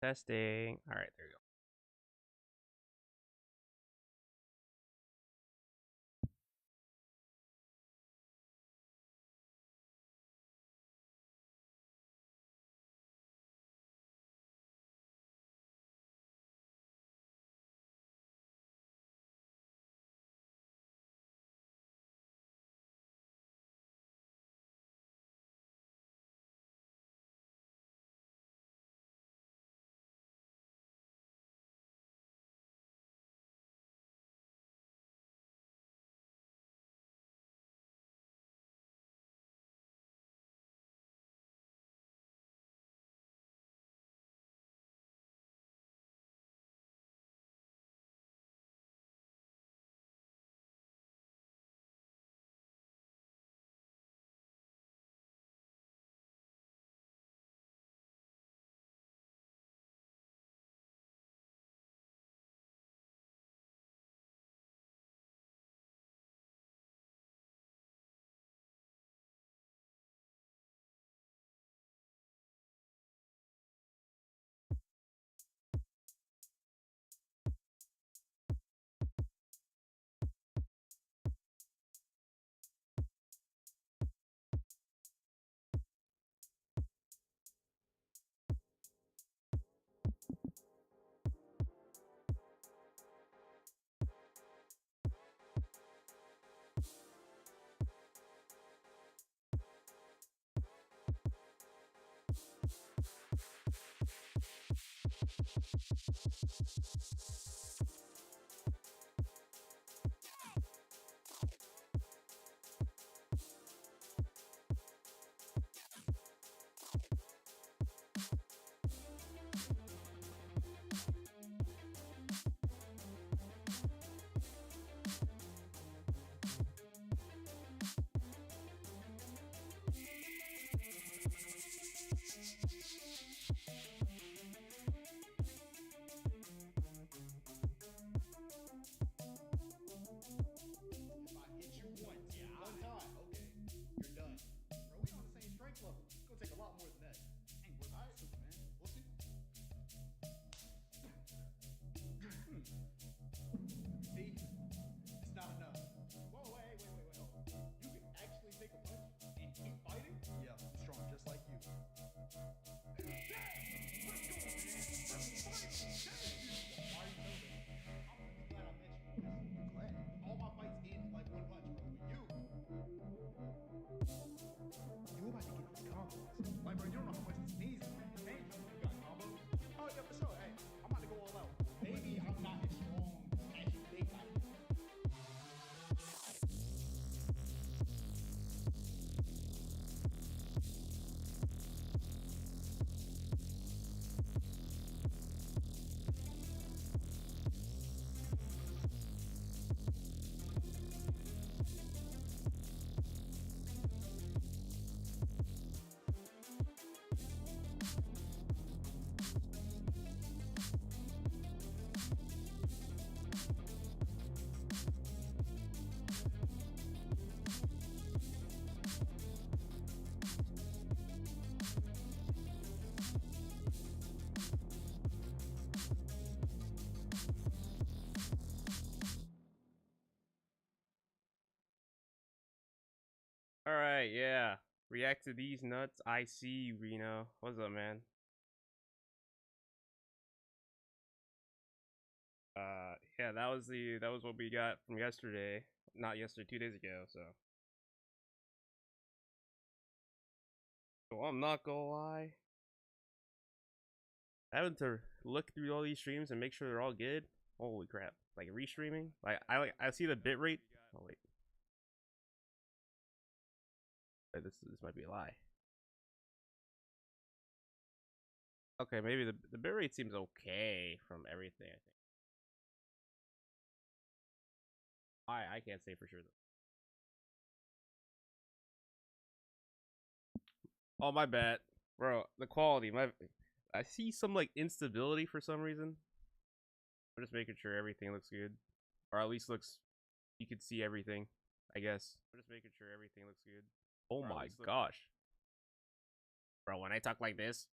Testing. All right, there you go. If I hit you once, one time, okay, you're done. Bro, we on the same strength level. It's gonna take a lot more than that. Ain't worth it, Superman. We'll see. See? It's not enough. Whoa, wait, hold on. You can actually take a punch and keep fighting? Yeah, I'm strong just like you. Why are you so big? I'm really glad I met you, boss. Glad? All my fights end like one punch, bro. But you about to get these combos. Like, bro, you don't know how much this means to me. Thank you. You got combos? Oh, yeah, for sure. Hey, I'm about to go all out. Maybe I'm not as strong as you think I am. All right, yeah. React to these nuts. I see you, Reno. What's up, man? Yeah, that was what we got from yesterday. Not yesterday, 2 days ago. So I'm not gonna lie. Having to look through all these streams and make sure they're all good. Holy crap! Like restreaming. I see the bitrate. Oh wait, this might be a lie. Okay, maybe the bitrate seems okay from everything. I think. I can't say for sure though. Oh my bad, bro. The quality, I see some like instability for some reason. I'm just making sure everything looks good, or at least looks. You can see everything. I guess. I'm just making sure everything looks good. Oh my gosh, bro. When I talk like this,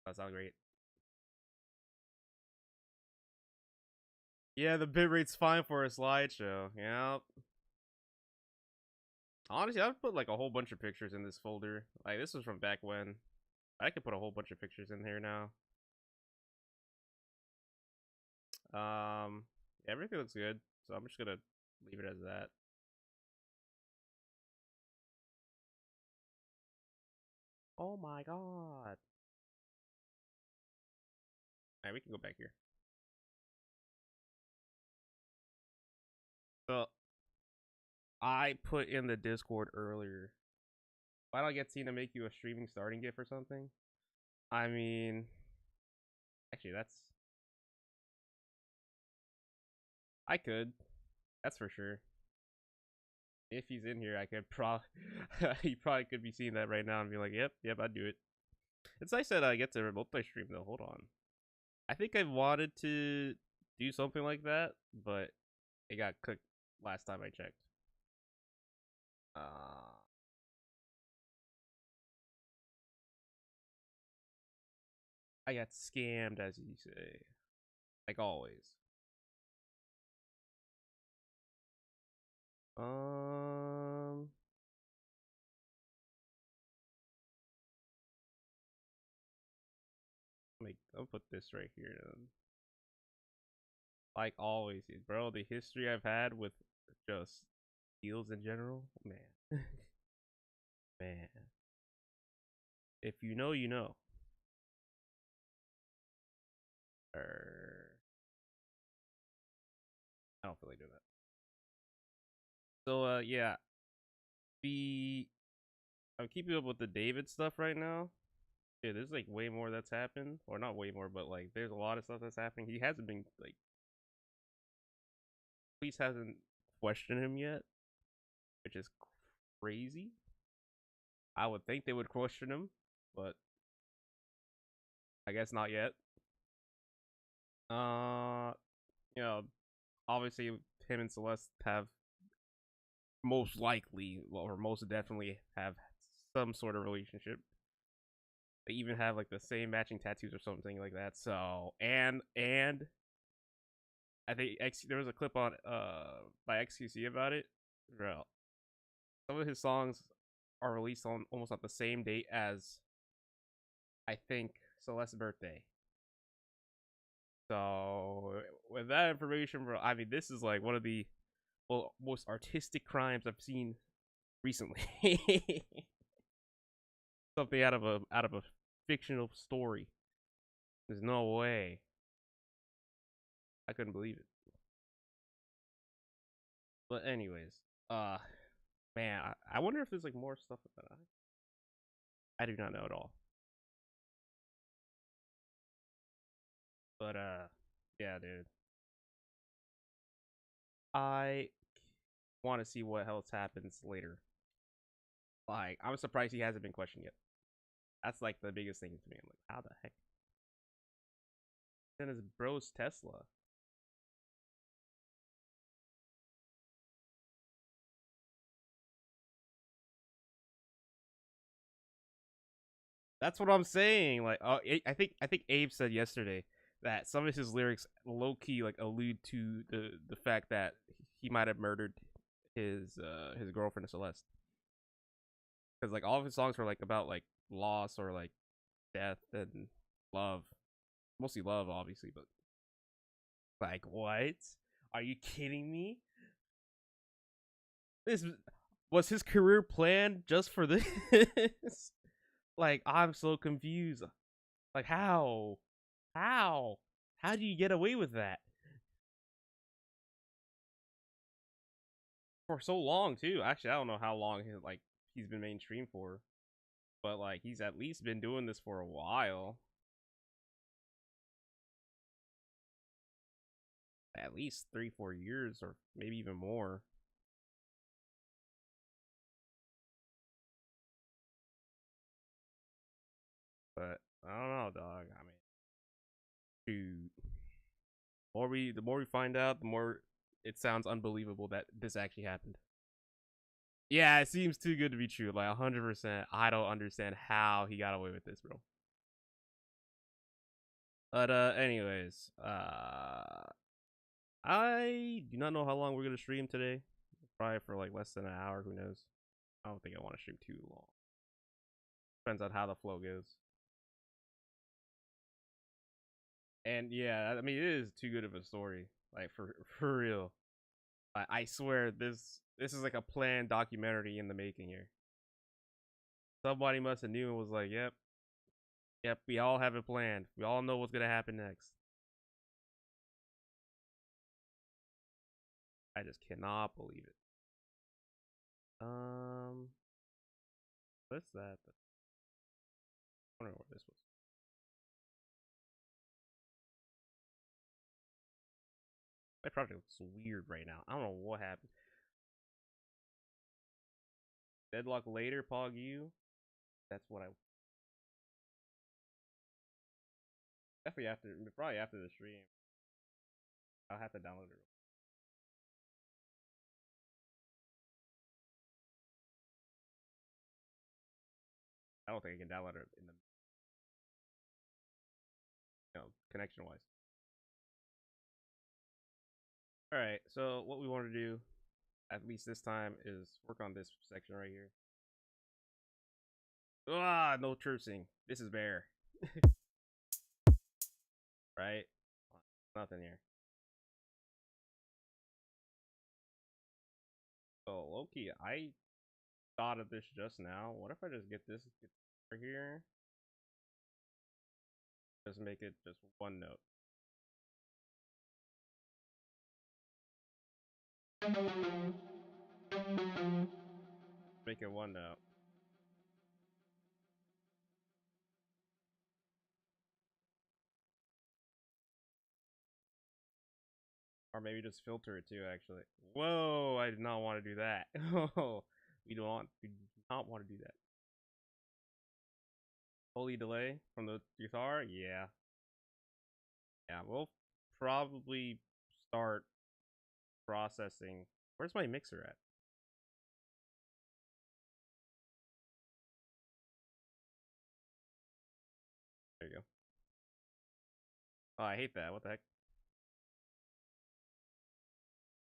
That sounds great. Yeah, the bitrate's fine for a slideshow. Yep. Honestly, I've put like a whole bunch of pictures in this folder. Like this was from back when. I could put a whole bunch of pictures in here now. Everything looks good, so I'm just gonna leave it as that. Oh my god. Alright, we can go back here. So I put in the Discord earlier. Why don't I get seen to make you a streaming starting gift or something? I mean, actually, I could. That's for sure. If he's in here, I could he probably could be seeing that right now and be like, yep, I'd do it. It's nice that I get to multi-stream though. Hold on. I think I wanted to do something like that, but it got cooked last time I checked. I got scammed, as you say, like always. I'll put this right here. Like always, bro. The history I've had with just deals in general, man, man. If you know, you know. I don't feel like doing that. So yeah, I'm keeping up with the David stuff right now. Yeah, there's like way more that's happened, or not way more, but like there's a lot of stuff that's happening. He hasn't been like, police hasn't questioned him yet, which is crazy. I would think they would question him, but I guess not yet. You know, obviously him and Celeste have most likely, or most definitely have some sort of relationship. They even have like the same matching tattoos or something like that. So and I think there was a clip on by XQC about it. Bro, some of his songs are released on almost at the same date as I think Celeste's birthday. So with that information, bro, I mean this is like one of the most artistic crimes I've seen recently. Something out of a fictional story. There's no way. I couldn't believe it. But anyways, man, I wonder if there's like more stuff that I do not know at all. But yeah, dude. I want to see what else happens later. Like, I'm surprised he hasn't been questioned yet. That's like the biggest thing to me. I'm like, how the heck? Then his bro's Tesla. That's what I'm saying. Like, I think Abe said yesterday that some of his lyrics low key like allude to the fact that he might have murdered his girlfriend Celeste. Because like all of his songs were like about like loss or like death and love, mostly love, obviously. But like, what? Are you kidding me? This was his career plan just for this? Like, I'm so confused. Like, how? How? How do you get away with that? For so long, too. Actually, I don't know how long he's been mainstream for. But, like, he's at least been doing this for a while. At least 3-4 years, or maybe even more. But, I don't know, dog. I mean, dude. The more we find out, the more it sounds unbelievable that this actually happened. Yeah, it seems too good to be true. Like 100%. I don't understand how he got away with this, bro. But anyways, I do not know how long we're gonna stream today. Probably for like less than an hour. Who knows? I don't think I want to stream too long. Depends on how the flow goes. And yeah, I mean, it is too good of a story. Like for real. I swear this is like a planned documentary in the making here. Somebody must have knew and was like, "Yep, yep, we all have it planned. We all know what's gonna happen next." I just cannot believe it. What's that? I don't know what this was. My project looks weird right now. I don't know what happened. Deadlock later, Pog you. That's what I definitely after, probably after the stream. I'll have to download it. I don't think I can download it in the connection wise. All right, so what we want to do, at least this time, is work on this section right here. Ah, no cursing. This is bear. Right? Nothing here. So Loki, I thought of this just now. What if I just get this guitar here? Just make it just one note. Make it one note. Or maybe just filter it too, actually. Whoa, I did not want to do that. Oh, we do not want to do that. Holy delay from the guitar? Yeah. Yeah, we'll probably start processing. Where's my mixer at? There you go. Oh, I hate that. What the heck?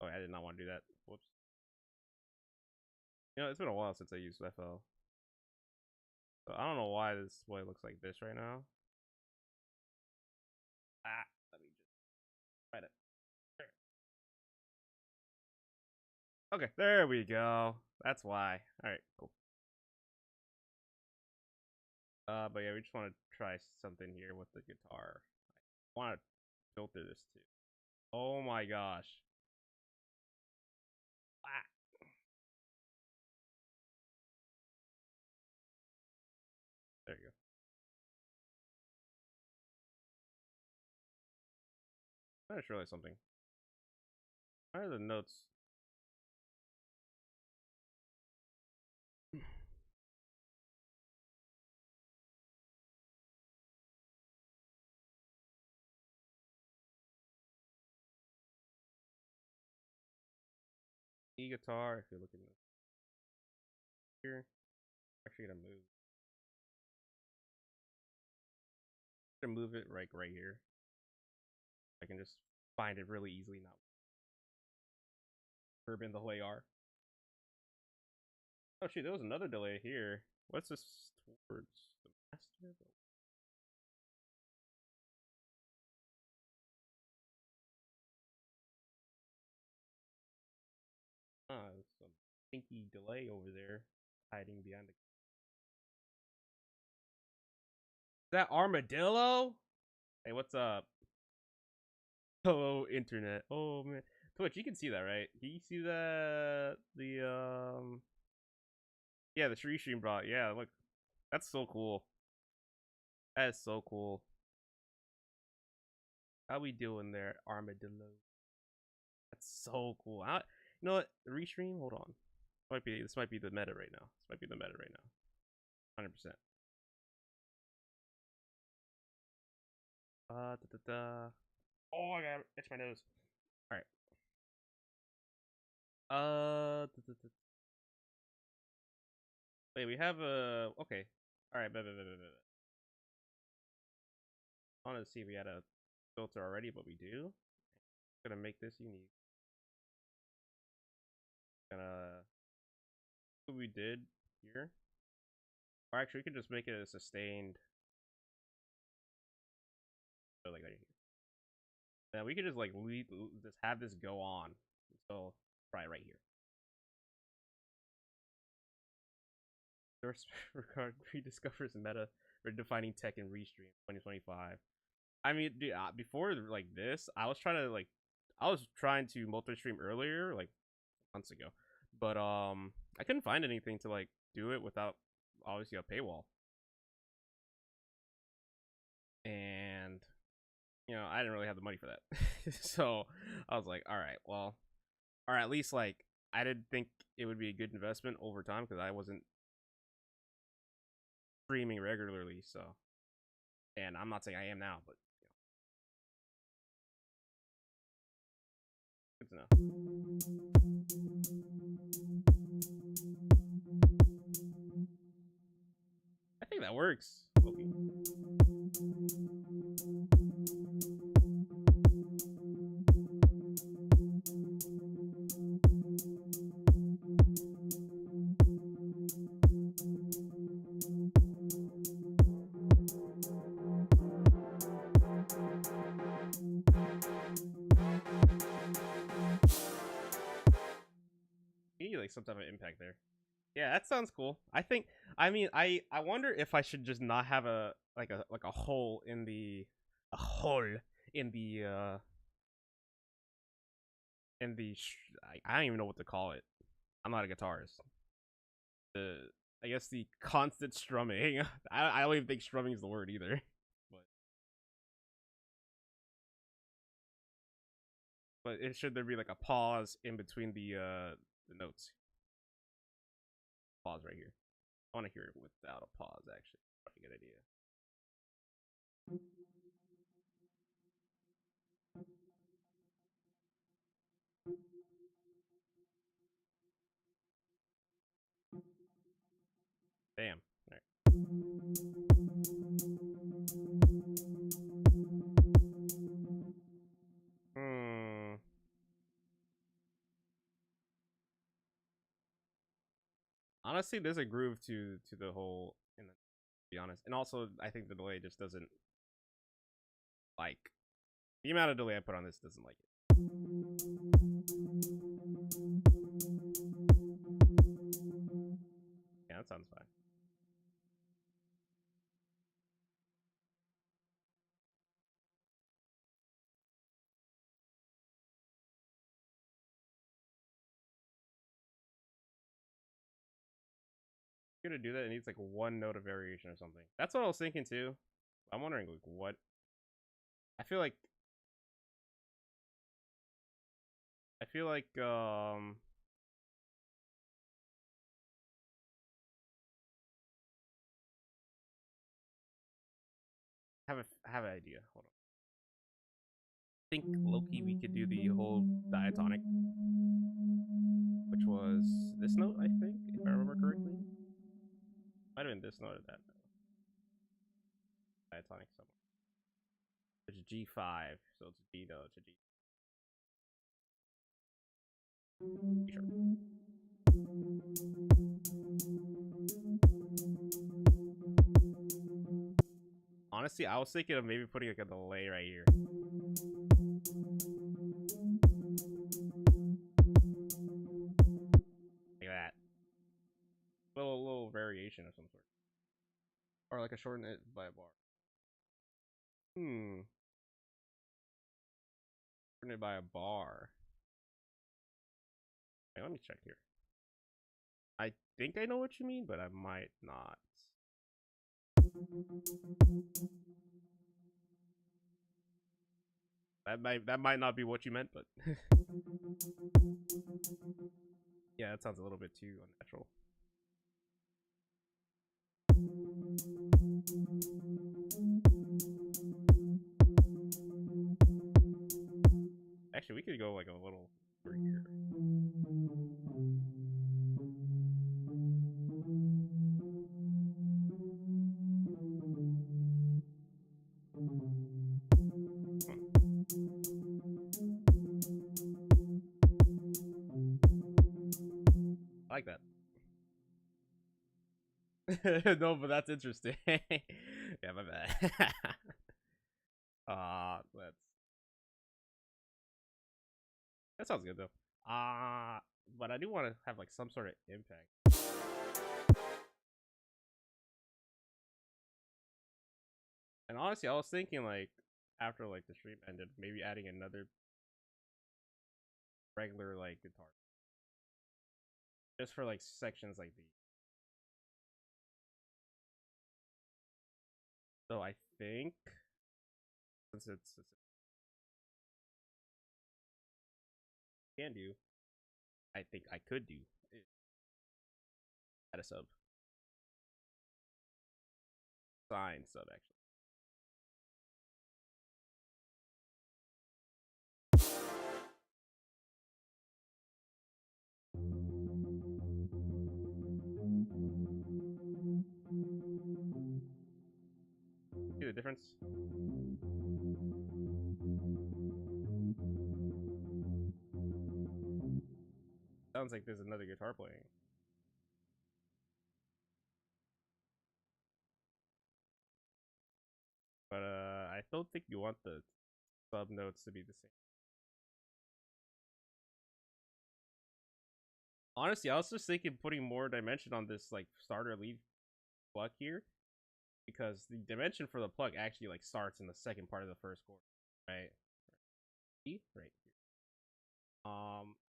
Oh, I did not want to do that. Whoops. You know, it's been a while since I used FL. So I don't know why this way looks like this right now. Ah, let me just try to. Okay, there we go. That's why. All right, cool. But yeah, we just want to try something here with the guitar. I want to filter this too. Oh my gosh. Ah, there you go. I just realized something. Why are the notes? E-guitar, if you're looking here, actually gonna move it right here. I can just find it really easily now. Urban the delay R. Oh shoot, there was another delay here. What's this towards the master? Ah, some stinky delay over there, hiding behind the. Is that armadillo? Hey, what's up? Hello, internet. Oh man, Twitch, you can see that, right? Can you see that? Yeah, the tree stream brought. Yeah, look, that's so cool. That is so cool. How we doing there, armadillo? That's so cool. You know what? Restream. Hold on. This might be the meta right now. This might be the meta right now. 100%. Da, da, da. Oh, I gotta itch my nose. All right. Da, da, da. Wait, we have a. Okay. All right. I wanted to see if we had a filter already, but we do. Gonna make this unique. Gonna what we did here. Or actually, we could just make it a sustained. Like right here. Now we could just like just have this go on until right here. First, Ricard rediscovers meta redefining tech and restream 2025. I mean, dude, before like this, I was trying to multi-stream earlier, like months ago, but I couldn't find anything to like do it without obviously a paywall, and I didn't really have the money for that, so I was like, all right, well, or at least like I didn't think it would be a good investment over time because I wasn't streaming regularly, so and I'm not saying I am now, but good to know. I think that works. Okay. You need like some type of impact there. Yeah, that sounds cool. I think. I mean, I wonder if I should just not have a hole in the a hole in the I don't even know what to call it. I'm not a guitarist. The I guess the constant strumming. I don't even think strumming is the word either. But it should there be like a pause in between the notes. Pause right here. I want to hear it without a pause. Actually, probably a good idea. Damn. All right. Hmm. Honestly, there's a groove to the whole. To be honest, and also I think the delay just doesn't like the amount of delay I put on this doesn't like it. Yeah, that sounds fine. You're gonna do that, it needs like one note of variation or something. That's what I was thinking too. I'm wondering like what. I feel like. I feel like have an idea. Hold on. I think Loki we could do the whole diatonic, which was this note. I think if I remember correctly, might have been this note or that note. Diatonic somewhere. It's G5, so it's a G note. It's a G. Sure. Honestly, I was thinking of maybe putting like a delay right here. Like that. Little variation of some sort. Or like a shorten it by a bar. Shorten it by a bar. Hey, let me check here. I think I know what you mean, but I might not. That might not be what you meant, but yeah, that sounds a little bit too unnatural. Actually, we could go like a little over here. No, but that's interesting. Yeah, my bad. Let's. That sounds good though. But I do want to have like some sort of impact. And honestly, I was thinking like after like the stream ended, maybe adding another regular like guitar, just for like sections like these. So I think since it's can do, I think I could do it at a sub actually. See the difference? Sounds like there's another guitar playing. But I don't think you want the sub notes to be the same. Honestly, I was just thinking putting more dimension on this like starter lead plug here, because the dimension for the plug actually like starts in the second part of the first chord, right? E, right here.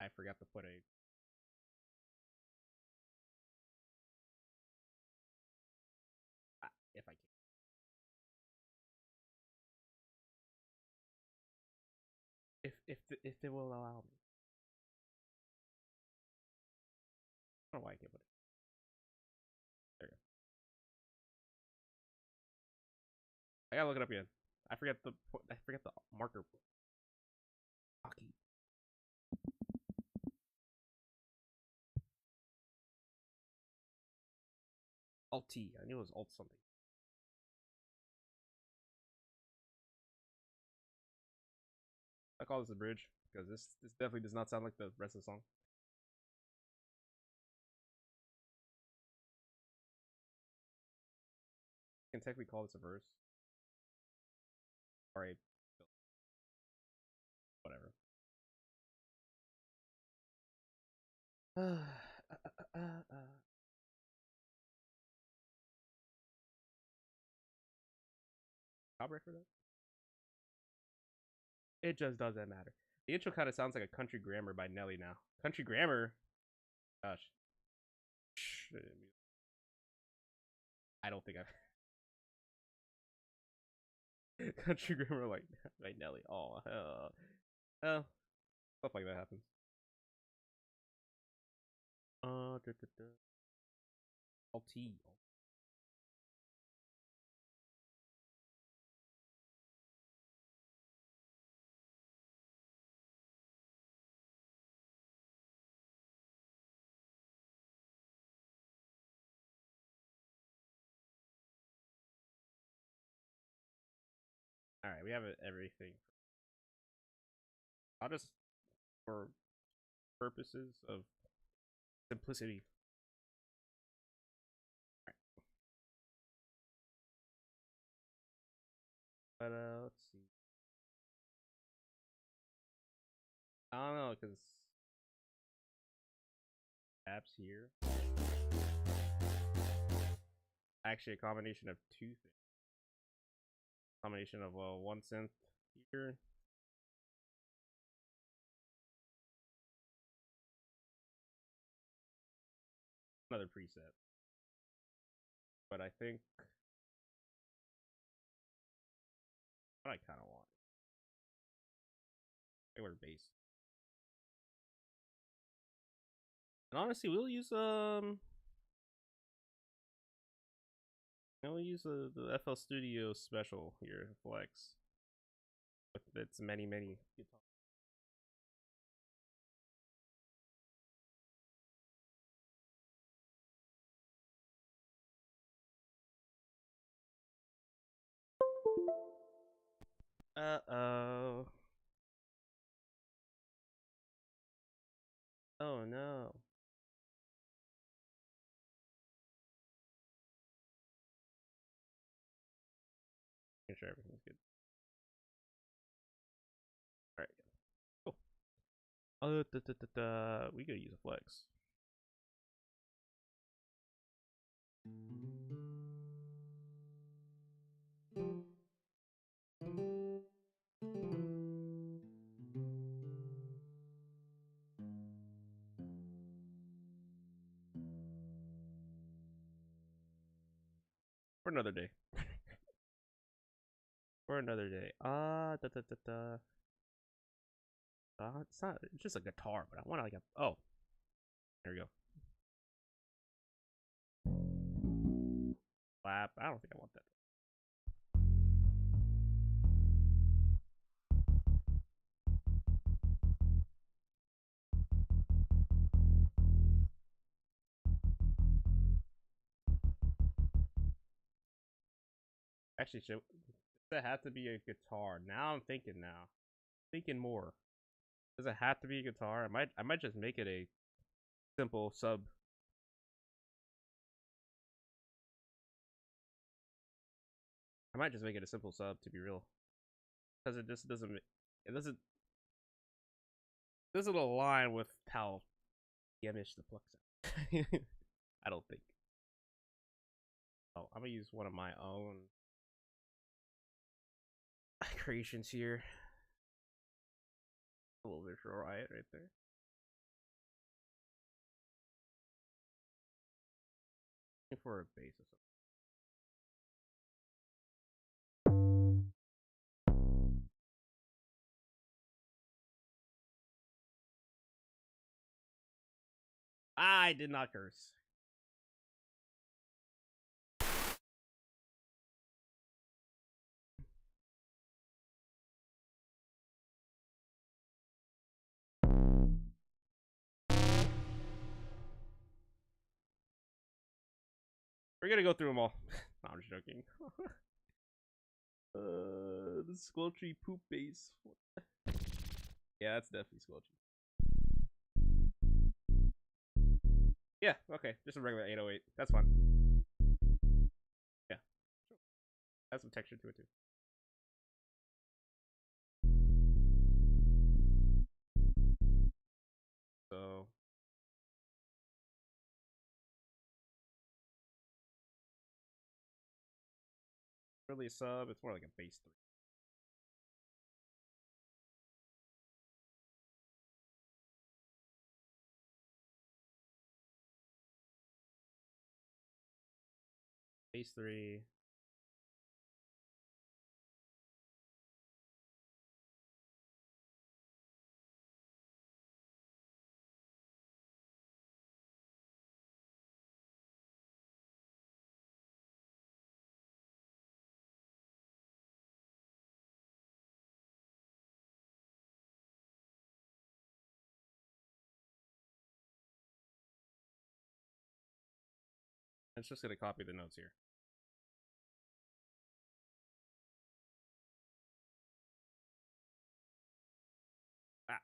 I forgot to put a. If I can. If they will allow me. I don't know why I can't put it. There you go. I gotta look it up again. I forget the marker. Hockey. Alt T. I knew it was Alt something. I call this a bridge because this definitely does not sound like the rest of the song. I can technically call this a verse. Or a whatever. Copyright for that? It just doesn't matter. The intro kind of sounds like a Country Grammar by Nelly now. Country Grammar? Gosh. I don't think I've. Country Grammar like by Nelly. Oh, hell. Stuff like that happens. Alt T. All right, we have everything. I'll just, for purposes of simplicity. All right. But let's see. I don't know because apps here. Actually, a combination of two things. Combination of one synth here. Another preset. But I think what I kind of want. Regular bass. And honestly, we'll use the FL Studio special here, Flex, with its many guitars. Uh-oh. Oh no. We gotta use a flex. For another day. For another day. It's not. It's just a guitar, but I want like a. Oh, there we go. Clap. I don't think I want that. Actually, does that have to be a guitar? Now I'm thinking. Thinking more. Does it have to be a guitar? I might just make it a simple sub. I might just make it a simple sub, to be real, because it just doesn't. It doesn't align with how Yemish the pluck sound. I don't think. Oh, I'm gonna use one of my own creations here. A little visual riot right there. Looking for a bass or something. I did not curse. We're gonna go through them all. No, I'm just joking. The squelchy poop bass. Yeah, that's definitely squelchy. Yeah, okay, just a regular 808. That's fine. Yeah, has some texture to it too. So really a sub. It's more like a bass 3. Bass 3. It's just gonna copy the notes here. Ah.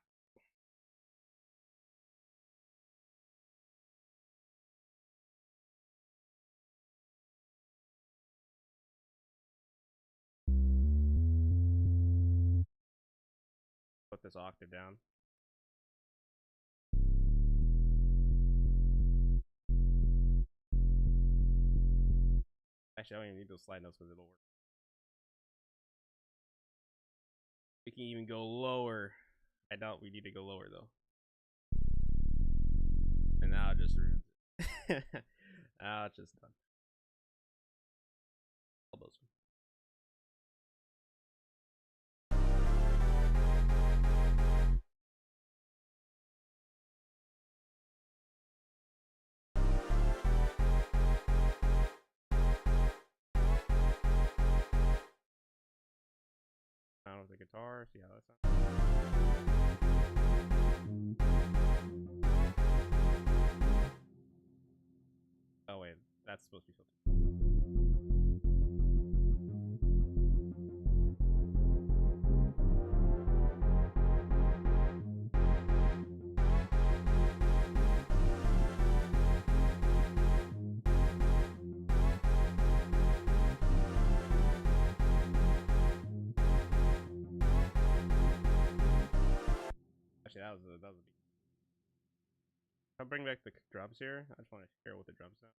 Put this octave down. Actually, I don't even need those slide notes because it'll work. We can even go lower. I doubt we need to go lower though. And now it just ruins it. Now it's just done. All those. Sound of the guitar. See how that sounds. Oh wait, that's supposed to be filtered. Actually, that that was a beat. I'll bring back the drums here. I just want to hear what the drums sound.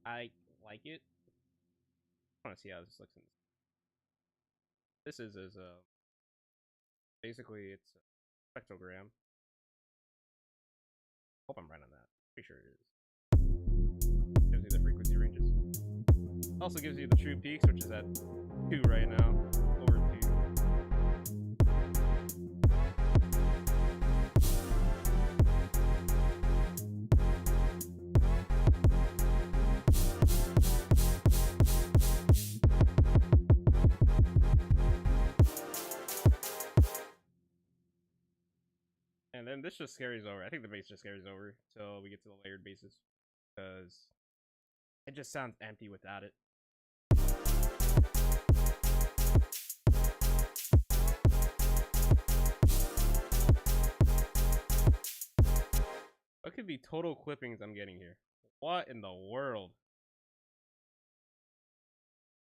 I like it. I want to see how this looks. This is basically it's a spectrogram. Hope I'm right on that. Pretty sure it is. Gives you the frequency ranges. Also gives you the true peaks, which is at 2 right now. Over 2. And then this just carries over. I think the bass just carries over till we get to the layered basses. Because it just sounds empty without it. What could be total clippings I'm getting here? What in the world?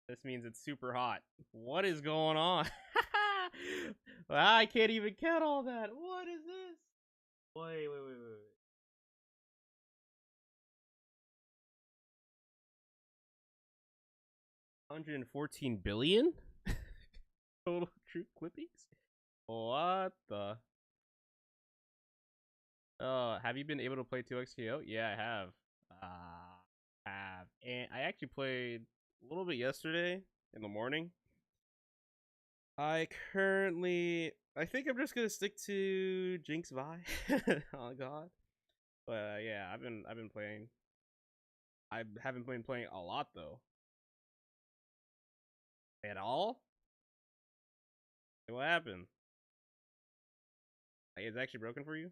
This means it's super hot. What is going on? I can't even count all that. What is this? Wait. 114 billion? Total true clippings? What the? Have you been able to play 2XKO? Yeah, I have. And I actually played a little bit yesterday in the morning. I think I'm just gonna stick to Jinx Vi. Oh god. But yeah, I've been playing. I haven't been playing a lot though. At all? Hey, what happened? Like, it's actually broken for you?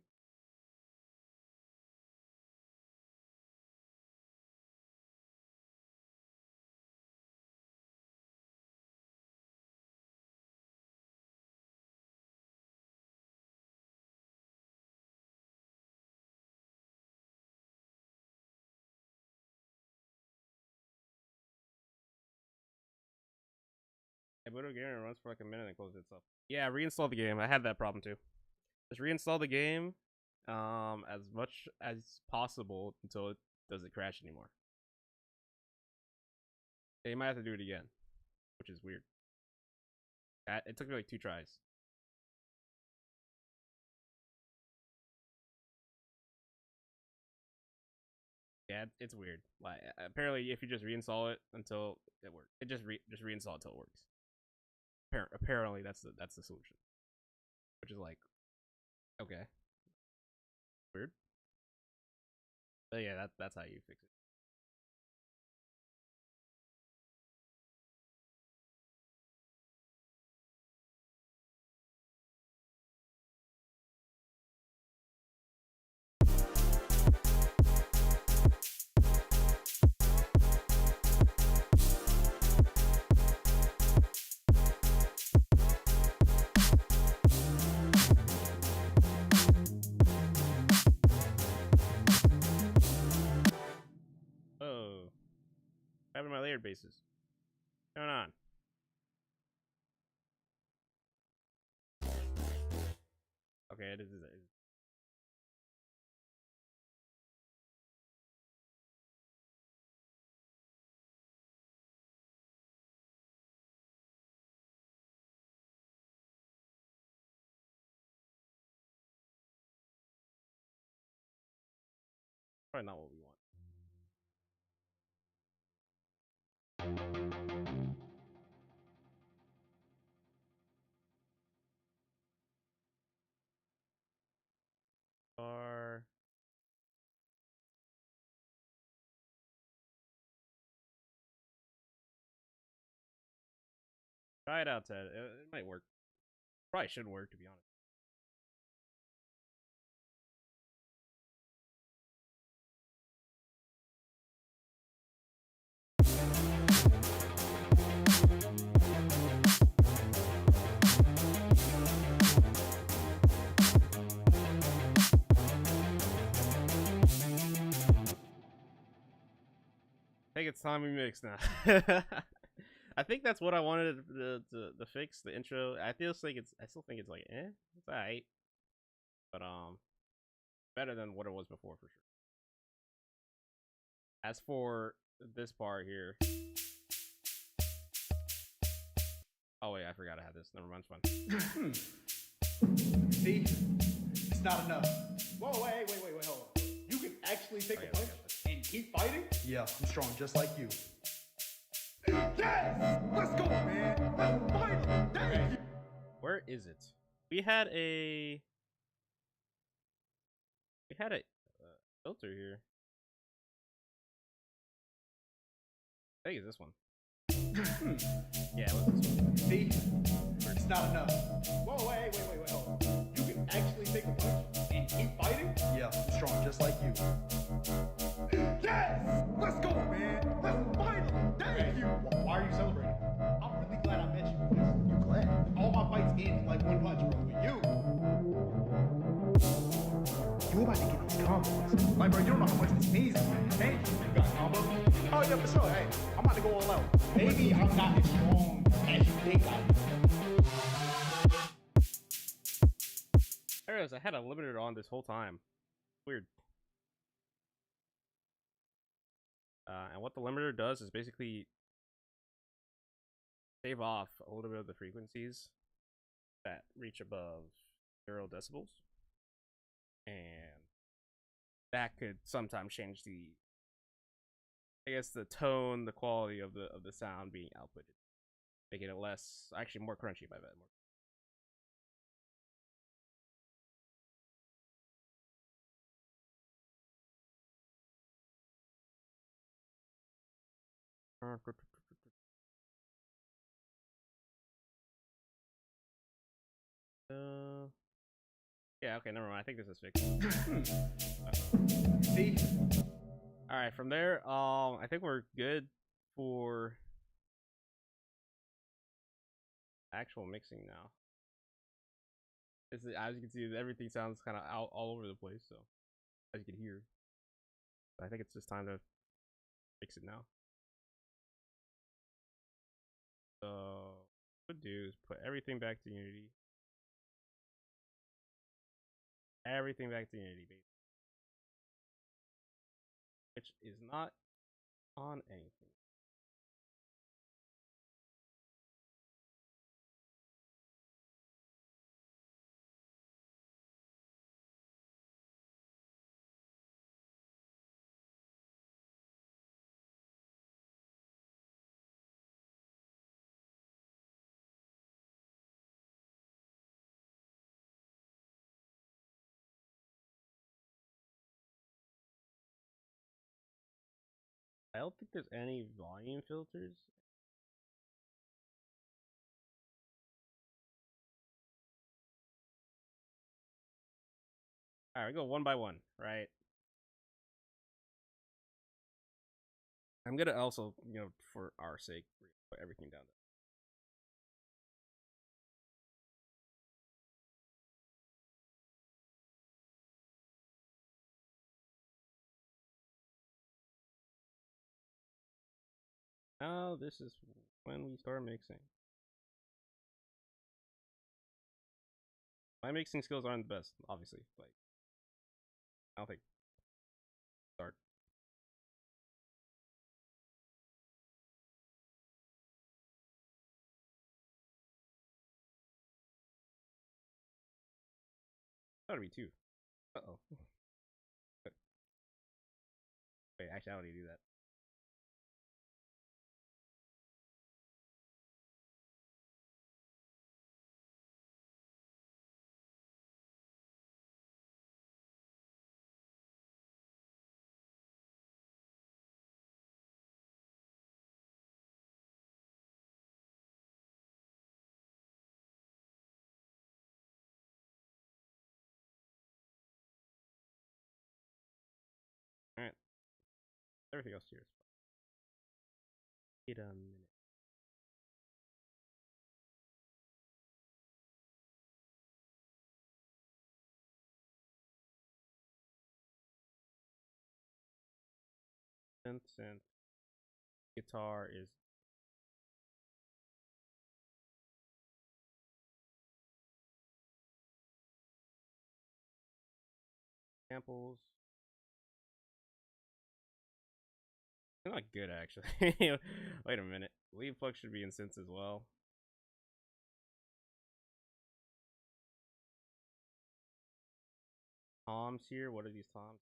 I boot up a game and it runs for like a minute and closes itself. Yeah, reinstall the game. I had that problem too. Just reinstall the game as much as possible until it doesn't crash anymore. Yeah, you might have to do it again, which is weird. It took me like 2 tries. Yeah, it's weird. Like apparently, if you just reinstall it until it works, it just reinstall it until it works. Apparently, that's the solution. Which is like, okay, weird. But yeah, that's how you fix it. Oh, having my layered bases. What's going on? Okay, it is. Probably not what we want. Or try it out, Ted. It might work. Probably should work, to be honest. think it's time we mix now. I think that's what I wanted to fix the intro. I still think it's like it's alright, but better than what it was before for sure. As for this part here, oh wait, I forgot I had this. Never mind, it's fine. See, it's not enough. Whoa, wait, hold on. You can actually take a punch and keep fighting? Yeah, I'm strong just like you. Yes! Let's go, man! Let's fight! Dang! Where is it? We had a filter here. I think it's this one. Yeah, it was this one. See, it's not enough. Whoa, wait, hold on. You can actually take a punch and keep fighting? Yeah, I'm strong just like you. Yes! Let's go, man! Let's fight! Dang you! Why are you celebrating? I'm really glad I met you because you glad. All my fights end in like one punch, bro. But you about to get these combos. Like, bro, you don't know how much this means. Hey, you got combos? Oh, yeah, for sure. Hey, I'm about to go all out. Maybe I'm not as strong as you think I am. There it is. I had a limiter on this whole time. Weird. And what the limiter does is basically save off a little bit of the frequencies that reach above 0 decibels. And that could sometimes change the, I guess, the tone, the quality of the sound being outputted, making it less, actually more crunchy by that. Yeah, okay, never mind. I think this is fixed. See? Alright, from there, I think we're good for actual mixing now. As you can see, everything sounds kind of out all over the place, so as you can hear. But I think it's just time to fix it now. So what we'll do is put everything back to Unity. Everything back to Unity, basically. Which is not on anything. I don't think there's any volume filters. Alright, we go one by one, right? I'm gonna also, for our sake, put everything down there. Now this is when we start mixing. My mixing skills aren't the best, obviously. Like, I don't think. Start. That'll be 2. Uh-oh. Wait, actually, how do you do that? Alright. Everything else here is fine. Wait a minute. Synth. Guitar is samples. They're not good actually. Wait a minute. Lead plug should be in synths as well. Toms here. What are these toms?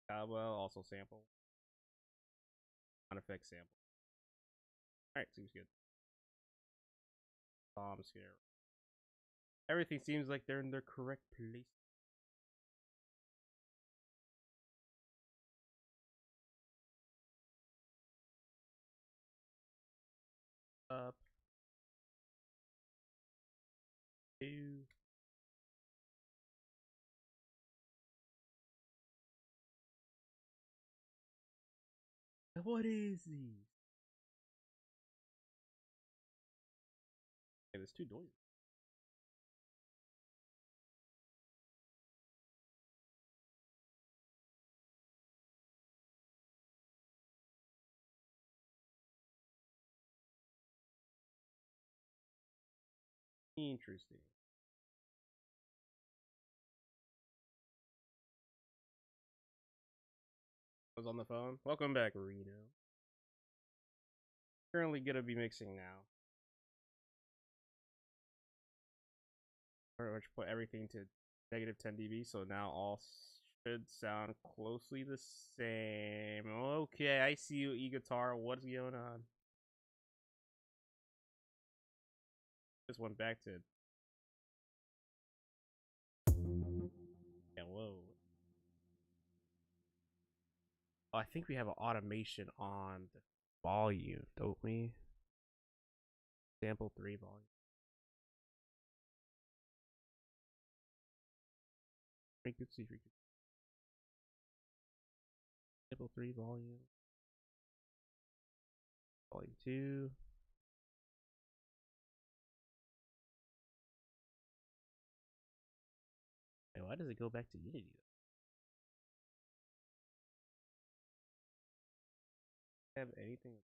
Cowbell also sample. Sound effect sample. Alright, seems good. Toms here. Everything seems like they're in their correct place. Up. 2. What is these? Okay, there's 2 doors. Interesting. I was on the phone. Welcome back, Reno. Currently gonna be mixing now. Pretty much put everything to negative 10 dB, so now all should sound closely the same. Okay, I see you, E-GTR. What's going on? Just went back to. Yeah, whoa. Oh, I think we have an automation on the volume, don't we? Sample 3 volume. Frequency. Sample 3 volume. Volume 2. Hey, why does it go back to Unity? Have anything?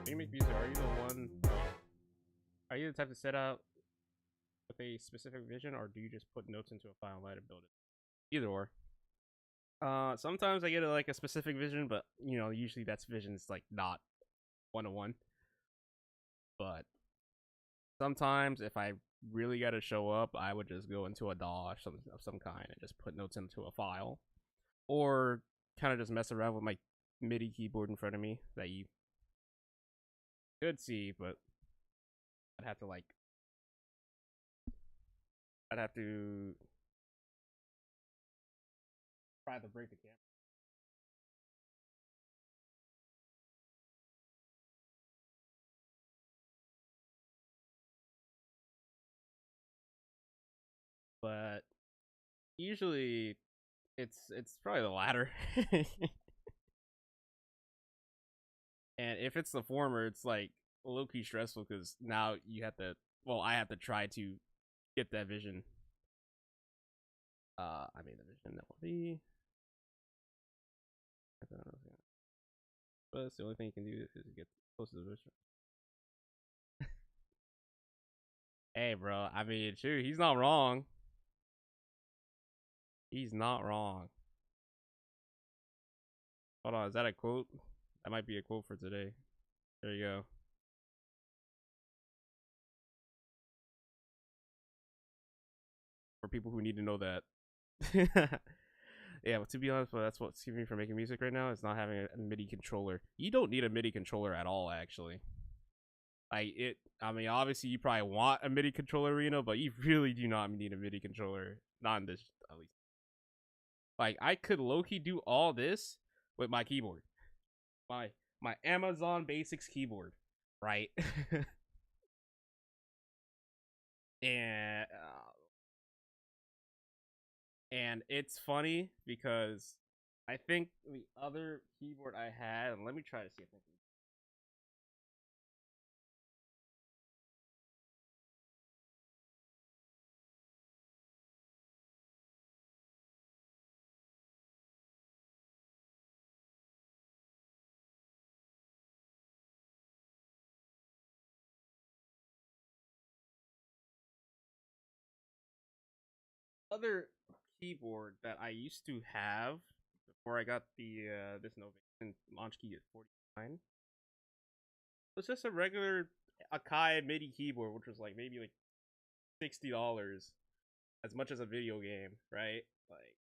When you make music, are you the one? Are you the type to set out with a specific vision, or do you just put notes into a file and let it build it? Either or. Sometimes I get like a specific vision, but usually that's vision's like not 1-to-1. But sometimes if I really gotta show up, I would just go into a DAW of some kind and just put notes into a file, or kind of just mess around with my MIDI keyboard in front of me that you could see, but I'd have to try to break the camera. But usually it's probably the latter. And if it's the former, it's like low-key stressful because now you have to, well, I have to try to get that vision. I mean the vision that will be, but that's the only thing you can do is get close to the vision. Hey bro, I mean sure, he's not wrong. He's not wrong. Hold on, is that a quote? That might be a quote for today. There you go. For people who need to know that. Yeah, but to be honest, but that's what's keeping me from making music right now is not having a MIDI controller. You don't need a MIDI controller at all, actually. I mean, obviously you probably want a MIDI controller, Reno, but you really do not need a MIDI controller. Not in this, at least. Like, I could low-key do all this with my keyboard. my Amazon Basics keyboard, right? and and it's funny because I think the other keyboard I had, and let me try to see if I can. Other keyboard that I used to have before I got the this Novation launch key at 49 was just a regular Akai MIDI keyboard, which was like maybe like $60, as much as a video game, right? Like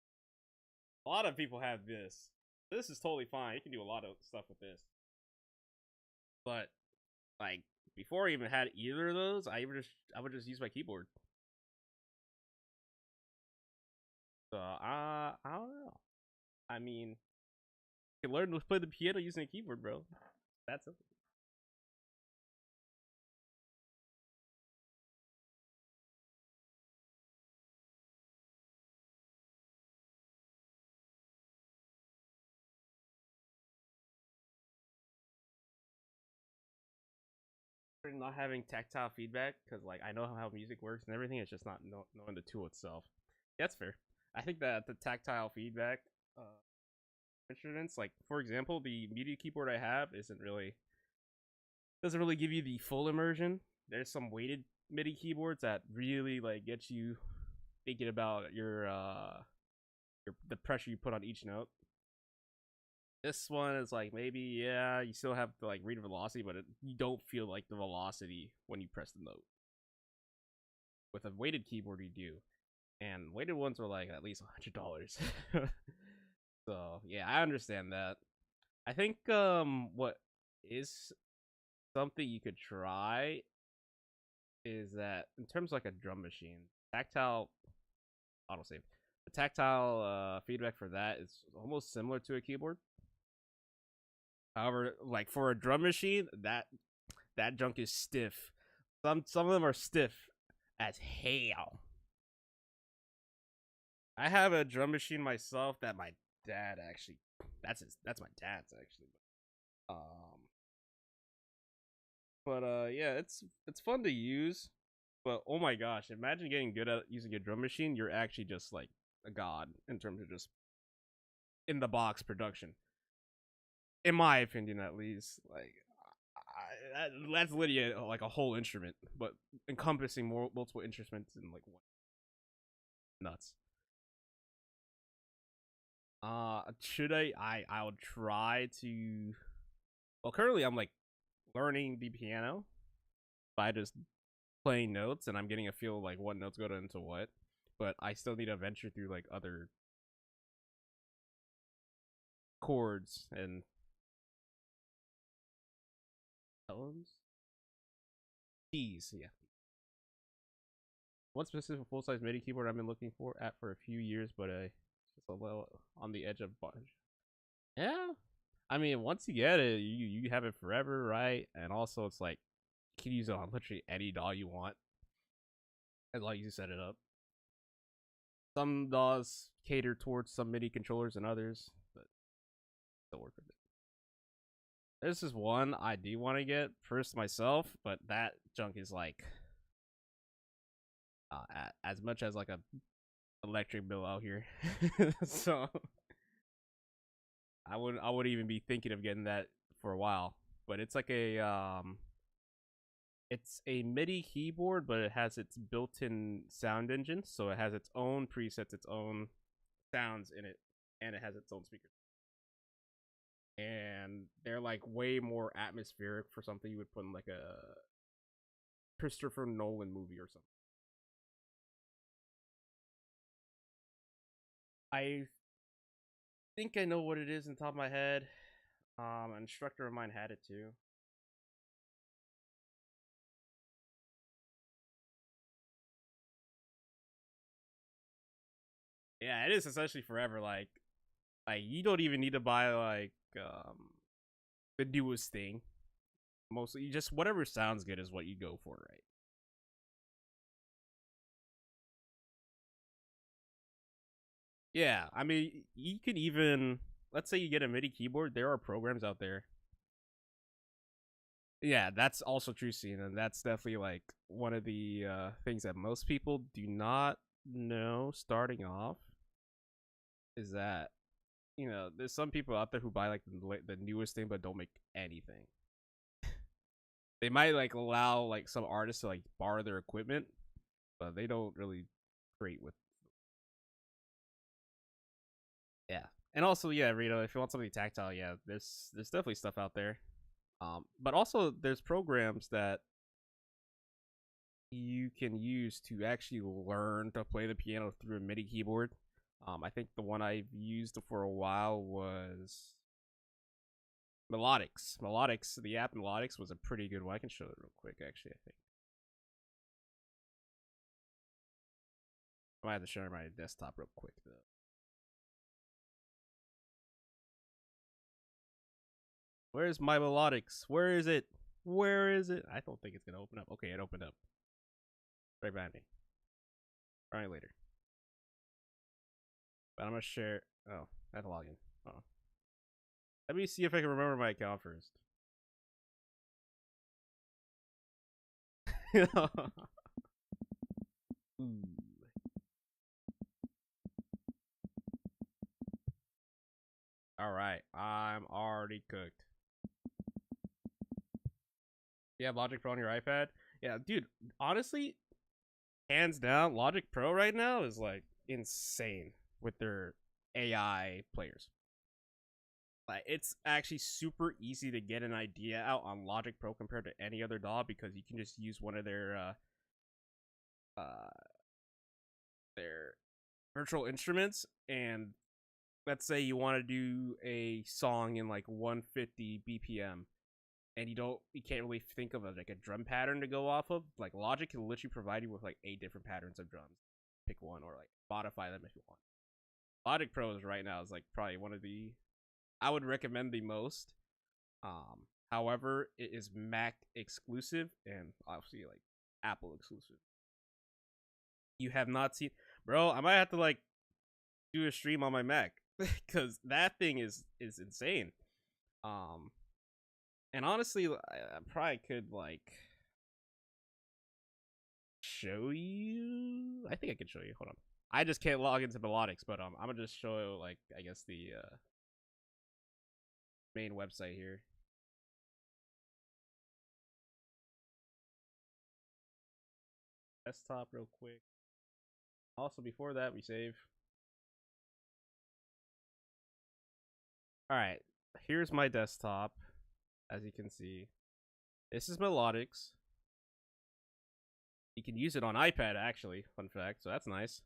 a lot of people have this. This is totally fine. You can do a lot of stuff with this. But like before I even had either of those, I would just use my keyboard. So I don't know. I mean, you can learn to play the piano using a keyboard, bro. That's simple. Not having tactile feedback because like I know how music works and everything. It's just not knowing the tool itself. That's fair. I think that the tactile feedback uh, instruments, like for example, the MIDI keyboard I have isn't really doesn't really give you the full immersion. There's some weighted MIDI keyboards that really like get you thinking about your the pressure you put on each note. This one is like maybe yeah, you still have to like read velocity, but you don't feel like the velocity when you press the note. With a weighted keyboard, you do, and weighted ones are like at least $100. So yeah, I understand that. I think what is something you could try is that in terms of like a drum machine, tactile autosave. The tactile feedback for that is almost similar to a keyboard. However, like for a drum machine, that junk is stiff. Some of them are stiff as hell. I have a drum machine myself that my dad actually that's my dad's actually. Um but yeah, it's fun to use. But oh my gosh, imagine getting good at using a drum machine. You're actually just like a god in terms of just in the box production. In my opinion, at least, like that's literally like a whole instrument, but encompassing more multiple instruments in like one. Nuts. Should I'll try to. Well, currently I'm like learning the piano by just playing notes, and I'm getting a feel of, like what notes go into what. But I still need to venture through like other chords and tones. Keys, yeah. One specific full size MIDI keyboard I've been looking for a few years, but just a little on the edge of bunch. Yeah, I mean, once you get it, you have it forever, right? And also, it's like you can use it on literally any DAW you want as long as you set it up. Some DAWs cater towards some MIDI controllers and others, but still work with it. There's this one I do want to get first myself, but that junk is like as much as like a electric bill out here. So I would even be thinking of getting that for a while. But it's like it's a MIDI keyboard, but it has its built-in sound engine, so it has its own presets, its own sounds in it, and it has its own speakers. And they're like way more atmospheric for something you would put in like a Christopher Nolan movie or something. I think I know what it is in the top of my head. An instructor of mine had it too. Yeah, it is essentially forever. Like you don't even need to buy like the newest thing. Mostly, just whatever sounds good is what you go for, right? Yeah, I mean, you can even, let's say you get a MIDI keyboard. There are programs out there. Yeah, that's also true, scene, and that's definitely like one of the things that most people do not know starting off. Is that, there's some people out there who buy like the newest thing but don't make anything. They might like allow like some artists to like borrow their equipment, but they don't really create with. Yeah, and also, yeah, Rito, if you want something tactile, yeah, there's definitely stuff out there. But also there's programs that you can use to actually learn to play the piano through a MIDI keyboard. I think the one I've used for a while was Melodics. Melodics, the app Melodics was a pretty good one. I can show it real quick, actually, I think. I might have to share my desktop real quick, though. Where's my Melodics? Where is it? Where is it? I don't think it's going to open up. Okay, it opened up. Right behind me. Probably later. But I'm going to share. Oh, I have to log in. Oh. Let me see if I can remember my account first. Ooh. All right, I'm already cooked. You have Logic Pro on your iPad? Yeah, dude, honestly, hands down, Logic Pro right now is like insane with their AI players. Like, it's actually super easy to get an idea out on Logic Pro compared to any other DAW because you can just use one of their virtual instruments, and let's say you want to do a song in like 150 BPM, and you can't really think of like a drum pattern to go off of. Like, Logic can literally provide you with like 8 different patterns of drums. Pick one, or like modify them if you want. Logic Pros right now is like probably one of the, I would recommend the most. However, it is Mac exclusive and obviously like Apple exclusive. You have not seen, bro. I might have to like do a stream on my Mac because that thing is insane. Um, and honestly, I probably could like show you. I think I could show you. Hold on. I just can't log into Melodics, but I'm gonna just show you, like, I guess the main website here. Desktop real quick. Also, before that, we save. All right, here's my desktop. As you can see, this is Melodics. You can use it on iPad, actually. Fun fact. So that's nice.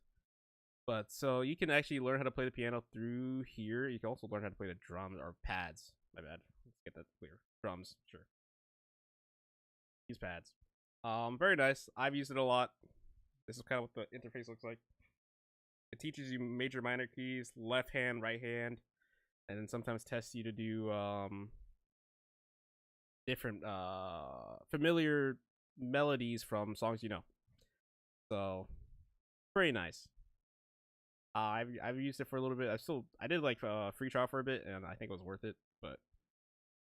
But so you can actually learn how to play the piano through here. You can also learn how to play the drums or pads. My bad. Let's get that clear. Drums, sure. Use pads. Very nice. I've used it a lot. This is kind of what the interface looks like. It teaches you major minor keys, left hand, right hand, and then sometimes tests you to do different familiar melodies from songs you know. So very nice. I've used it for a little bit. I did like free trial for a bit, and I think it was worth it. But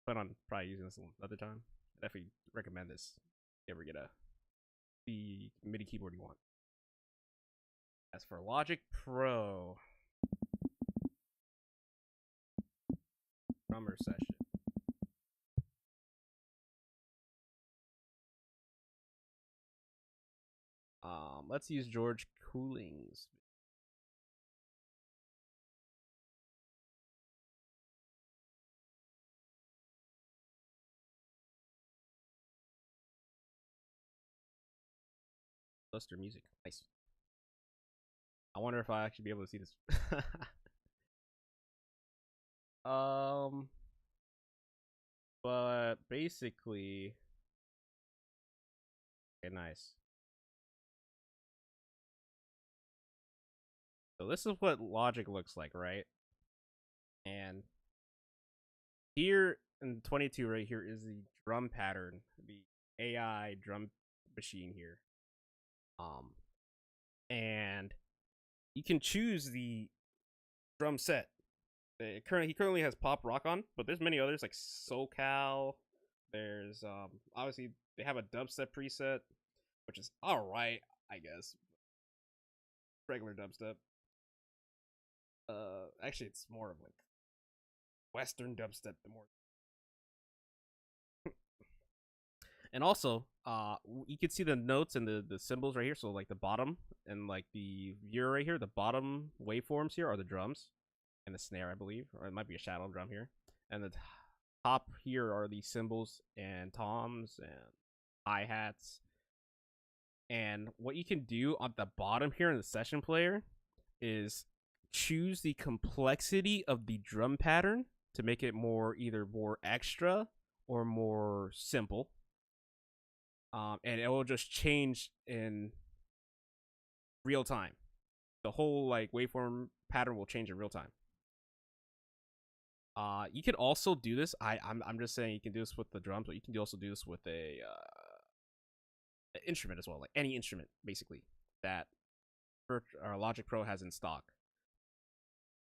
plan on probably using this another time. I definitely recommend this. If you ever get the MIDI keyboard you want. As for Logic Pro, drummer session. Let's use George Cooling's. Cluster music. Nice. I wonder if I actually be able to see this. um, but basically, okay, nice. So this is what Logic looks like, right? And here and 22 right here is the drum pattern, the AI drum machine here. And you can choose the drum set. He currently has pop rock on, but there's many others like SoCal. There's obviously they have a dubstep preset, which is alright, I guess. Regular dubstep. Actually, it's more of like Western dubstep. The more, and also, you can see the notes and the symbols right here. So like the bottom and like the viewer right here, the bottom waveforms here are the drums and the snare, I believe, or it might be a shadow drum here, and the top here are the cymbals and toms and hi-hats. And what you can do on the bottom here in the session player is choose the complexity of the drum pattern to make it either more extra or more simple. And it will just change in real time. The whole like waveform pattern will change in real time. You can also do this. I'm just saying you can do this with the drums, but you can also do this with a instrument as well, like any instrument basically that Logic Pro has in stock.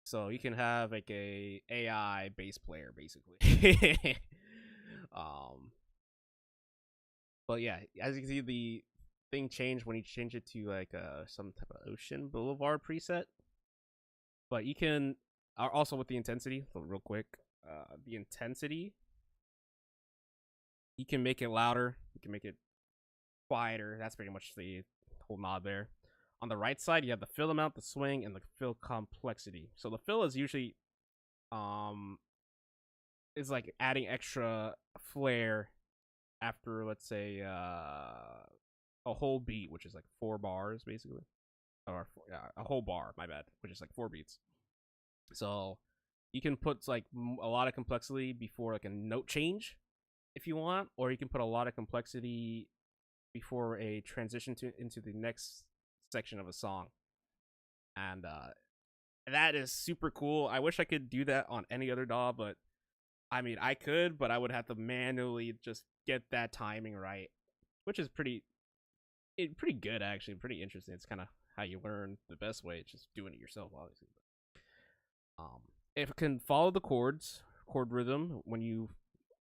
So you can have like a AI bass player basically. But yeah, as you can see, the thing changed when you change it to like some type of Ocean Boulevard preset. But you can also with the intensity, so real quick, the intensity, you can make it louder, you can make it quieter. That's pretty much the whole knob there. On the right side, you have the fill amount, the swing, and the fill complexity. So the fill is usually is like adding extra flair after, let's say, a whole beat, which is like 4 bars basically, or a whole bar, my bad, which is like 4 beats. So you can put like a lot of complexity before like a note change if you want, or you can put a lot of complexity before a transition into the next section of a song. And that is super cool. I wish I could do that on any other DAW, but I mean, I could, but I would have to manually just get that timing right, which is pretty good actually, pretty interesting. It's kind of how you learn the best way, just doing it yourself, obviously. If it can follow the chord rhythm when you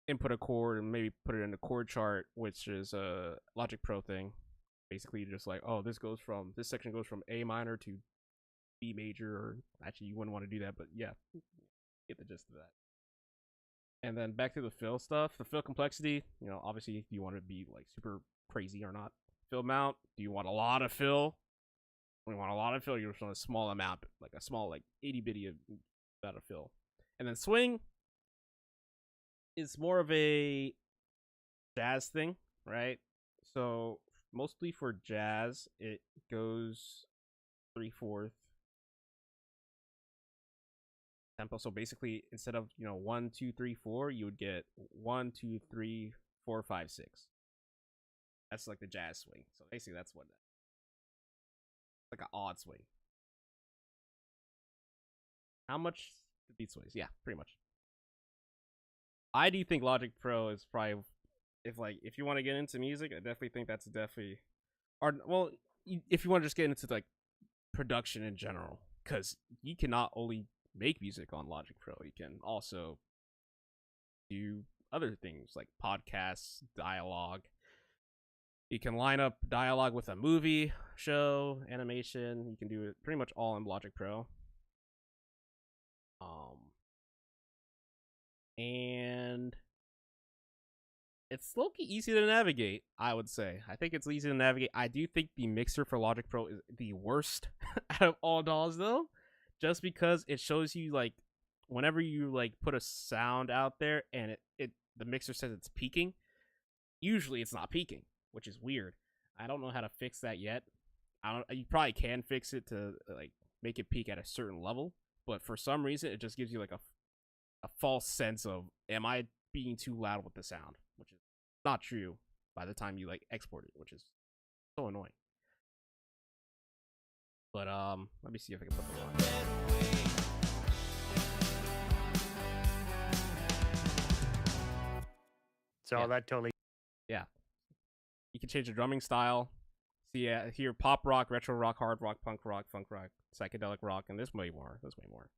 input a chord and maybe put it in a chord chart, which is a Logic Pro thing. Basically, you're just like, oh, this section goes from A minor to B major, or actually you wouldn't want to do that, but yeah, get the gist of that. And then back to the fill stuff, the fill complexity, obviously you want to be like super crazy or not. Fill amount, do you want a lot of fill? When you want a lot of fill, you just want a small amount, like a small, like itty bitty amount of fill. And then swing is more of a jazz thing, right? So mostly for jazz, it goes 3/4 tempo. So basically, instead of 1, 2, 3, 4, you would get 1, 2, 3, 4, 5, 6. That's like the jazz swing. So basically, that's what like an odd swing. How much the beat sways? Yeah, pretty much. I do think Logic Pro is probably, if you want to get into music, I definitely think that's definitely, or well, if you want to just get into like production in general, because you can not only make music on Logic Pro, you can also do other things like podcasts, dialogue. You can line up dialogue with a movie, show, animation. You can do it pretty much all in Logic Pro. And it's low-key easy to navigate, I would say. I think it's easy to navigate. I do think the mixer for Logic Pro is the worst out of all DAWs, though, just because it shows you, like, whenever you, like, put a sound out there and the mixer says it's peaking, usually it's not peaking, which is weird. I don't know how to fix that yet. You probably can fix it to, like, make it peak at a certain level, but for some reason, it just gives you, like, a false sense of, am I being too loud with the sound, which is not true by the time you like export it, which is so annoying. But let me see if I can put the one. So Yeah. that totally. Yeah. You can change the drumming style. See, here, pop rock, retro rock, hard rock, punk rock, funk rock, psychedelic rock, and there's way more. There's way more.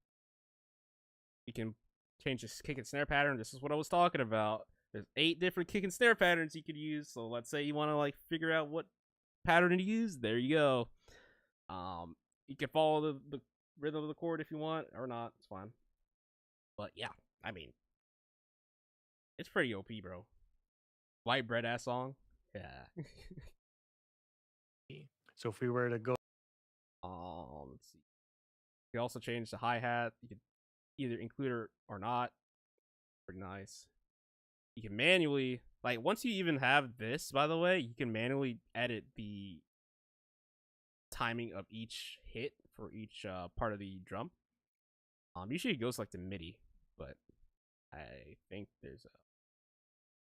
You can change the kick and snare pattern. This is what I was talking about. There's 8 different kick and snare patterns you could use. So let's say you want to like figure out what pattern to use. There you go. You can follow the rhythm of the chord if you want or not. It's fine. But yeah, I mean, it's pretty OP, bro. White bread ass song. Yeah. So if we were to go, Let's see. You can also change the hi hat. You can either include it or not. Pretty nice. You can manually, like, once you even have this, by the way, you can manually edit the timing of each hit for each part of the drum. Usually it goes like to MIDI, but I think there's a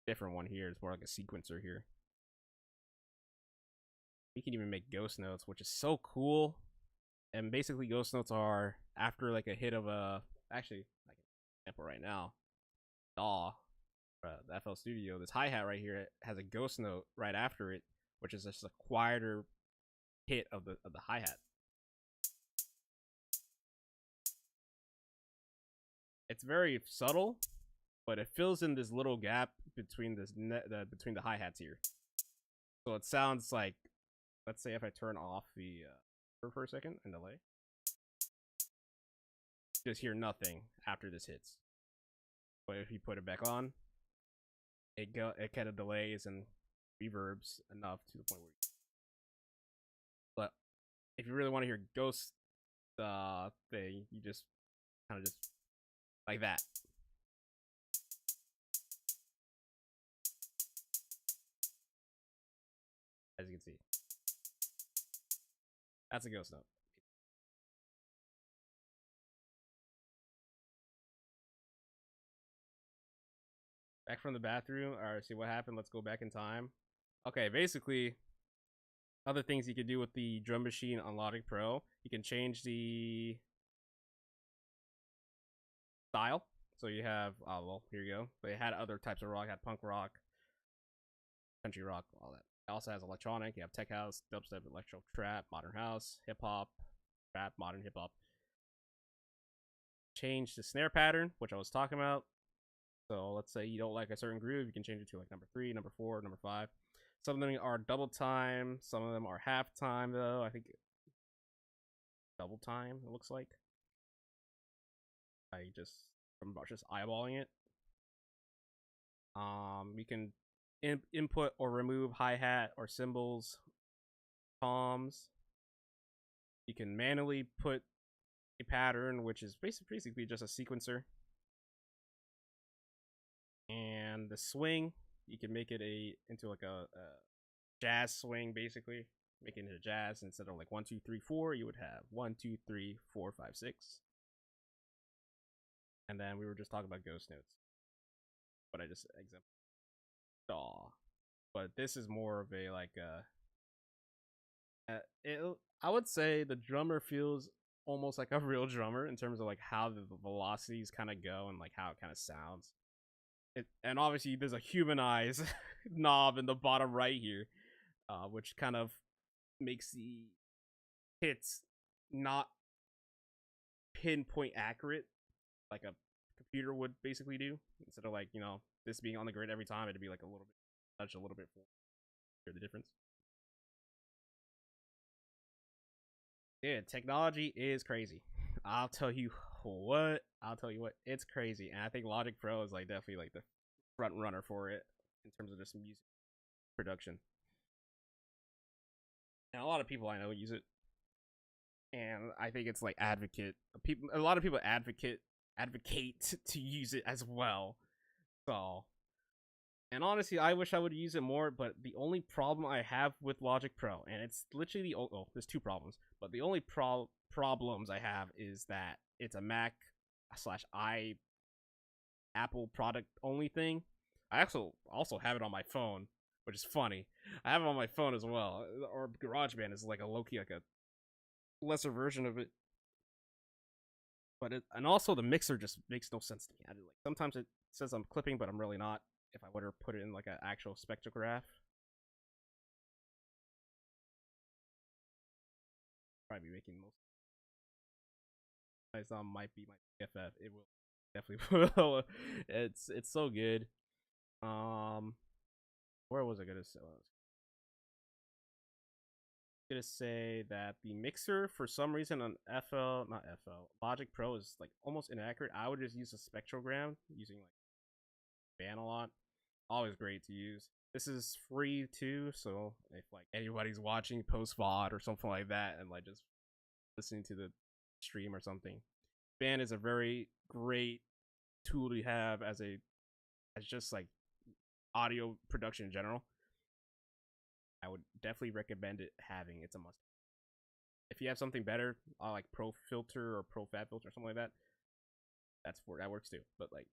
different one here. It's more like a sequencer here. You can even make ghost notes, which is so cool. And basically, ghost notes are after like a hit of a. Actually, like an example right now, DAW, the FL Studio. This hi hat right here, it has a ghost note right after it, which is just a quieter hit of the hi hat. It's very subtle, but it fills in this little gap between between the hi hats here. So it sounds like, let's say if I turn off the for a second and delay, just hear nothing after this hits. But if you put it back on, it kind of delays and reverbs enough to the point where. But if you really want to hear ghost thing, you just kind of just like that. As you can see, that's a ghost note. Back from the bathroom. Alright, see what happened. Let's go back in time. Okay, basically, other things you could do with the drum machine on Logic Pro, you can change the style. So you have, oh well, here you go. They had other types of rock, had punk rock, country rock, all that. It also has electronic. You have tech house, dubstep, electro, trap, modern house, hip hop, trap, modern hip hop. Change the snare pattern, which I was talking about. So let's say you don't like a certain groove, you can change it to like number 3, number 4, number 5. Some of them are double time, some of them are half time though. I think double time, it looks like. I'm just eyeballing it. You can input or remove hi-hat or cymbals, toms. You can manually put a pattern, which is basically just a sequencer. And the swing, you can make it into like a jazz swing, basically. Making it a jazz instead of like 1, 2, 3, 4, you would have 1, 2, 3, 4, 5, 6. And then we were just talking about ghost notes, but I just exempt DAW. But this is more of a like I would say the drummer feels almost like a real drummer in terms of like how the velocities kind of go and like how it kind of sounds. And obviously there's a humanize knob in the bottom right here, which kind of makes the hits not pinpoint accurate like a computer would basically do. Instead of like, you know, this being on the grid every time, it'd be like a little bit hear the difference. Yeah, technology is crazy. I'll tell you what, it's crazy. And I think Logic Pro is like definitely like the front runner for it in terms of just music production. And a lot of people I know use it. And I think it's like a lot of people advocate to use it as well. So, and honestly, I wish I would use it more, but the only problem I have with Logic Pro, and it's literally there's 2 problems, but the only problems I have is that it's a Mac / Apple product only thing. I also have it on my phone, which is funny. I have it on my phone as well. Or GarageBand is like a low-key, like a lesser version of it. But and also the mixer just makes no sense to me. Sometimes it says I'm clipping, but I'm really not. if I were to put it in like an actual spectrograph, probably be making most. My might be my BFF. It will definitely will. It's so good. Where was I gonna say? Gonna say that the mixer for some reason on not FL, Logic Pro is like almost inaccurate. I would just use a spectrogram using like ban a lot. Always great to use. This is free too, so if like anybody's watching post VOD or something like that and like just listening to the stream or something, ban is a very great tool to have as just like audio production in general. I would definitely recommend it having. It's a must. If you have something better, like Pro Filter or Pro Fat Filter or something like that, that works too. But like,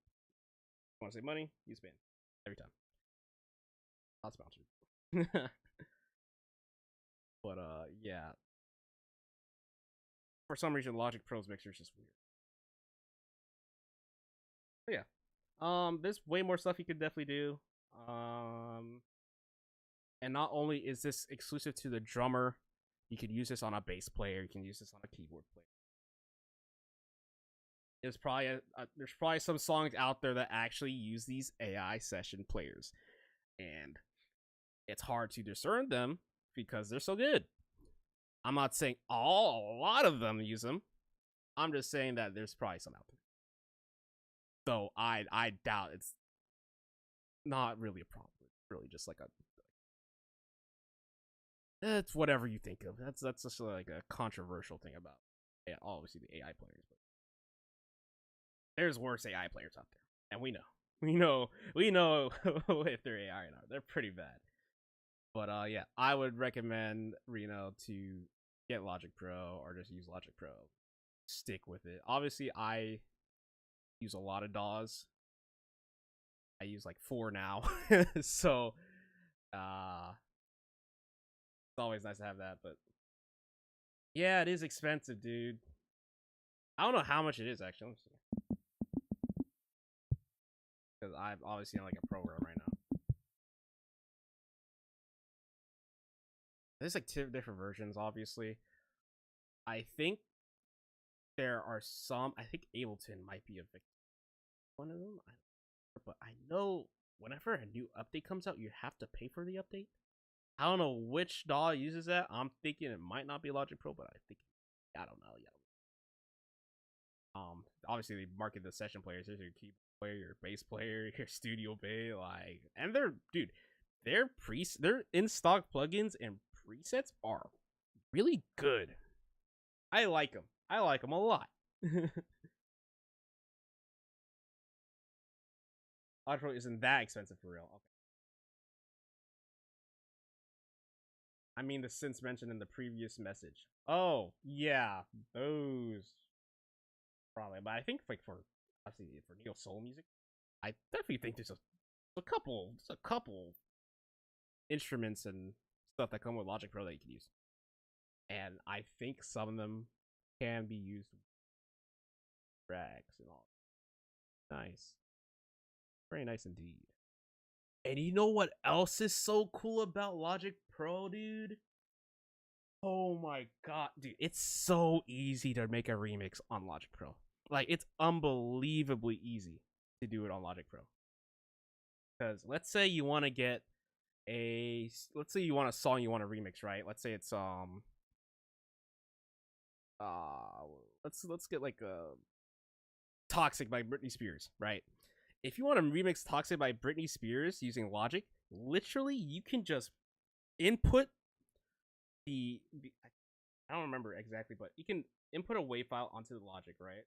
want to save money? Use ban every time. Not sponsored. But yeah. For some reason, Logic Pro's mixer is just weird. But yeah. There's way more stuff you could definitely do. And not only is this exclusive to the drummer, you could use this on a bass player. You can use this on a keyboard player. There's probably some songs out there that actually use these AI session players, and it's hard to discern them because they're so good. I'm not saying a lot of them use them. I'm just saying that there's probably some out there. So I doubt it's not really a problem. It's really just like it's whatever you think of. That's just like a controversial thing about obviously the AI players, but there's worse AI players out there, and we know if they're AI or not. They're pretty bad. But yeah, I would recommend Reno to get Logic Pro or just use Logic Pro. Stick with it. Obviously, I use a lot of DAWs. I use like 4 now, so it's always nice to have that. But yeah, it is expensive, dude. I don't know how much it is actually. Let me see. Because I'm obviously on like a program right now. There's like 2 different versions, obviously. I think there are some. I think Ableton might be a one of them. But I know whenever a new update comes out, you have to pay for the update. I don't know which DAW uses that. I'm thinking it might not be Logic Pro, but I don't know. Yeah. Obviously they market the session players. There's your keyboard player, your bass player, your studio bass, like, and their in stock plugins and presets are really good. I like them. I like them a lot. Logic Pro isn't that expensive for real. Okay. I mean the synths mentioned in the previous message. Oh yeah, those probably. But I think like for obviously for neo soul music, I definitely think there's a couple instruments and stuff that come with Logic Pro that you can use, and I think some of them can be used with tracks and all. Nice, very nice indeed. And you know what else is so cool about Logic Pro, dude? Oh my god, dude, it's so easy to make a remix on Logic Pro. Like, it's unbelievably easy to do it on Logic Pro. Because let's say you want to get let's say you want a song you want to remix, right? Let's say it's let's get like a Toxic by Britney Spears, right? If you want to remix Toxic by Britney Spears using Logic, literally you can just input the I don't remember exactly, but you can input a WAV file onto the Logic, right?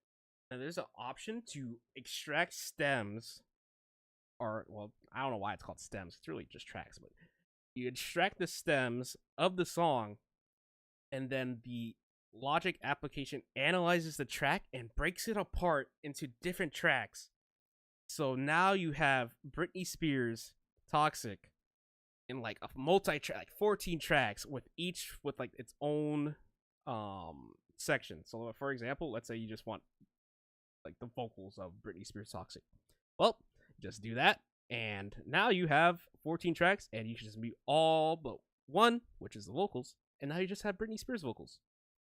And there's an option to extract stems, or well, I don't know why it's called stems. It's really just tracks, but you extract the stems of the song, and then the Logic application analyzes the track and breaks it apart into different tracks. So now you have Britney Spears Toxic in like a multi-track, like 14 tracks with each with like its own section. So for example, let's say you just want like the vocals of Britney Spears Toxic. Well, just do that, And now you have 14 tracks, and you can just mute all but one, which is the vocals, and now you just have Britney Spears vocals.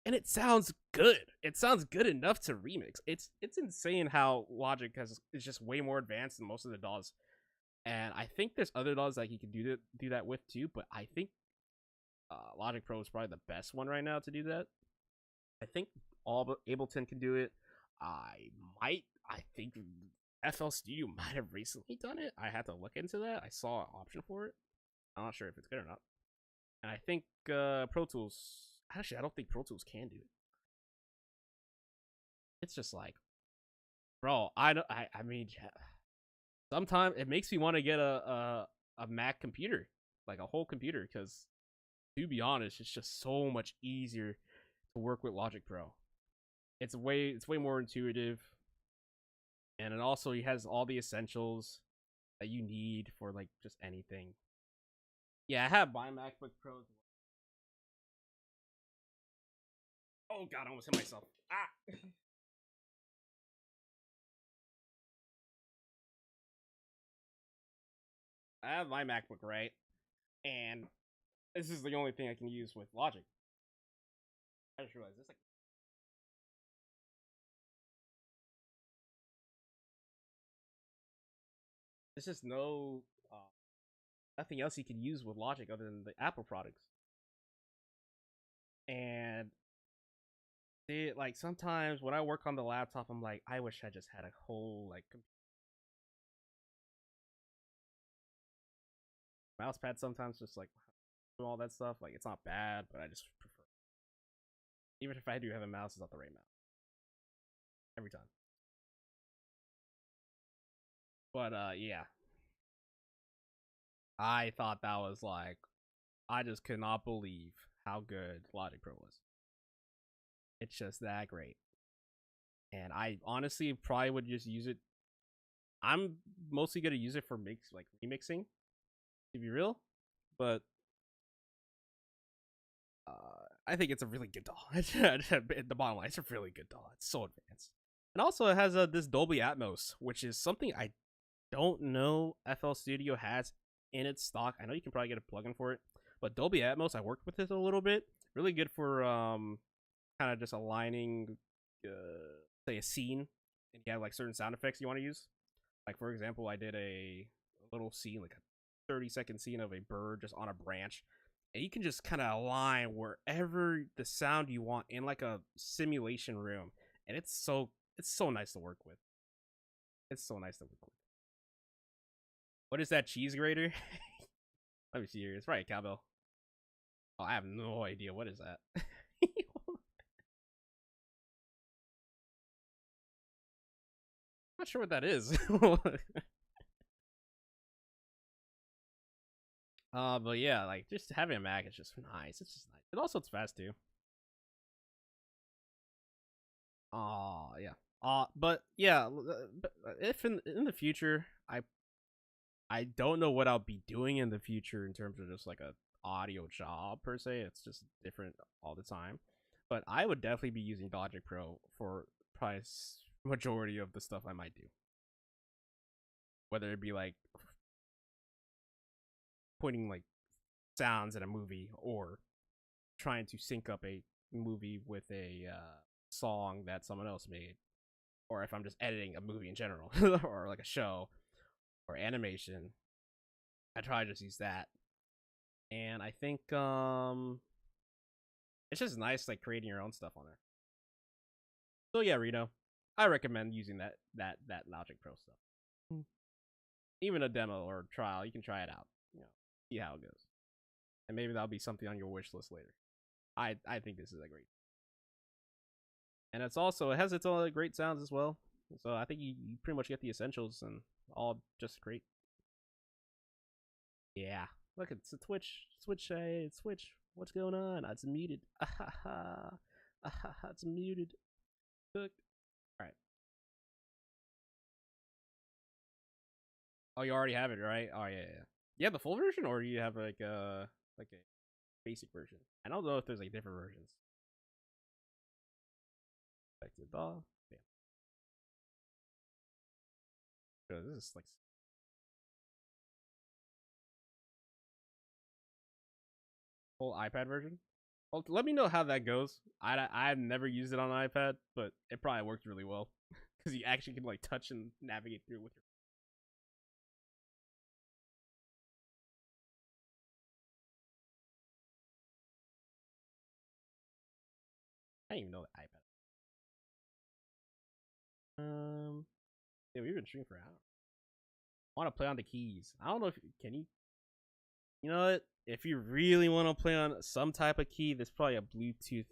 And it sounds good. It sounds good enough to remix. It's insane how Logic is just way more advanced than most of the DAWs. And I think there's other DAWs that you can do that with too, but I think Logic Pro is probably the best one right now to do that. I think all but Ableton can do it. I think FL Studio might have recently done it. I had to look into that. I saw an option for it. I'm not sure if it's good or not. And I think Pro Tools. Actually, I don't think Pro Tools can do it. It's just like, bro, I mean, sometimes it makes me want to get a Mac computer, like a whole computer, because to be honest, it's just so much easier to work with Logic Pro. It's way more intuitive, and it also has all the essentials that you need for like just anything. Yeah, I have my MacBook Pro. Oh god, I almost hit myself. Ah. I have my MacBook, right? And this is the only thing I can use with Logic. I just realized this. Like, there's just nothing else you can use with Logic other than the Apple products. And like sometimes when I work on the laptop, I'm like, I wish I just had a whole like mouse pad. Sometimes just like do all that stuff. Like it's not bad, but I just prefer. Even if I do have a mouse, it's not the right mouse every time. But yeah, I thought that was like, I just could not believe how good Logic Pro was. It's just that great. And I honestly probably would just use it. I'm mostly gonna use it for remixing, to be real. But I think it's a really good DAW. The bottom line, it's a really good DAW. It's so advanced. And also it has this Dolby Atmos, which is something I don't know FL Studio has in its stock. I know you can probably get a plugin for it, but Dolby Atmos, I worked with it a little bit. Really good for kind of just aligning, say, a scene, and you have like certain sound effects you want to use. Like for example, I did a little scene, like a 30-second scene of a bird just on a branch, and you can just kind of align wherever the sound you want in like a simulation room, and it's so nice to work with. It's so nice to work with. What is that cheese grater? Let me see here. It's probably a cowbell. Oh, I have no idea. What is that? Not sure what that is. But yeah, like just having a Mac is just nice. It's just nice. And also it's fast too. Yeah. But yeah, if in the future, I don't know what I'll be doing in the future in terms of just like a audio job per se. It's just different all the time. But I would definitely be using Logic Pro for probably majority of the stuff I might do. Whether it be like putting like sounds in a movie or trying to sync up a movie with a song that someone else made, or if I'm just editing a movie in general or like a show or animation, I try to just use that. And I think it's just nice like creating your own stuff on there. So yeah, Reno, I recommend using that Logic Pro stuff. Even a demo or trial, you can try it out. You know, see how it goes, and maybe that'll be something on your wish list later. I think this is a great, and it has its own great sounds as well. So I think you pretty much get the essentials and all just great. Yeah, look, it's a Twitch. What's going on? It's muted. It's muted. Look. All right. Oh, you already have it, right? Oh yeah. You have the full version, or you have like a basic version? I don't know if there's like different versions. Back to the DAW. Yeah. This is like Whole iPad version. Well, let me know how that goes. I've never used it on an iPad, but it probably worked really well because you actually can like touch and navigate through with your. I didn't even know the iPad. Yeah, we've been streaming for an hour. I want to play on the keys. I don't know if can you. You know what? If you really want to play on some type of key, there's probably a Bluetooth,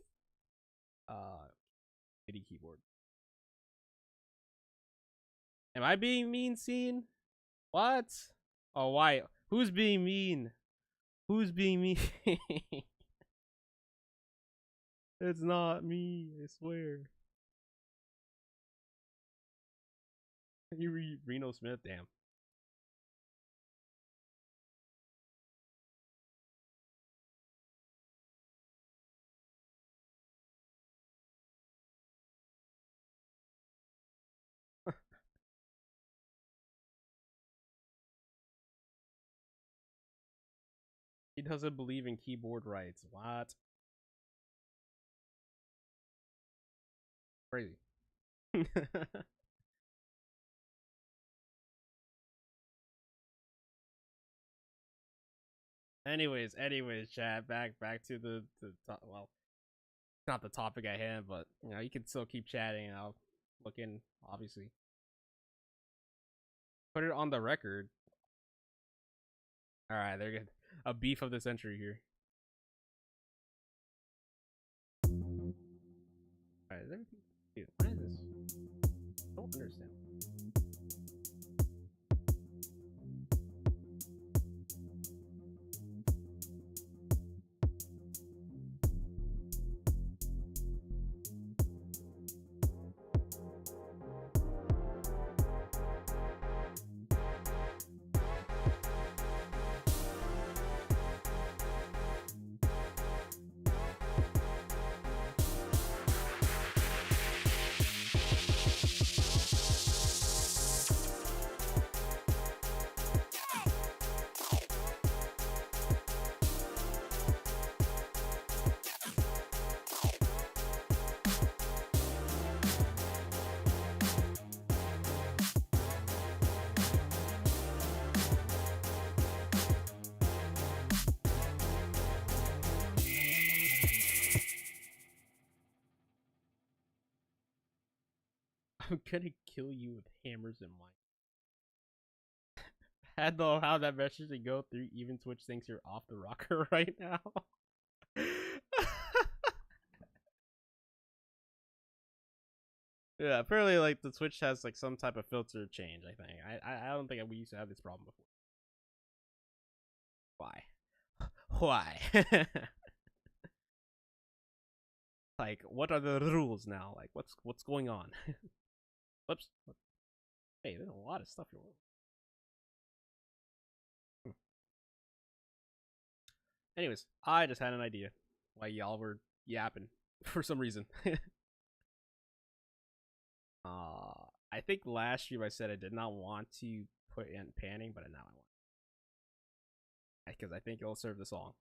MIDI keyboard. Am I being mean, scene? What? Oh, why? Who's being mean? Who's being mean? It's not me, I swear. You read Reno Smith? Damn. He doesn't believe in keyboard rights. What? Crazy. anyways, chat. Back to the well, not the topic at hand, but you know you can still keep chatting. And I'll look in, obviously. Put it on the record. All right, they're good. A beef of the century here. All right, is everything? Dude, what is this? I don't understand. I'm gonna kill you with hammers in mine. I don't know how that message to go through. Even Twitch thinks you're off the rocker right now. Yeah, apparently, like the Twitch has like some type of filter change. I think. I don't think we used to have this problem before. Why? Why? Like, what are the rules now? Like, what's going on? Whoops. Hey, there's a lot of stuff here. Anyways, I just had an idea why y'all were yapping for some reason. I think last stream I said I did not want to put in panning, but now I want, because I think it'll serve the song.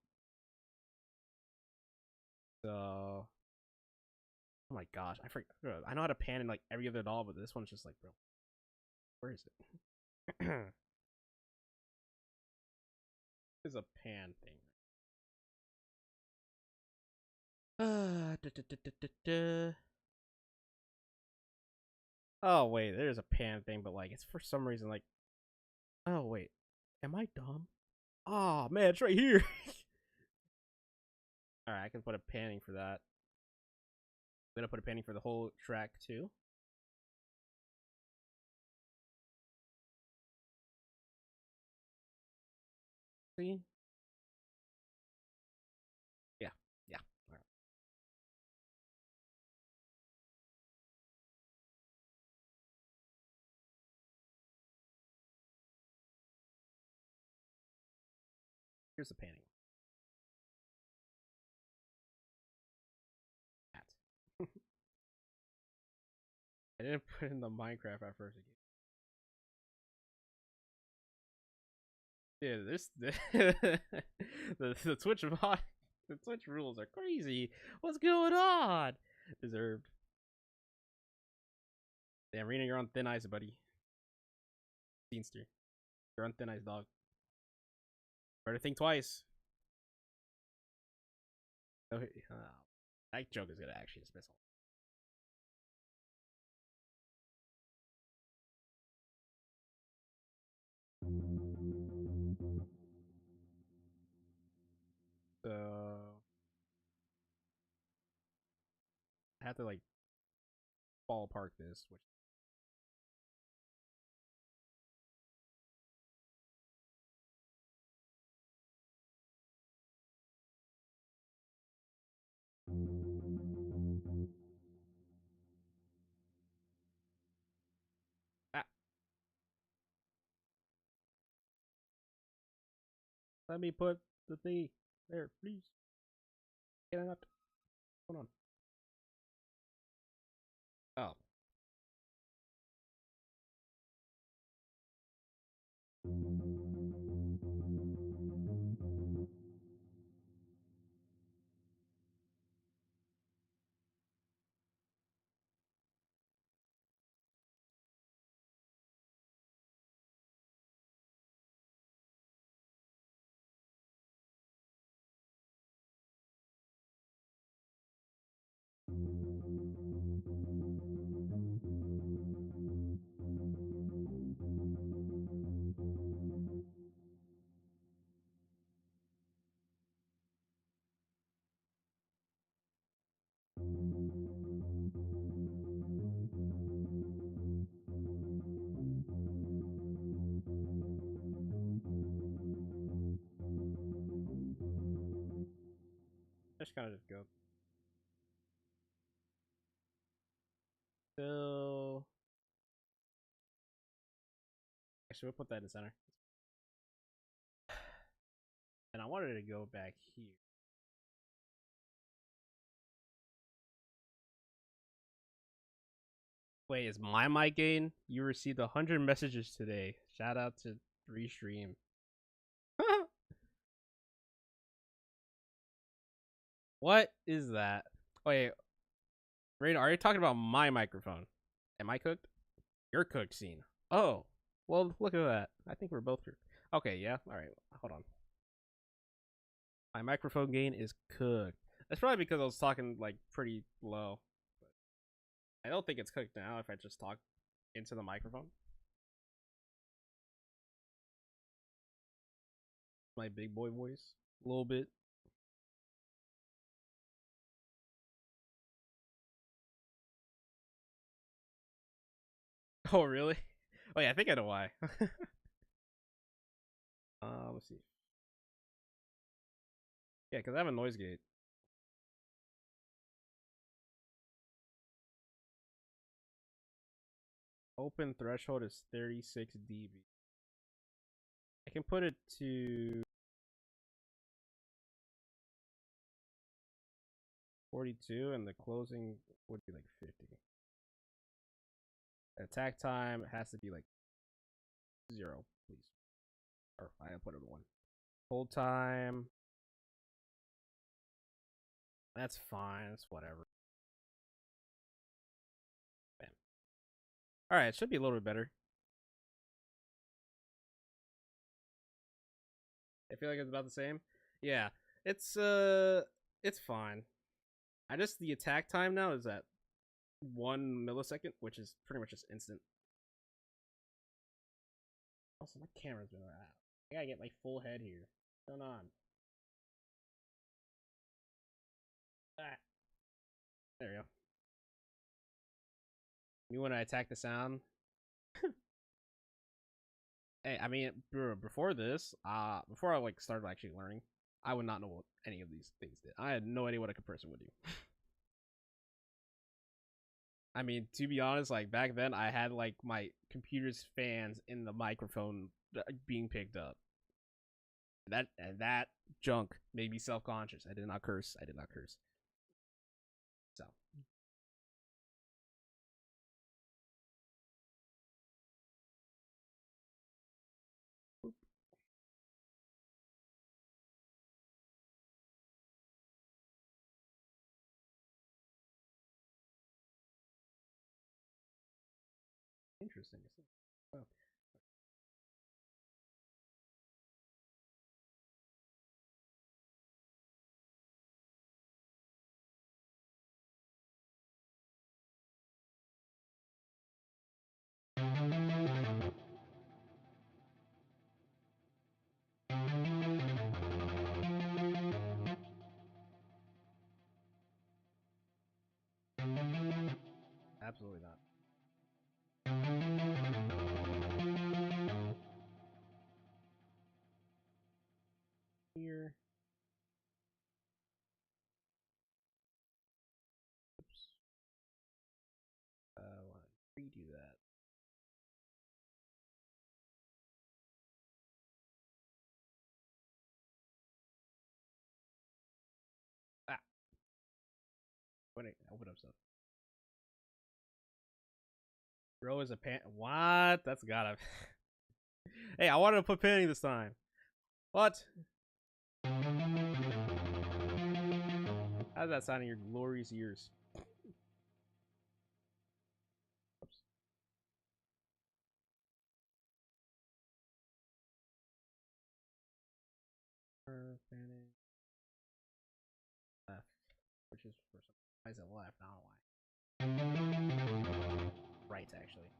So, oh my gosh, I forgot. I know how to pan in like every other doll, but this one's just like, bro, where is it? There's a pan thing. Oh wait, there's a pan thing, but like it's for some reason like. Oh wait, am I dumb? Oh man, it's right here. All right, I can put a panning for that. I'm gonna put a panning for the whole track too. See? Yeah, yeah. All right. Here's the panning. That. I didn't put in the Minecraft at first again. Yeah, this the Twitch mod. The Twitch rules are crazy. What's going on? Deserved. Damn, Rena, you're on thin ice, buddy. Scenester. You're on thin ice, dog. Better think twice. Oh, that joke is gonna actually just miss all. So I have to like ballpark this, which ah, let me put the thing there, please. Get it up. Hold on. Oh. Just kind of just go. So actually, we'll put that in the center. And I wanted to go back here. Wait, is my mic gain? You received 100 messages today. Shout out to Restream. What is that? Wait, Raina, are you talking about my microphone? Am I cooked? You're cooked, scene. Oh, well, look at that. I think we're both cooked. Okay, yeah. All right, hold on. My microphone gain is cooked. That's probably because I was talking like pretty low. But I don't think it's cooked now if I just talk into the microphone. My big boy voice, a little bit. Oh, really? Oh, yeah, I think I know why. Let's see. Yeah, because I have a noise gate. Open threshold is 36 dB. I can put it to 42, and the closing would be like 50. Attack time has to be like 0, please. Or I put it 1. Hold time. That's fine. It's whatever. Bam. All right, it should be a little bit better. I feel like it's about the same. Yeah, it's fine. I just the attack time now is at 1 millisecond, which is pretty much just instant. Also, my camera's been out. I gotta get my full head here. What's going on? Ah, there we go. You want to attack the sound? Hey, I mean, before this, before I like started actually learning, I would not know what any of these things did. I had no idea what a compressor would do. I mean, to be honest, like back then, I had like my computer's fans in the microphone being picked up. That junk made me self conscious. I did not curse. I did not curse. So Interesting. Oh. Absolutely not. Here. Oops. I want to redo that. Ah. Wait, open up stuff. Bro is a pan. What? That's gotta. Hey, I wanted to put panning this time. What? How does that sound in your glorious ears? Oops. Panning. Left. Which is for some. Why is it left? I don't know why. Right, actually.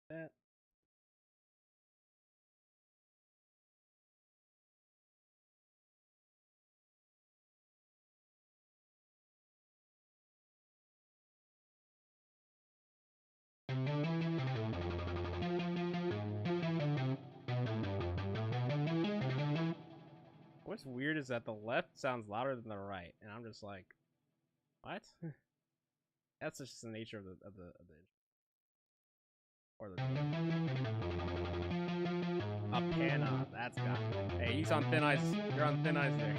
That. What's weird is that the left sounds louder than the right, and I'm just like, what? That's just the nature of the or the a panna. That's got. Hey, he's on thin ice. You're on thin ice there.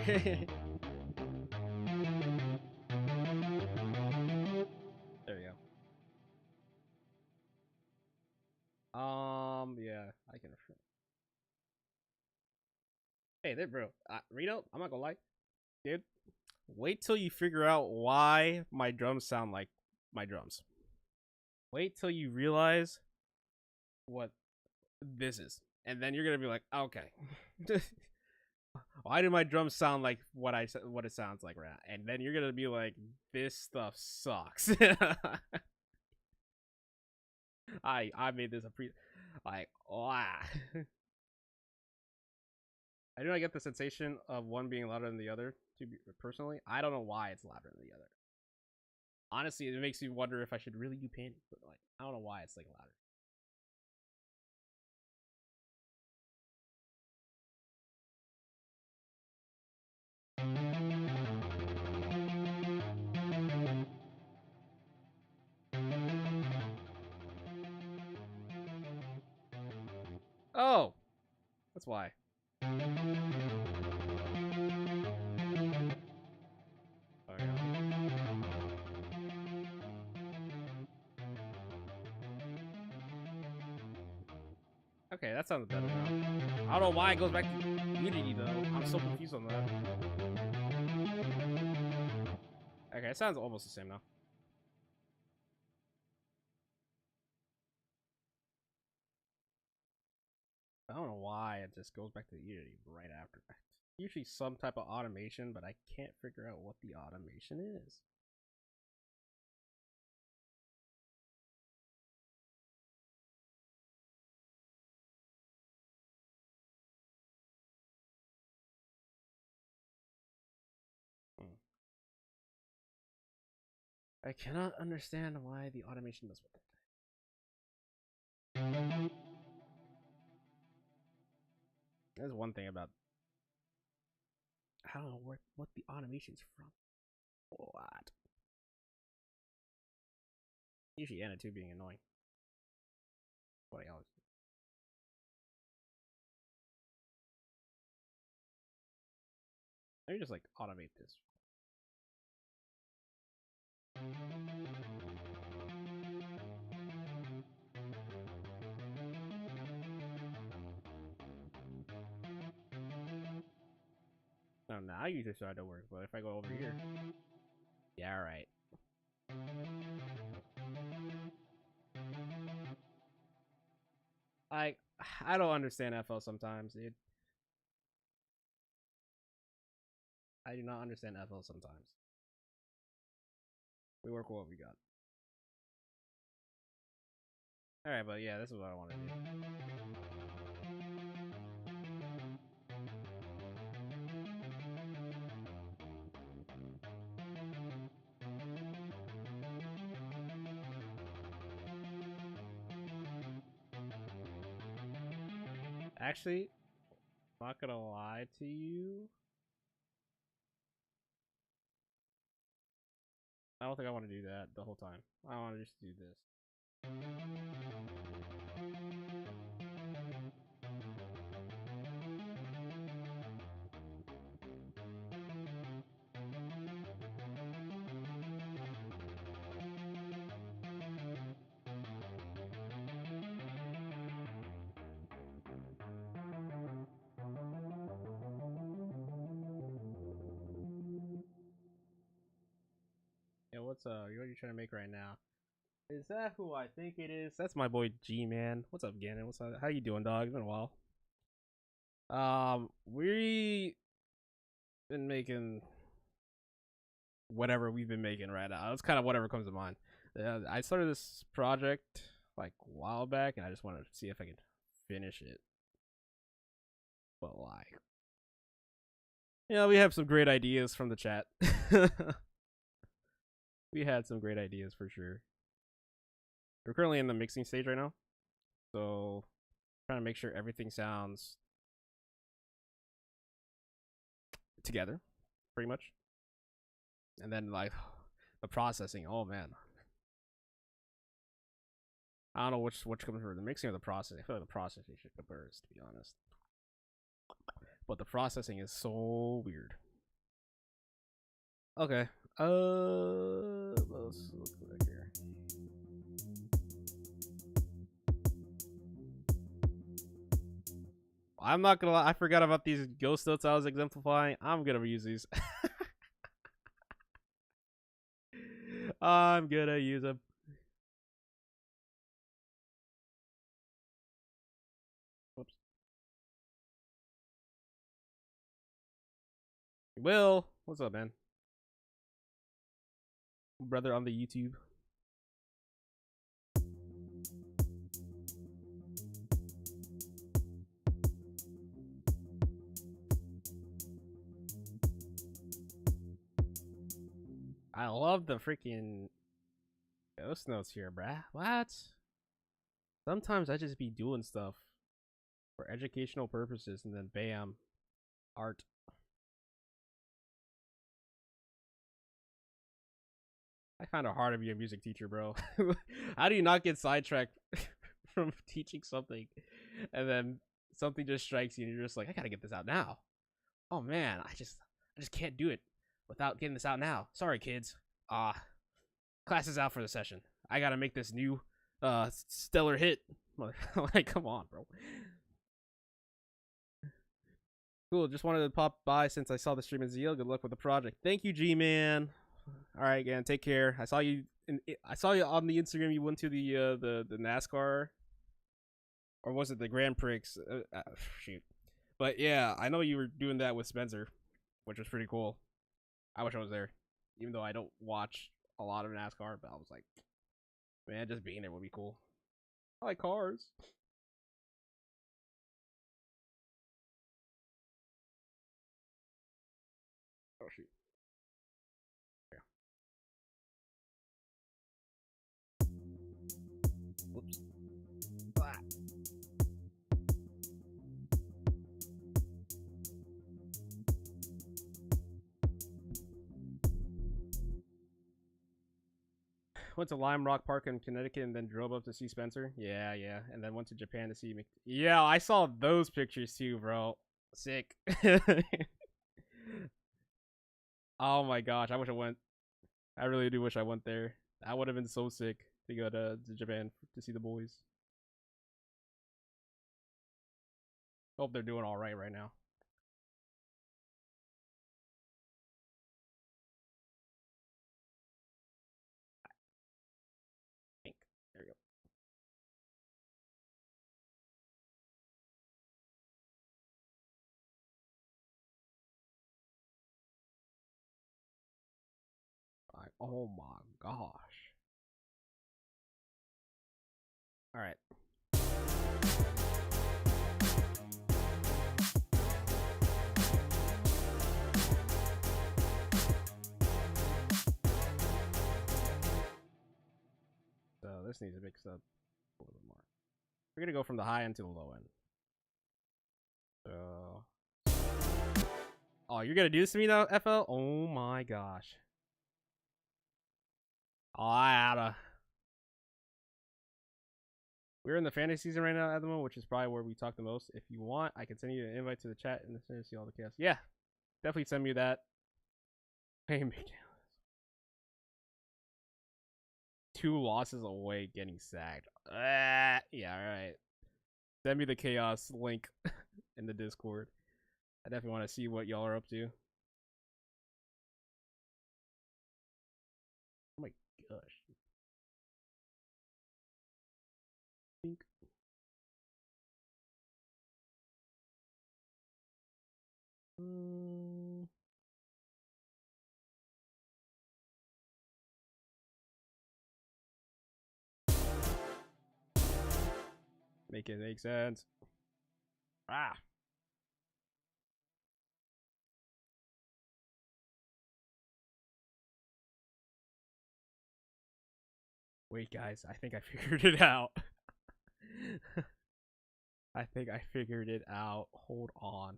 There you go. Yeah, I can. Hey, there, bro. Rito, I'm not gonna lie, dude. Wait till you figure out why my drums sound like my drums. Wait till you realize what this is, and then you're gonna be like, okay. Why do my drums sound like what it sounds like right now? And then you're gonna be like, this stuff sucks. I made this a like wow. I do not get the sensation of one being louder than the other. To be, personally, I don't know why it's louder than the other. Honestly, it makes me wonder if I should really do panning, but like I don't know why it's like louder. Oh, that's why. Okay, that sounds better now. I don't know why it goes back to Unity though. I'm so confused on that. Okay, it sounds almost the same now. I don't know why it just goes back to Unity right after that. Usually some type of automation, but I can't figure out what the automation is. I cannot understand why the automation does what it. There's one thing about I don't know what the automation's from. What? Usually Anna 2 being annoying. What I always do. Let me just like automate this. No, now you just started to work, but if I go over here. Yeah, alright. I don't understand FL sometimes, dude. I do not understand FL sometimes. We work with what we got. Alright, but yeah, this is what I want to do. Actually, I'm not gonna lie to you. I don't think I want to do that the whole time. I want to just do this. Yeah, what's what are you trying to make right now? Is that who I think it is? That's my boy G Man. What's up, Gannon? What's up? How you doing, dog? It's been a while. We been making whatever we've been making right now. It's kind of whatever comes to mind. I started this project like a while back, and I just wanted to see if I could finish it. But like, we have some great ideas from the chat. We had some great ideas for sure. We're currently in the mixing stage right now, so trying to make sure everything sounds together, pretty much. And then like the processing. Oh man, I don't know which comes first, the mixing or the processing. I feel like the processing should come first, to be honest. But the processing is so weird. Okay. Let's look back here. I'm not gonna lie, I forgot about these ghost notes I was exemplifying. I'm gonna use these. I'm gonna use them. Whoops. Will, what's up, man? Brother on the YouTube. I love the freaking ghost notes here, bruh. What? Sometimes I just be doing stuff for educational purposes and then bam, art. I find it hard to be a music teacher, bro. How do you not get sidetracked from teaching something and then something just strikes you and you're just like, I gotta get this out now. Oh man, I just can't do it without getting this out now. Sorry, kids. Class is out for the session. I gotta make this new stellar hit. Like, come on, bro. Cool. Just wanted to pop by since I saw the stream in Zeal. Good luck with the project. Thank you, G-Man. All right, again. Take care. I saw you on the Instagram. You went to the NASCAR, or was it the Grand Prix? Shoot. But yeah, I know you were doing that with Spencer, which was pretty cool. I wish I was there, even though I don't watch a lot of NASCAR. But I was like, man, just being there would be cool. I like cars. Oh shoot. Yeah. Whoops. Ah. Went to Lime Rock Park in Connecticut and then drove up to see Spencer. Yeah, yeah. And then went to Japan to see Yeah, I saw those pictures too, bro. Sick. Oh my gosh, I wish I went. I really do wish I went there. That would have been so sick to go to Japan to see the boys. Hope they're doing all right now. Oh my gosh. All right. So this needs to mix up a little bit more. We're gonna go from the high end to the low end. So, oh, you're gonna do this to me now, FL? Oh my gosh. Oh, I oughta. We're in the fantasy season right now at the moment, which is probably where we talk the most. If you want, I can send you an invite to the chat and see all the chaos. Yeah, definitely send me that. Hey, 2 losses away getting sacked. Yeah, alright. Send me the chaos link in the Discord. I definitely want to see what y'all are up to. Oh my gosh. Think. Make it make sense. Ah. Wait, guys. I think I figured it out. I think I figured it out. Hold on.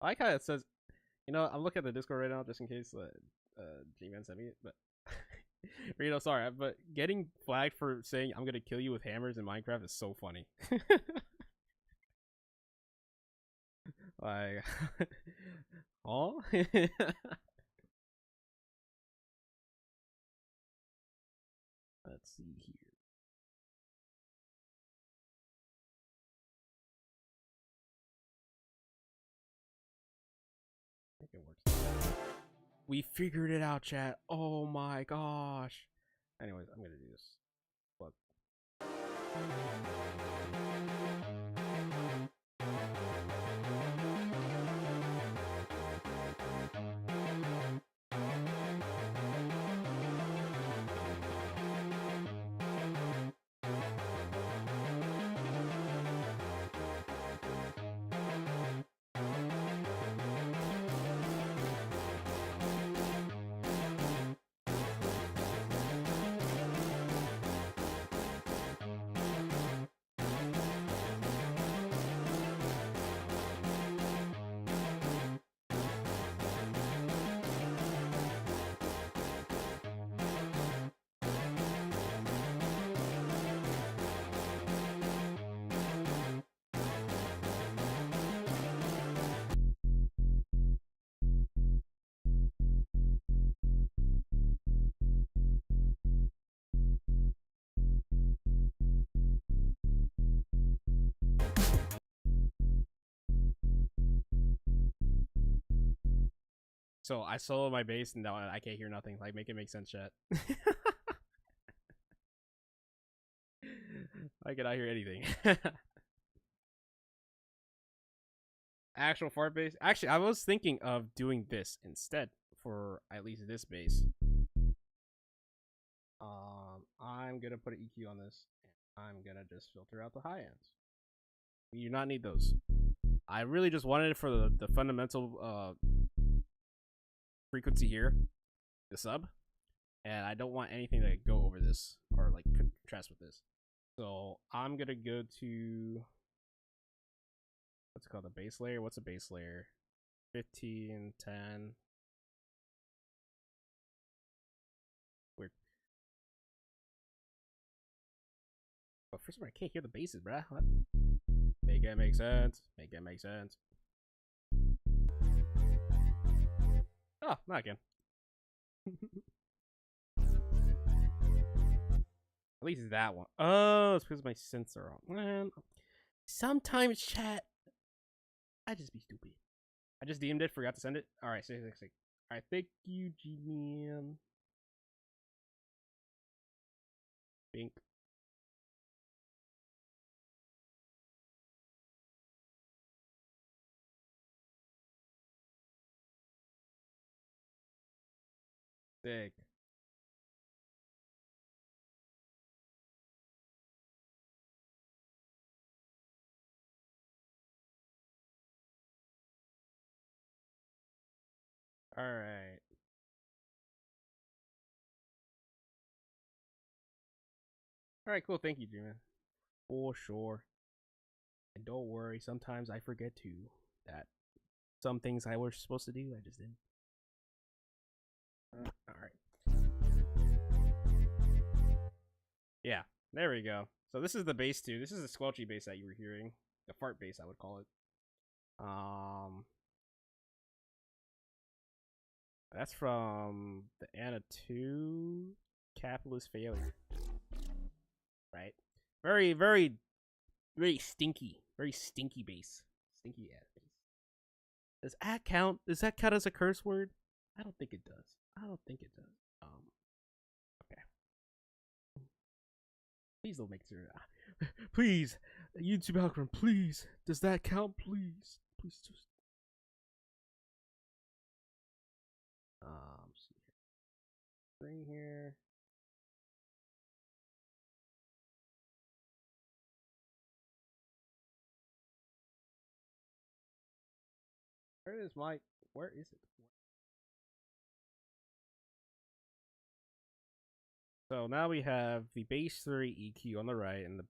I like how it says, you know, I'm looking at the Discord right now just in case G-Man sent me it, but Reno, sorry, but getting flagged for saying I'm gonna kill you with hammers in Minecraft is so funny. Like, oh, let's see here. I think it works. We figured it out, chat. Oh my gosh. Anyways, I'm gonna do this. Look. So I solo my bass and now I can't hear nothing. Like, make it make sense, chat. I cannot hear anything. Actual fart bass. Actually, I was thinking of doing this instead for at least this bass. I'm gonna put an EQ on this, and I'm gonna just filter out the high ends. We do not need those. I really just wanted it for the fundamental frequency here, the sub, and I don't want anything to go over this or like contrast with this. So I'm gonna go to what's it called, the base layer. What's a base layer? 15, 10. Weird. But first of all, I can't hear the basses, bruh. What? Make it make sense. Make it make sense. Oh, not again. At least that one. Oh, it's because my synths are on. Man, sometimes chat, I just be stupid. I just DM'd it, forgot to send it. All right, 666. All right, thank you, G-Man. Bink. Sick. All right. All right, cool. Thank you, G-Man. For sure. And don't worry, sometimes I forget too that some things I was supposed to do, I just didn't. All right. Yeah, there we go. So this is the bass too. This is the squelchy bass that you were hearing. The fart bass, I would call it. That's from the Anna 2 Capitalist Failure. Right? Very, very, very stinky. Very stinky bass. Stinky ass bass. Does that count? Does that count as a curse word? I don't think it does. I don't think it does. Okay. Please don't make it. Please, YouTube algorithm. Please, does that count? Please, please just. See here. Where is my? Where is it? So now we have the bass 3 EQ on the right and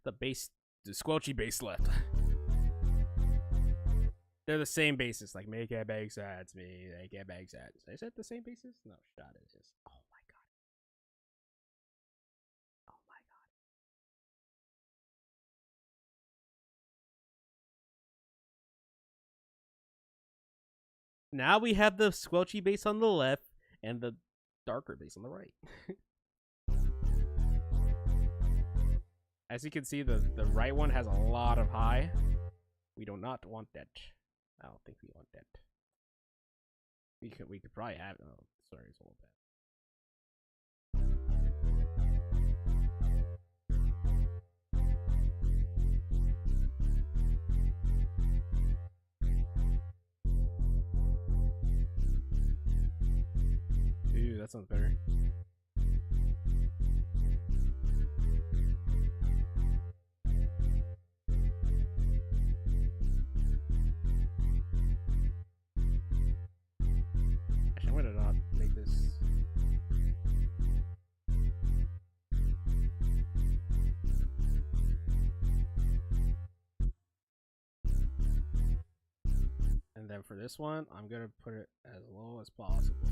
the bass, the squelchy bass left. They're the same bases, like make it big sad to me, make it big sad. Is that the same bases? No, shot it is. Oh my god. Oh my god. Now we have the squelchy bass on the left and the darker bass on the right. As you can see, the right one has a lot of high. We do not want that. I don't think we want that. We could probably have. Oh, sorry, it's a little bad. Ooh, that sounds better. Actually, I'm gonna not make this. And then for this one, I'm gonna put it as low as possible.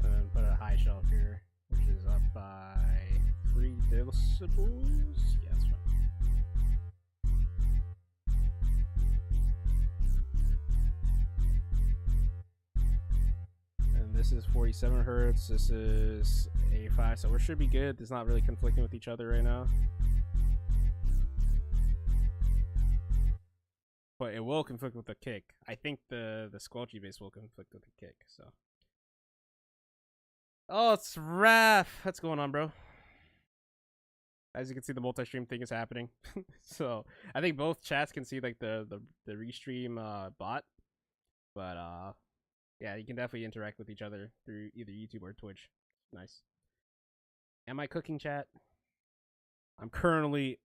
And put a high shelf here, which is up by 3 decibels. Yeah, that's fine. And this is 47 hertz. This is A5, so we should be good. It's not really conflicting with each other right now. But it will conflict with the kick. I think the squelchy bass will conflict with the kick, so. Oh, it's Raph. What's going on, bro? As you can see, the multi-stream thing is happening. So I think both chats can see like the restream bot. But yeah, you can definitely interact with each other through either YouTube or Twitch. Nice. Am I cooking, chat? I'm currently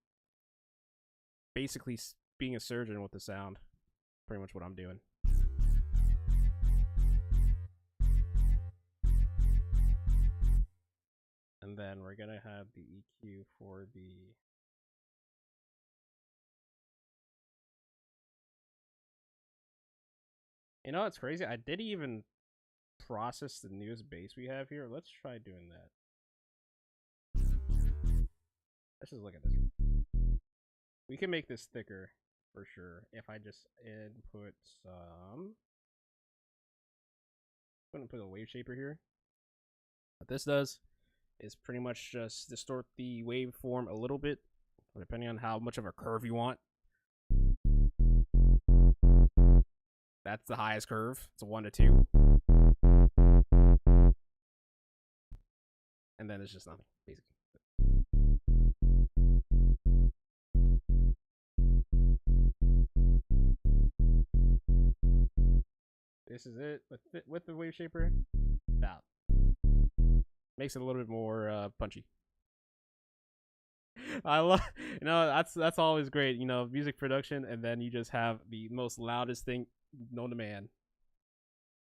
basically being a surgeon with the sound. Pretty much what I'm doing. And then we're gonna have the EQ for the. You know what's crazy? I didn't even process the newest bass we have here. Let's try doing that. Let's just look at this. We can make this thicker for sure if I just input some. I'm gonna put a wave shaper here. What this does is pretty much just distort the waveform a little bit, depending on how much of a curve you want. That's the highest curve. It's a 1 to 2. And then there's just nothing, basically. This is it with the wave shaper. About makes it a little bit more punchy. I love, that's always great. Music production, and then you just have the most loudest thing known to man.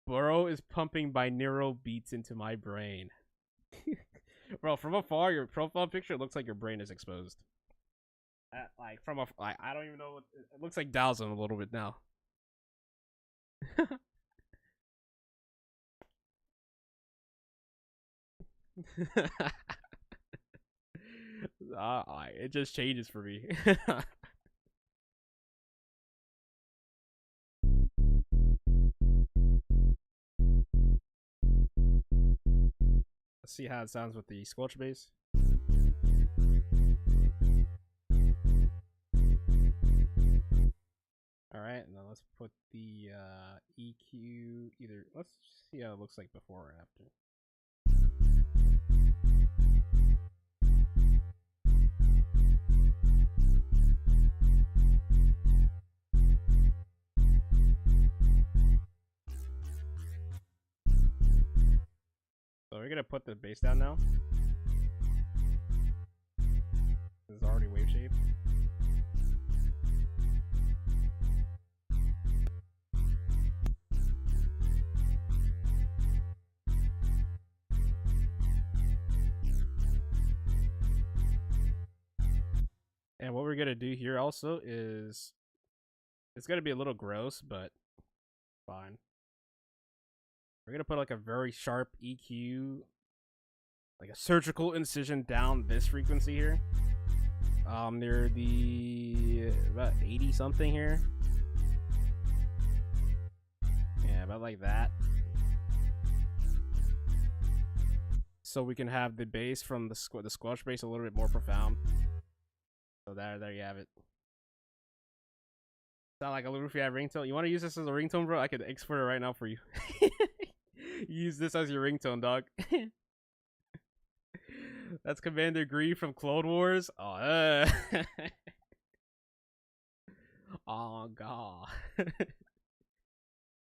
Burrow is pumping binaural beats into my brain. Bro, from afar, your profile picture looks like your brain is exposed. From I don't even know what it looks like. Dowsing a little bit now. It just changes for me. Let's see how it sounds with the squelch bass. All right, and then let's put the EQ either. Let's see how it looks like before or after. So we're gonna put the bass down now. This is already wave shape. And what we're gonna do here also is, it's gonna be a little gross, but fine. We're gonna put like a very sharp EQ, like a surgical incision down this frequency here. Near the about 80 something here. Yeah, about like that. So we can have the bass from the squelch bass a little bit more profound. So there you have it. Sound like a Luffy ringtone. You want to use this as a ringtone, bro? I could export it right now for you. Use this as your ringtone, dog. That's Commander Grief from Clone Wars. Oh, oh god.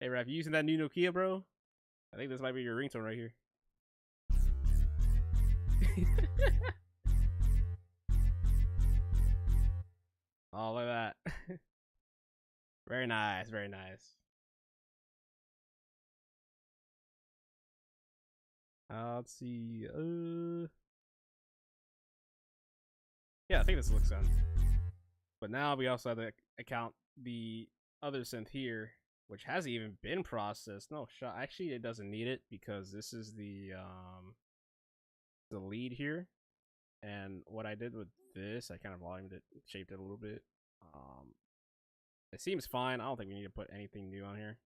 Hey, Raph, you using that new Nokia, bro? I think this might be your ringtone right here. Oh, look at that. Very nice, very nice. Let's see. Yeah, I think this looks done. But now we also have to account the other synth here, which hasn't even been processed. No shot. Actually, it doesn't need it because this is the lead here. And what I did with this, I kind of volumed it, shaped it a little bit. It seems fine. I don't think we need to put anything new on here.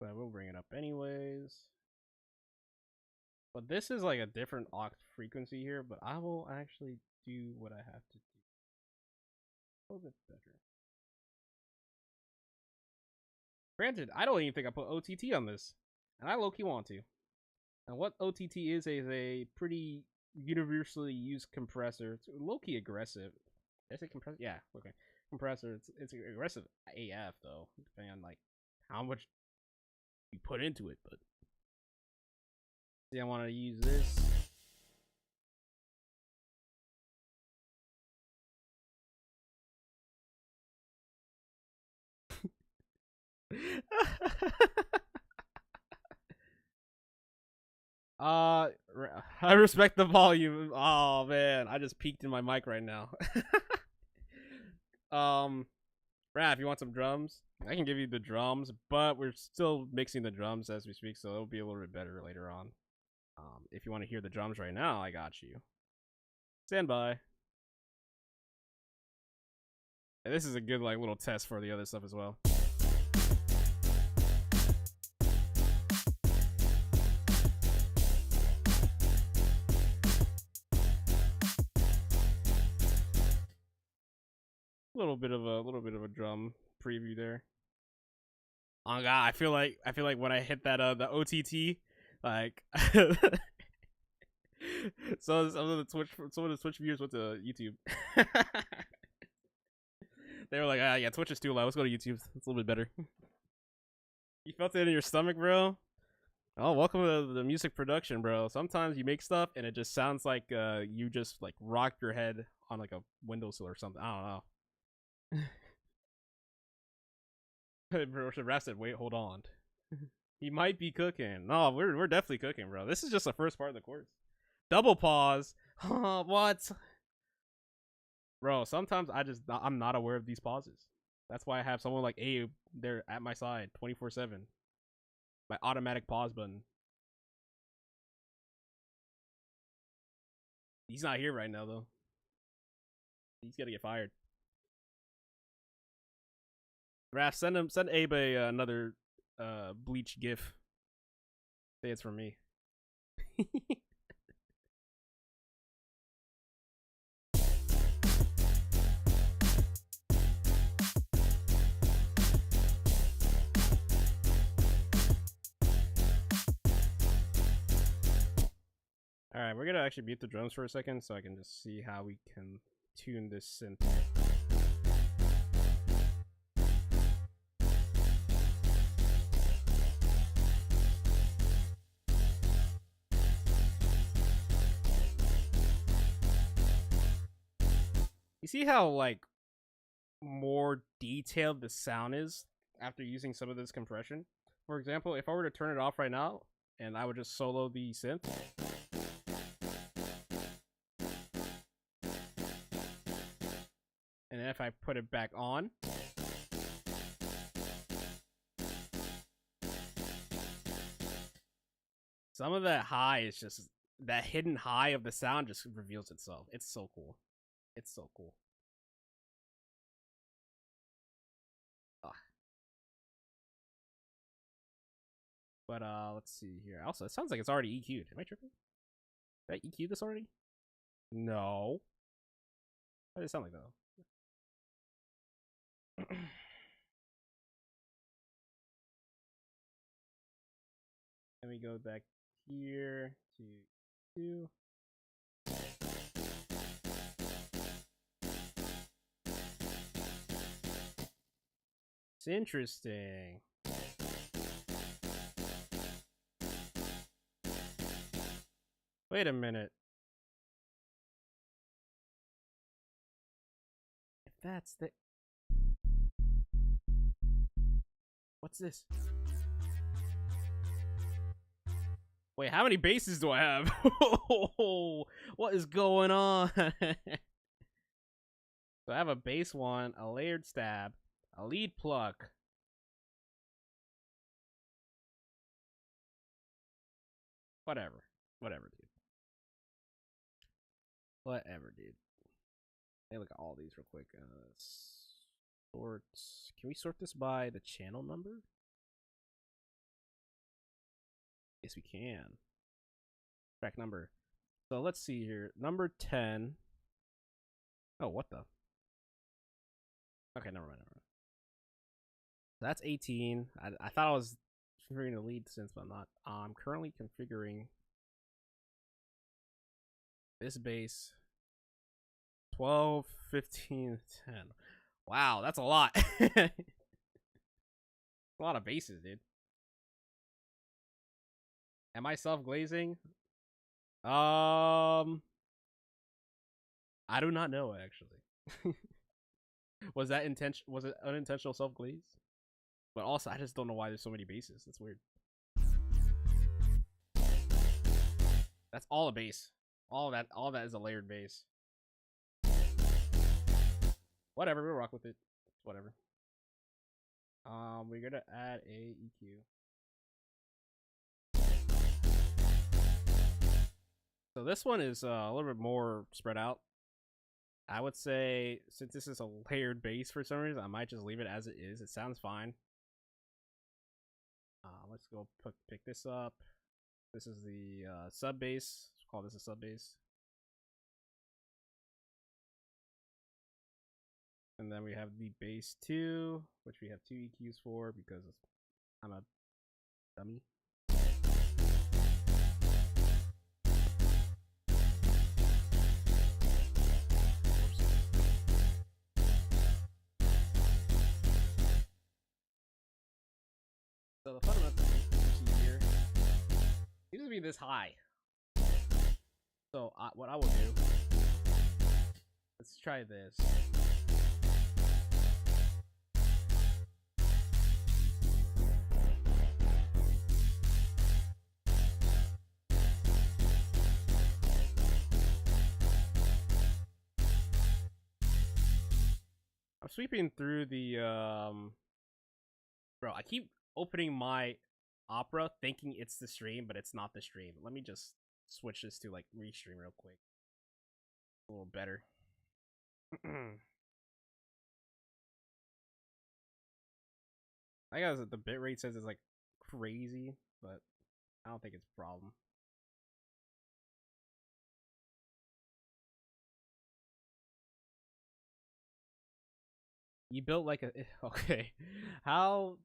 But I will bring it up anyways. But this is like a different oct frequency here, but I will actually do what I have to do a little bit better. Granted, I don't even think I put OTT on this, and I low-key want to. And what OTT is a pretty universally used compressor. It's low-key aggressive. Did I say compressor? Yeah, okay. Compressor. It's aggressive AF though, depending on like how much you put into it. But see, I want to use this. I respect the volume. Oh man, I just peeked in my mic right now. Raph, you want some drums? I can give you the drums, but we're still mixing the drums as we speak, so it'll be a little bit better later on. If you want to hear the drums right now, I got you. Stand by. And this is a good like little test for the other stuff as well. A little bit of a drum preview there. Oh god, I feel like when I hit that the OTT, Like, so some of the Twitch viewers went to YouTube. They were like, ah, yeah, Twitch is too loud. Let's go to YouTube. It's a little bit better. You felt it in your stomach, bro? Oh, welcome to the music production, bro. Sometimes you make stuff and it just sounds like you just like rocked your head on like a windowsill or something. I don't know. Bro, Raph said, wait, hold on. He might be cooking. No, we're definitely cooking, bro. This is just the first part of the course. Double pause. What? Bro, sometimes I'm not aware of these pauses. That's why I have someone like Abe there at my side 24/7. My automatic pause button. He's not here right now though. He's gotta get fired. Raph, send Abe another bleach gif. Say it's from me. Alright, we're gonna actually mute the drums for a second so I can just see how we can tune this synth. You see how, like, more detailed the sound is after using some of this compression? For example, if I were to turn it off right now, and I would just solo the synth. And then if I put it back on, some of that high is just, that hidden high of the sound just reveals itself. It's so cool. It's so cool. But let's see here. Also, it sounds like it's already EQ'd. Am I tripping? Did I EQ this already? No. Why does it sound like that? Let me go back here to 2. It's interesting. Wait a minute. If that's the... What's this? Wait, how many basses do I have? What is going on? So I have a bass one, a layered stab, a lead pluck. Whatever, dude. Whatever, dude. Hey, look at all these real quick. Sort. Can we sort this by the channel number? Yes, we can. Track number. So let's see here. Number 10. Oh, what the? Okay, never mind. That's 18. I thought I was configuring the lead synth, but I'm not. I'm currently configuring this bass. 12, 15, 10. Wow, that's a lot. A lot of basses, dude. Am I self-glazing? I do not know, actually. Was that intention? Was it unintentional self-glaze? But also, I just don't know why there's so many basses. That's weird. That's all a bass. All that is a layered bass. Whatever, we'll rock with it. Whatever. We're gonna add a EQ. So this one is a little bit more spread out. I would say, since this is a layered bass for some reason, I might just leave it as it is. It sounds fine. Let's go pick this up. This is the sub bass. Let's call this a sub bass. And then we have the bass 2, which we have 2 EQs for because I'm a dummy. So the fundamental here seems to be this high. So what I will do, let's try this. I'm sweeping through the bro, I keep opening my Opera thinking it's the stream, but it's not the stream. Let me just switch this to like restream real quick. A little better. I guess the bitrate says it's like crazy, but I don't think it's a problem. You built like a okay. How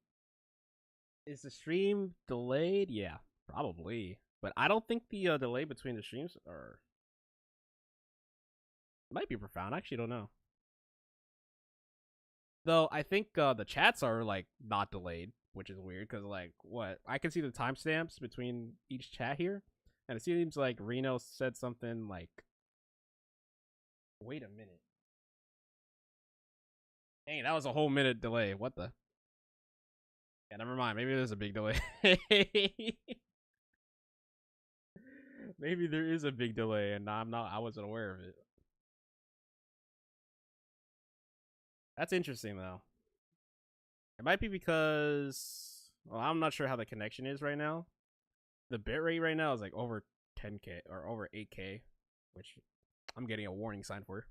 is the stream delayed? Yeah, probably. But I don't think the delay between the streams are might be profound. I actually don't know. Though I think the chats are like not delayed, which is weird because like what I can see the timestamps between each chat here, and it seems like Reno said something like, "Wait a minute." Dang, that was a whole minute delay. What the? Yeah, never mind. Maybe there's a big delay. Maybe there is a big delay, and I wasn't aware of it. That's interesting though. It might be because, well, I'm not sure how the connection is right now. The bitrate right now is like over 10K or over 8K, which I'm getting a warning sign for.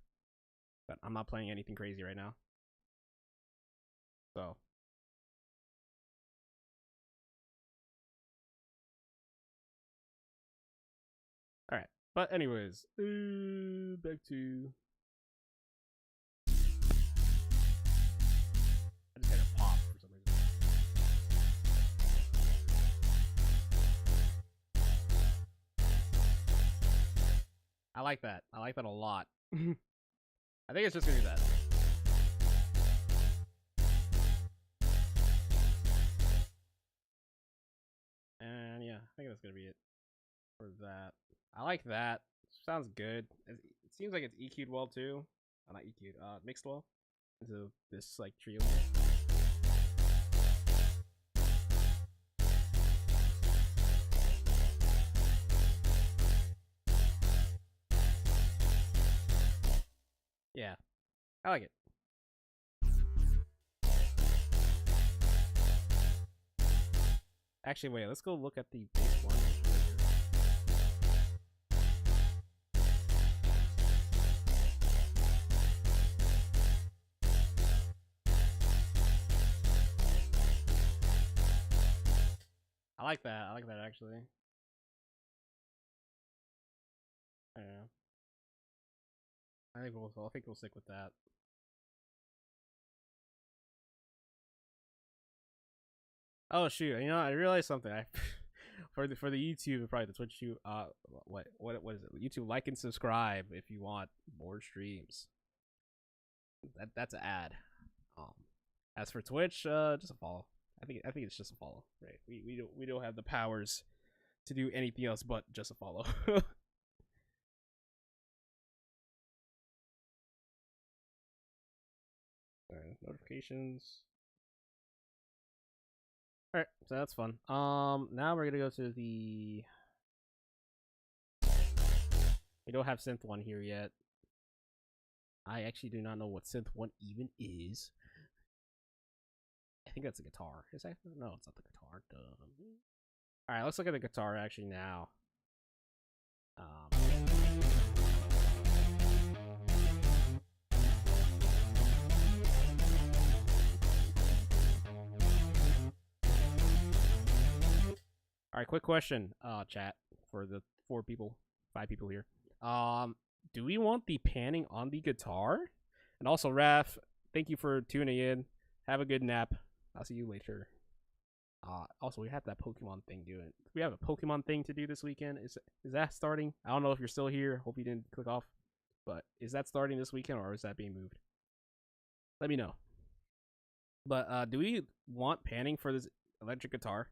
But I'm not playing anything crazy right now. So. Alright. But anyways, back to... I just had a pop for some reason. I like that. I like that a lot. I think it's just gonna be that. And yeah, I think that's gonna be it for that. I like that. Sounds good. It seems like it's EQ'd well too. Not EQ'd, mixed well into this like trio. Yeah, I like it. Actually, wait, let's go look at the bass one. I like that. I like that actually. I don't know. I think we'll stick with that. Oh shoot! You know, I realized something. I for the YouTube, probably the Twitch too. What is it? YouTube, like and subscribe if you want more streams. That's an ad. As for Twitch, just a follow. I think it's just a follow. Right? We don't have the powers to do anything else but just a follow. Alright, notifications. Alright, so that's fun. Now we're gonna go to the... We don't have synth 1 here yet. I actually do not know what synth 1 even is. I think that's a guitar. Is that? No, it's not the guitar. Alright, let's look at the guitar actually now. Alright, quick question, chat, for the 5 people here. Do we want the panning on the guitar? And also, Raph, thank you for tuning in. Have a good nap. I'll see you later. Also, we have that Pokemon thing doing. We have a Pokemon thing to do this weekend. Is that starting? I don't know if you're still here. Hope you didn't click off. But is that starting this weekend or is that being moved? Let me know. But do we want panning for this electric guitar.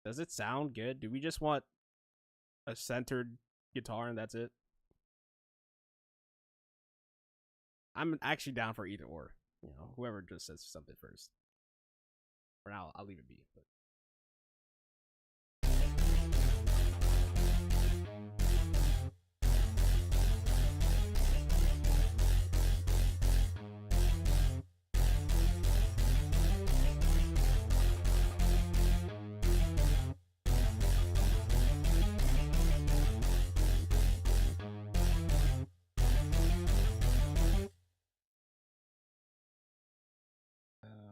Does it sound good? Do we just want a centered guitar and that's it? I'm actually down for either or. You know, whoever just says something first. For now, I'll leave it be. But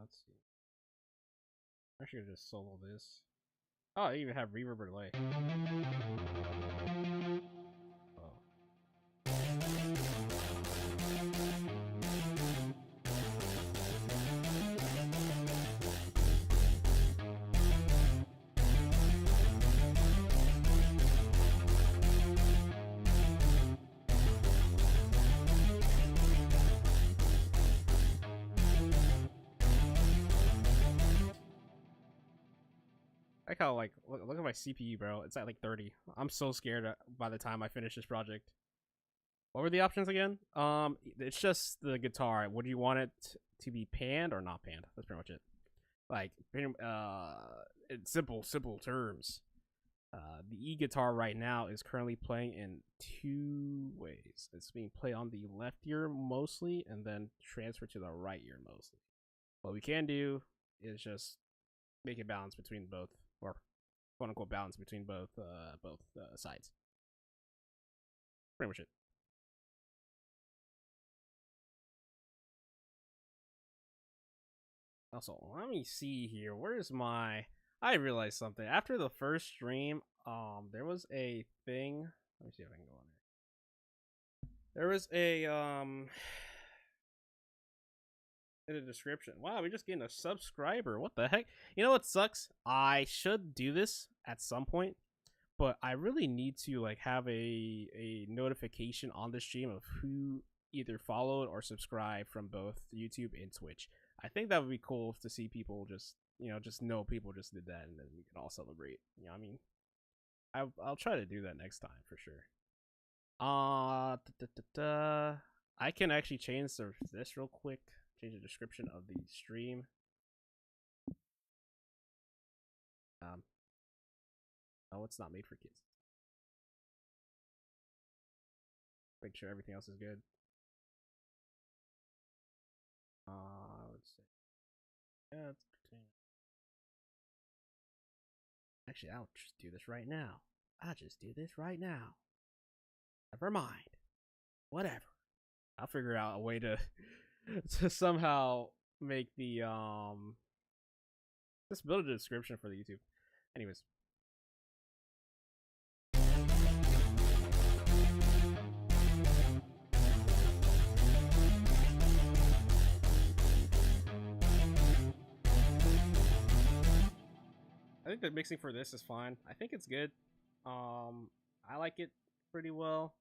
let's see. I should just solo this. Oh, I even have reverb or delay. Oh. I kind of like look at my CPU, bro. It's at like 30. I'm so scared by the time I finish this project. What were the options again? It's just the guitar. Would you want it to be panned or not panned? That's pretty much it. Like, in simple terms. The E-Guitar right now is currently playing in two ways. It's being played on the left ear mostly, and then transferred to the right ear mostly. What we can do is just make it balance between both, or quote unquote balance between both sides. Pretty much it. Also, let me see here. Where's my? I realized something after the first stream. There was a thing. Let me see if I can go on there. There was a in the description. Wow, we just getting a subscriber. What the heck? You know what sucks? I should do this at some point, but I really need to like have a notification on the stream of who either followed or subscribed from both YouTube and Twitch. I think that would be cool to see people just just know people just did that, and then we can all celebrate. You know what I mean? I'll try to do that next time for sure. I can actually change this real quick. Change the description of the stream. Oh, it's not made for kids. Make sure everything else is good. Let's see. Yeah, it's actually, I'll just do this right now. I'll just do this right now. Never mind. Whatever. I'll figure out a way to somehow make the just build a description for the YouTube. Anyways. I think the mixing for this is fine. I think it's good. I like it pretty well.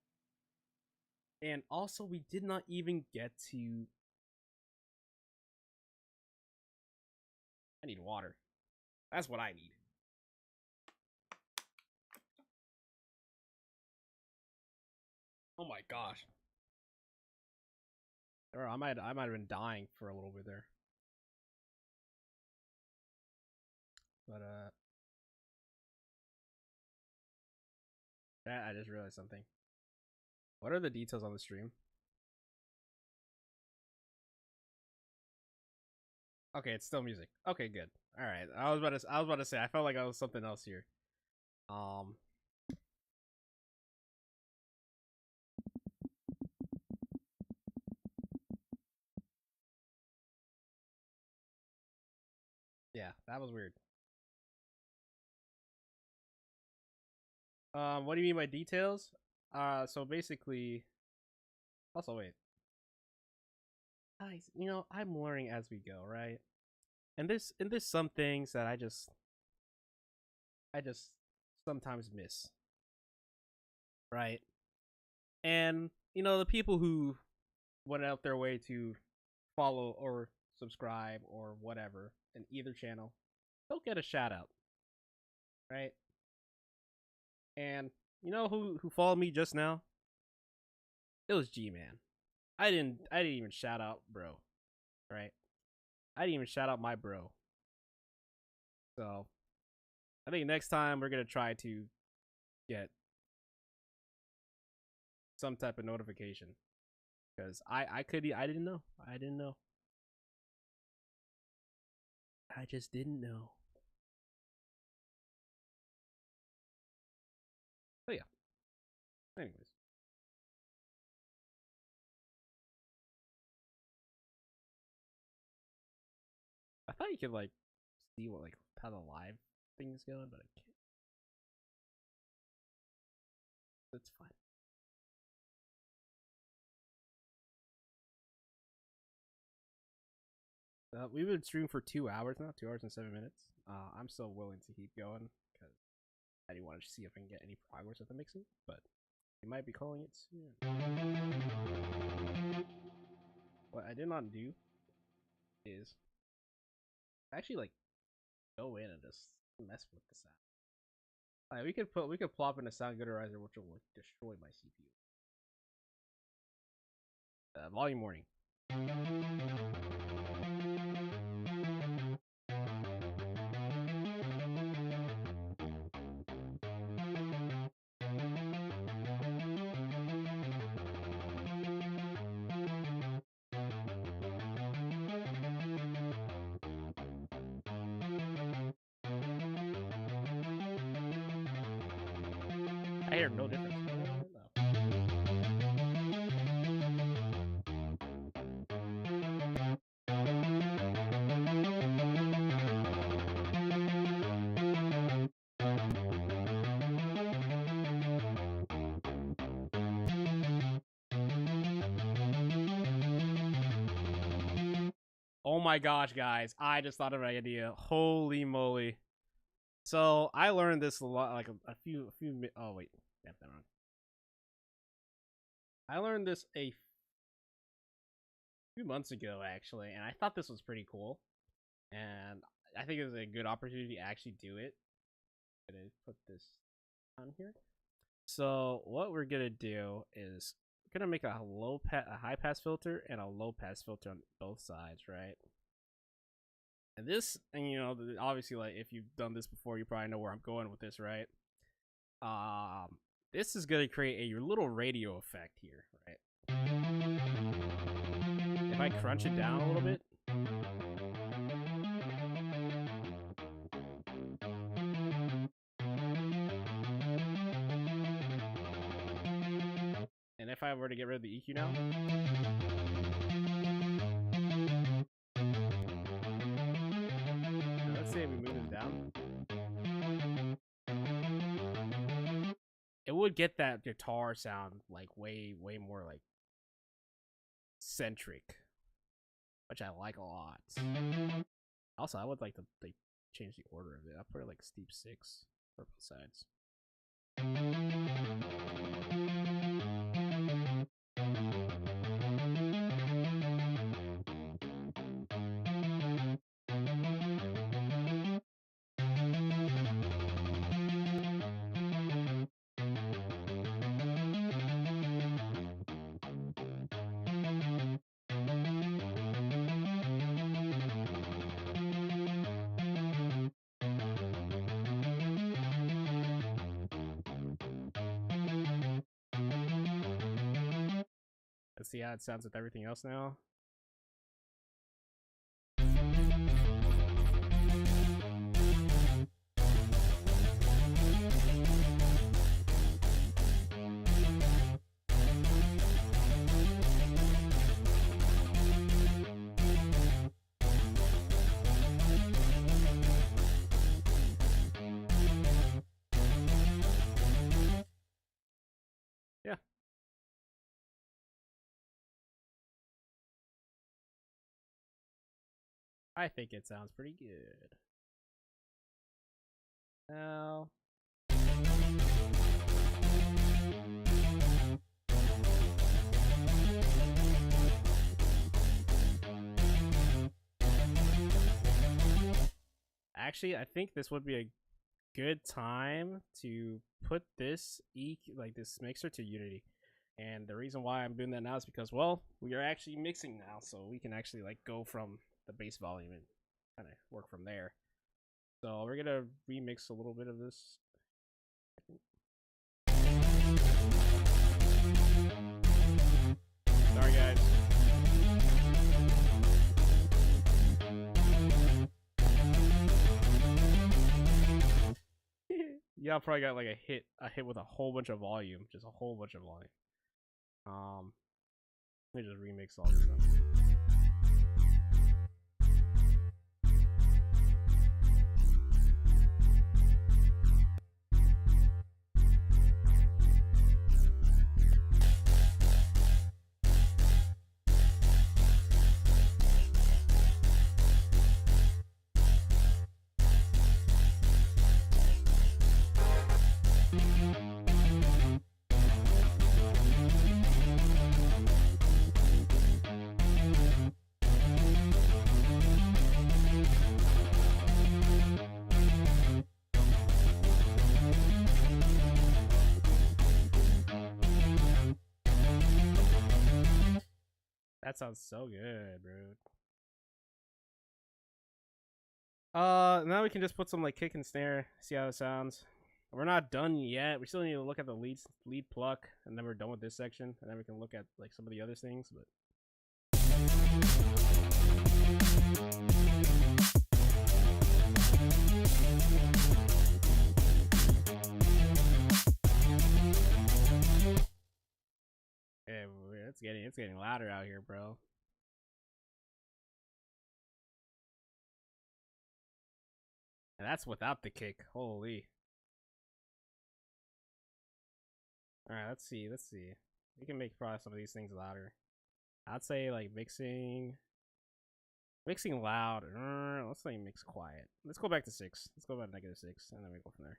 And also, we did not even get to... I need water. That's what I need. Oh my gosh. I might have been dying for a little bit there. But I just realized something. What are the details on the stream? Okay, it's still music. Okay, good. All right. I was about to say I felt like I was something else here. Yeah, that was weird. What do you mean by details? So basically, also wait. Guys, I'm learning as we go, right? And there's some things that I just sometimes miss, right? And the people who went out their way to follow or subscribe, or whatever in either channel, they'll get a shout out, right? And you know who followed me just now? It was G-Man. I didn't even shout out bro, right? I didn't even shout out my bro. So I think next time we're gonna try to get some type of notification, because I didn't know. I just didn't know. But yeah. Anyways. I thought you could like see what like how the live thing is going, but I can't. That's fine. We've been streaming for 2 hours now, 2 hours and 7 minutes. I'm still willing to keep going because I do want to see if I can get any progress with the mixing, but we might be calling it soon. What I did not do is actually like go in and just mess with the sound. We could plop in a sound gooder,izer which will destroy my CPU. Volume warning. I hear no difference. Oh my gosh, guys! I just thought of an idea. Holy moly! So I learned this a lot, like a few. Oh wait, yeah, that wrong. I learned this a few months ago, actually, and I thought this was pretty cool. And I think it was a good opportunity to actually do it. I'm gonna put this on here. So what we're gonna do is we're gonna make a high pass filter and a low pass filter on both sides, right? And this, and you know, obviously, like if you've done this before, you probably know where I'm going with this, right? This is gonna create a little radio effect here, right? If I crunch it down a little bit. And if I were to get rid of the EQ now. Now let's say we move this down. It would get that guitar sound like way more like centric, which I like a lot. Also, I would like to like change the order of it. I'll put it like steep 6 for both sides. Let's see how it sounds with everything else now. Yeah. I think it sounds pretty good. Now, actually, I think this would be a good time to put this this mixer to Unity. And the reason why I'm doing that now is because, well, we are actually mixing now, so we can actually like go from the base volume and kind of work from there. So we're gonna remix a little bit of this. Sorry, guys. Y'all probably got like a hit with a whole bunch of volume, just a whole bunch of volume. Let me just remix all this stuff. That sounds so good, bro. Now we can just put some like kick and snare, see how it sounds. We're not done yet. We still need to look at the lead pluck, and then we're done with this section, and then we can look at like some of the other things. But yeah, it's getting louder out here, bro. And that's without the kick. Holy. Alright, let's see. We can make probably some of these things louder. I'd say like mixing loud. Let's say mix quiet. Let's go back to 6. Let's go back to -6, and then we go from there.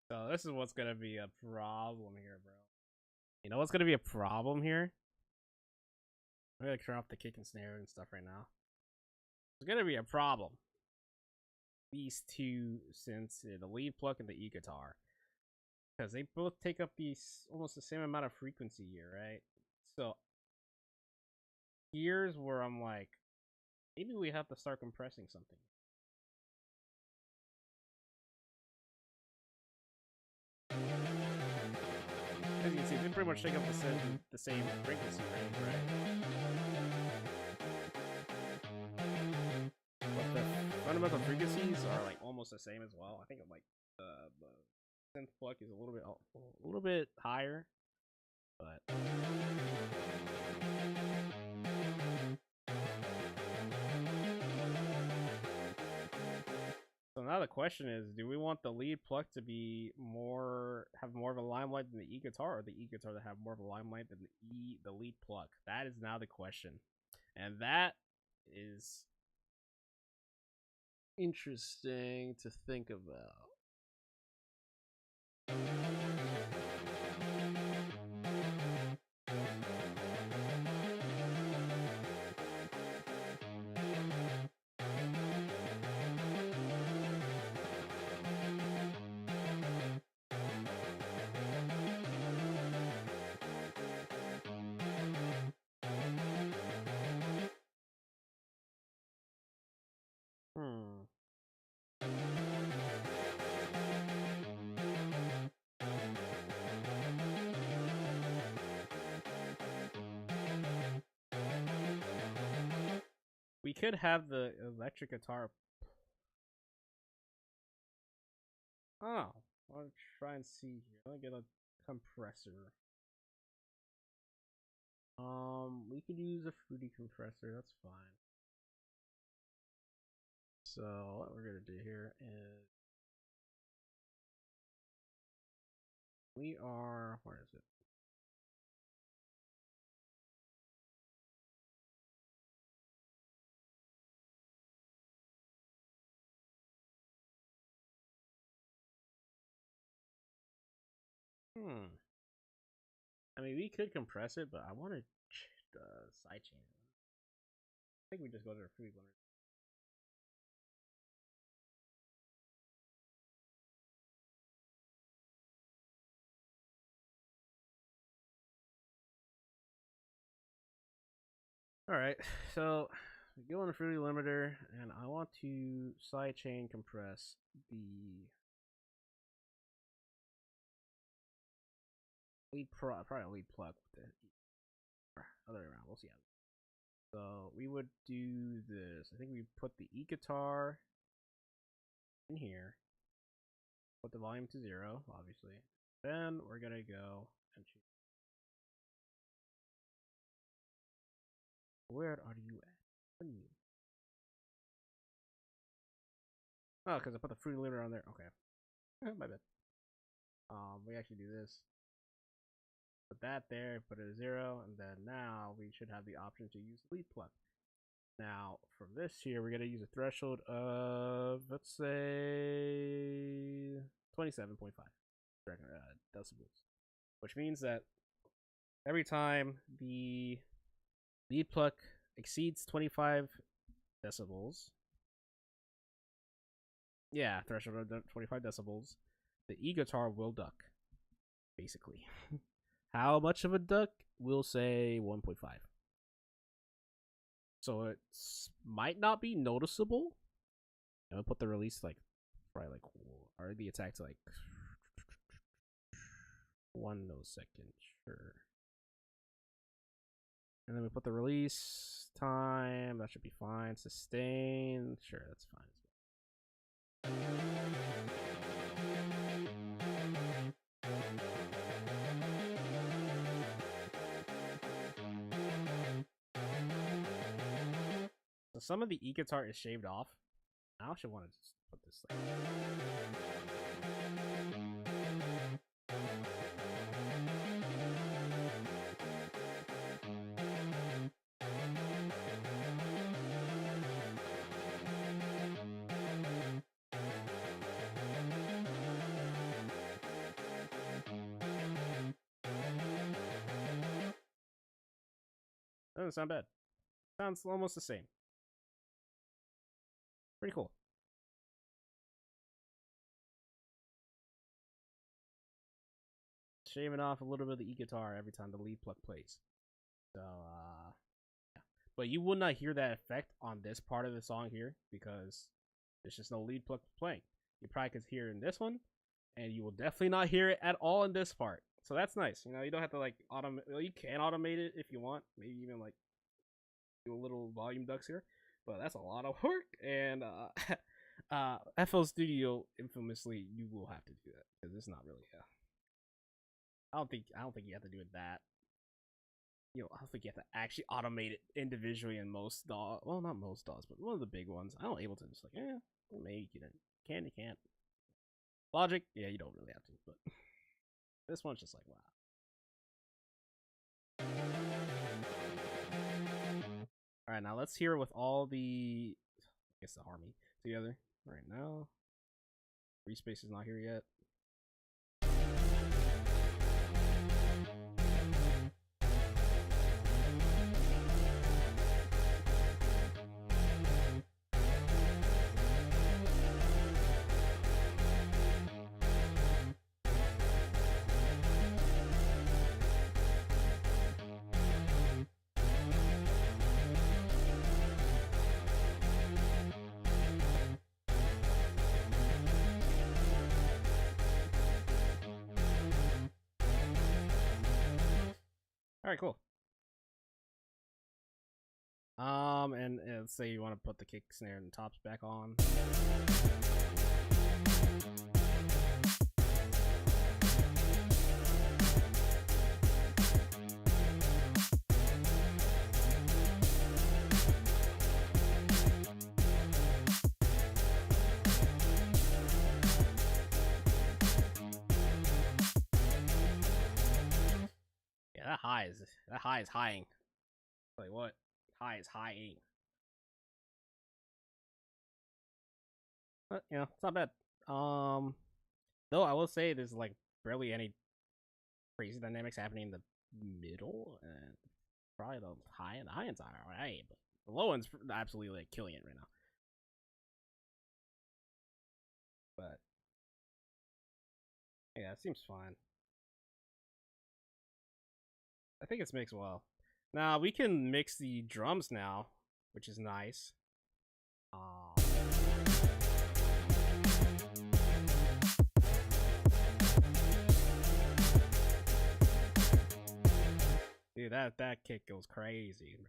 So this is what's gonna be a problem here, bro. You know what's gonna be a problem here? I'm gonna turn off the kick and snare and stuff right now. It's gonna be a problem. These two, since the lead pluck and the E-GTR, because they both take up these almost the same amount of frequency here, right? So here's where I'm like, maybe we have to start compressing something. As you can see, they pretty much take up the same frequency range, right? But the fundamental frequencies are like almost the same as well. I think like the synth pluck is a little bit higher, but so now the question is, do we want the lead pluck to be have more of a limelight than the E-GTR, or the E-GTR to have more of a limelight than the lead pluck? That is now the question, and that is interesting to think about. Hmm. We could have the electric guitar. Oh, I'll try and see here. Let me get a compressor. We could use a fruity compressor. That's fine. So what we're gonna do here is we are. Where is it? Hmm. I mean, we could compress it, but I want to sidechain it. I think we just go to the fruity blender. All right, so we go on the fruity limiter, and I want to sidechain compress the lead probably lead plug with the other way around. We'll see how. So we would do this. I think we put the E-GTR in here. Put the volume to 0, obviously. Then we're gonna go and choose. Where are you at? Oh, because I put the fruity limiter on there. Okay. My bad. We actually do this. Put that there, put it at 0, and then now we should have the option to use the lead plug. Now, from this here, we're gonna use a threshold of, let's say, 27.5 decibels, which means that every time the lead plug exceeds 25 decibels, yeah, threshold of 25 decibels, the E-GTR will duck, basically. How much of a duck? We'll say 1.5. So it might not be noticeable. I'm gonna put the release like probably like or the attack to like 1 millisecond, sure. And then we put the release time. That should be fine. Sustain, sure, that's fine as well. So some of the E-GTR is shaved off. I actually want to just put this like. Doesn't sound bad. Sounds almost the same. Pretty cool. Shaving off a little bit of the E-GTR every time the lead plug plays. So, yeah. But you will not hear that effect on this part of the song here because there's just no lead plug playing. You probably could hear it in this one, and you will definitely not hear it at all in this part. So that's nice. You know, you don't have to like automate. Well, you can automate it if you want. Maybe even like do a little volume ducks here, but that's a lot of work. And FL Studio, infamously, you will have to do that because it's not really. I don't think you have to do it that. You know, I don't think you have to actually automate it individually in most DAWs. Well, not most DAWs, but one of the big ones. I don't able to just like, maybe you can, you can't. Logic, yeah, you don't really have to, but this one's just like, wow. All right, now let's hear with all the, I guess the harmony together right now. Free space is not here yet. All right, cool. And let's say you want to put the kick, snare, and tops back on. Yeah, that high is highing. Like what? High is highing. But, you know, it's not bad. Though I will say there's like barely any crazy dynamics happening in the middle, and probably the high end. The high end's alright, but the low end's absolutely like killing it right now. But yeah, it seems fine. I think it's mixed well. Now we can mix the drums now, which is nice. Dude, that kick goes crazy.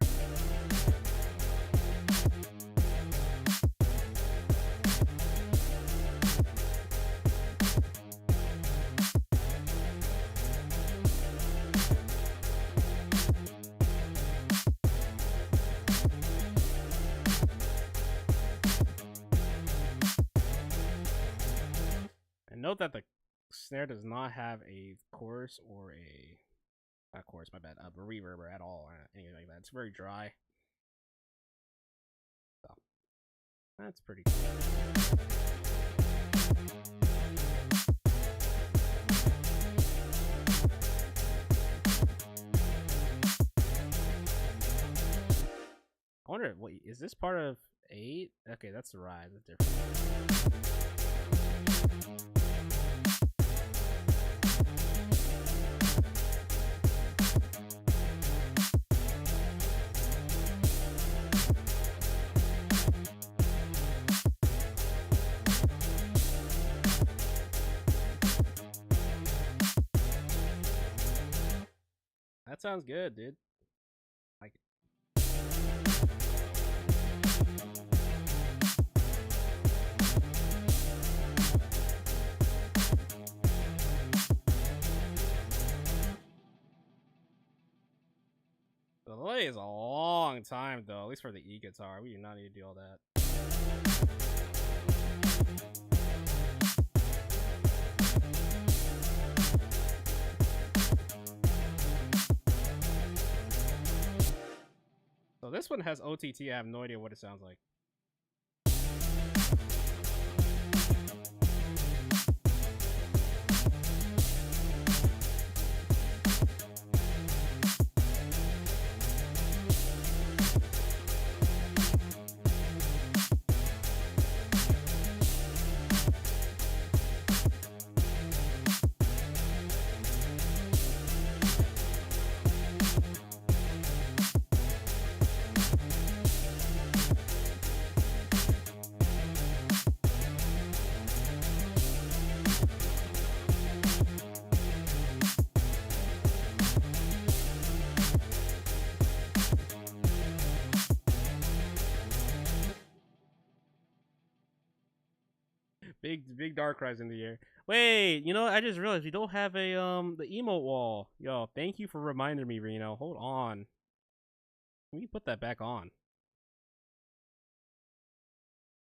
And note that the snare does not have a chorus or a not chorus, my bad, a reverb at all, or anything like that. It's very dry. So that's pretty cool. I wonder, wait, is this part of 8? Okay, that's the rise. That's different. That sounds good, dude. Like it. The delay is a long time, though, at least for the E-GTR. We do not need to do all that. So this one has OTT. I have no idea what it sounds like. Big dark cries in the air. Wait, you know, I just realized we don't have a the emote wall. Yo, thank you for reminding me, Reno. Hold on. Can we put that back on?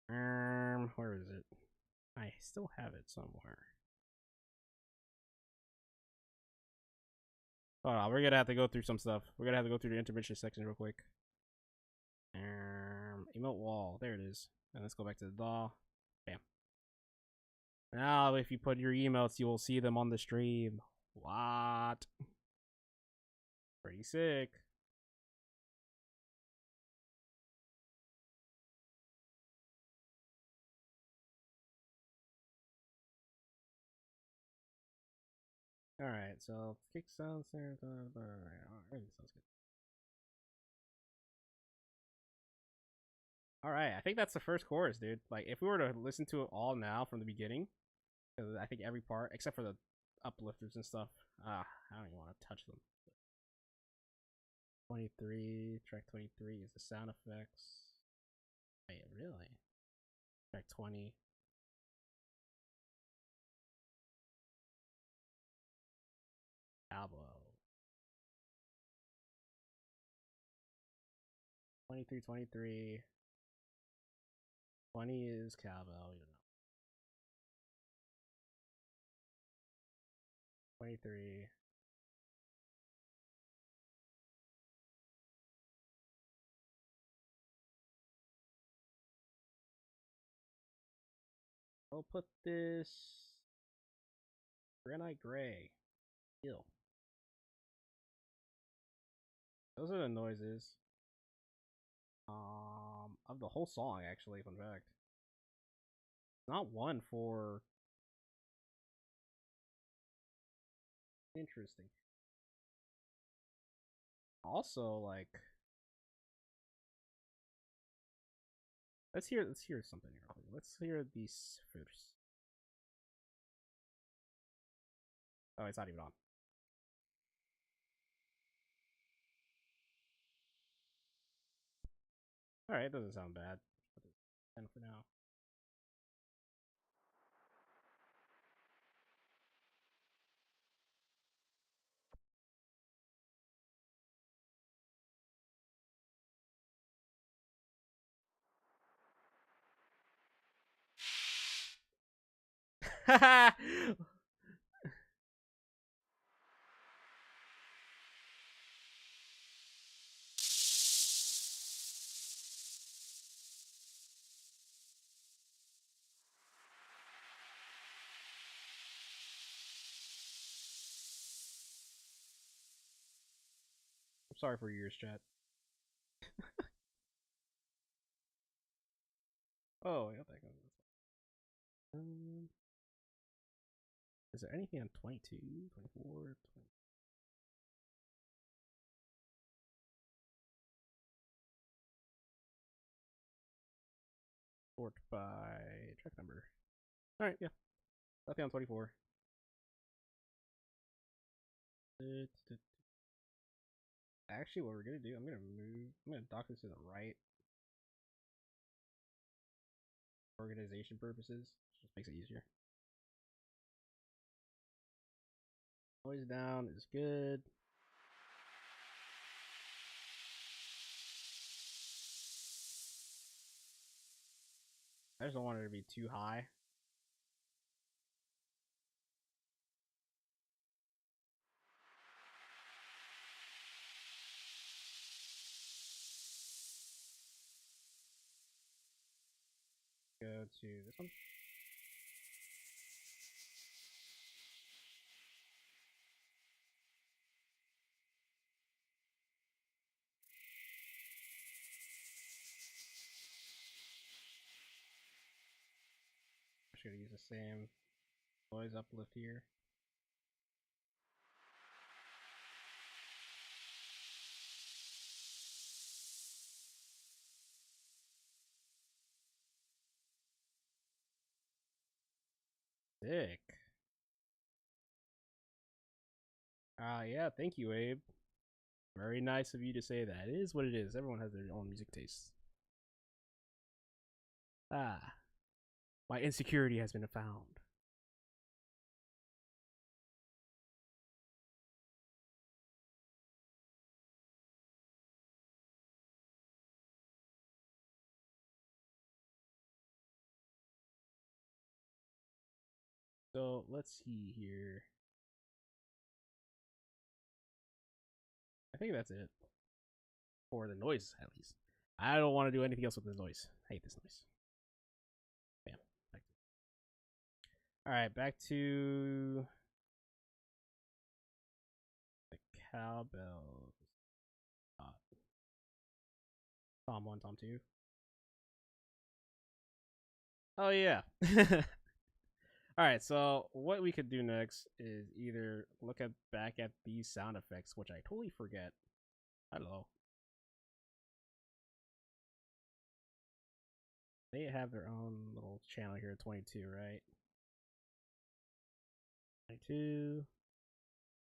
Where is it? I still have it somewhere. Hold on, we're gonna have to go through some stuff. We're gonna have to go through the intermission section real quick. Emote wall. There it is. And let's go back to the DAW. Bam. Now, if you put your emotes, you will see them on the stream. What? Pretty sick. Alright, so kick sounds there. Everything sounds good. Alright, I think that's the first chorus, dude. Like, if we were to listen to it all now from the beginning, because I think every part, except for the uplifters and stuff, I don't even want to touch them. 23, track 23 is the sound effects. Wait, really? Track 20. Cowbell. 23, 23. 20 is cowbell, you know. 23. I'll put this granite gray. Ew. Those are the noises. Of the whole song, actually, fun fact. Not one for interesting. Also, like, let's hear something here. Let's hear these first. Oh, it's not even on. Alright, it doesn't sound bad. Put it 10 for now. I'm sorry for your ears, chat. Oh, I got that. Is there anything on 22, 24, 20? Sort by track number. Alright, yeah. Nothing on 24. Actually, what we're gonna do, I'm gonna dock this to the right. Organization purposes. Just makes it easier. Noise down is good. I just don't want it to be too high. Go to this one. I'm just gonna use the same noise uplift here. Sick. Yeah, thank you, Abe. Very nice of you to say that. It is what it is. Everyone has their own music tastes. Ah, my insecurity has been found. So let's see here. I think that's it. For the noise, at least. I don't want to do anything else with this noise. I hate this noise. Bam. Alright, back to the cowbell. Tom 1, Tom 2. Oh, yeah. Alright, so what we could do next is either look at back at these sound effects, which I totally forget. Hello. They have their own little channel here at 22, right? 22.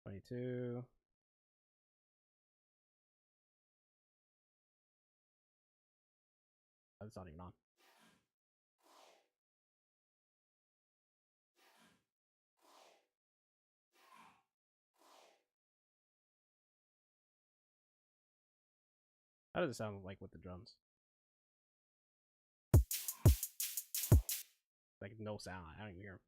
22. Oh, it's not even on. How does it sound like with the drums? Like no sound. I don't even hear them.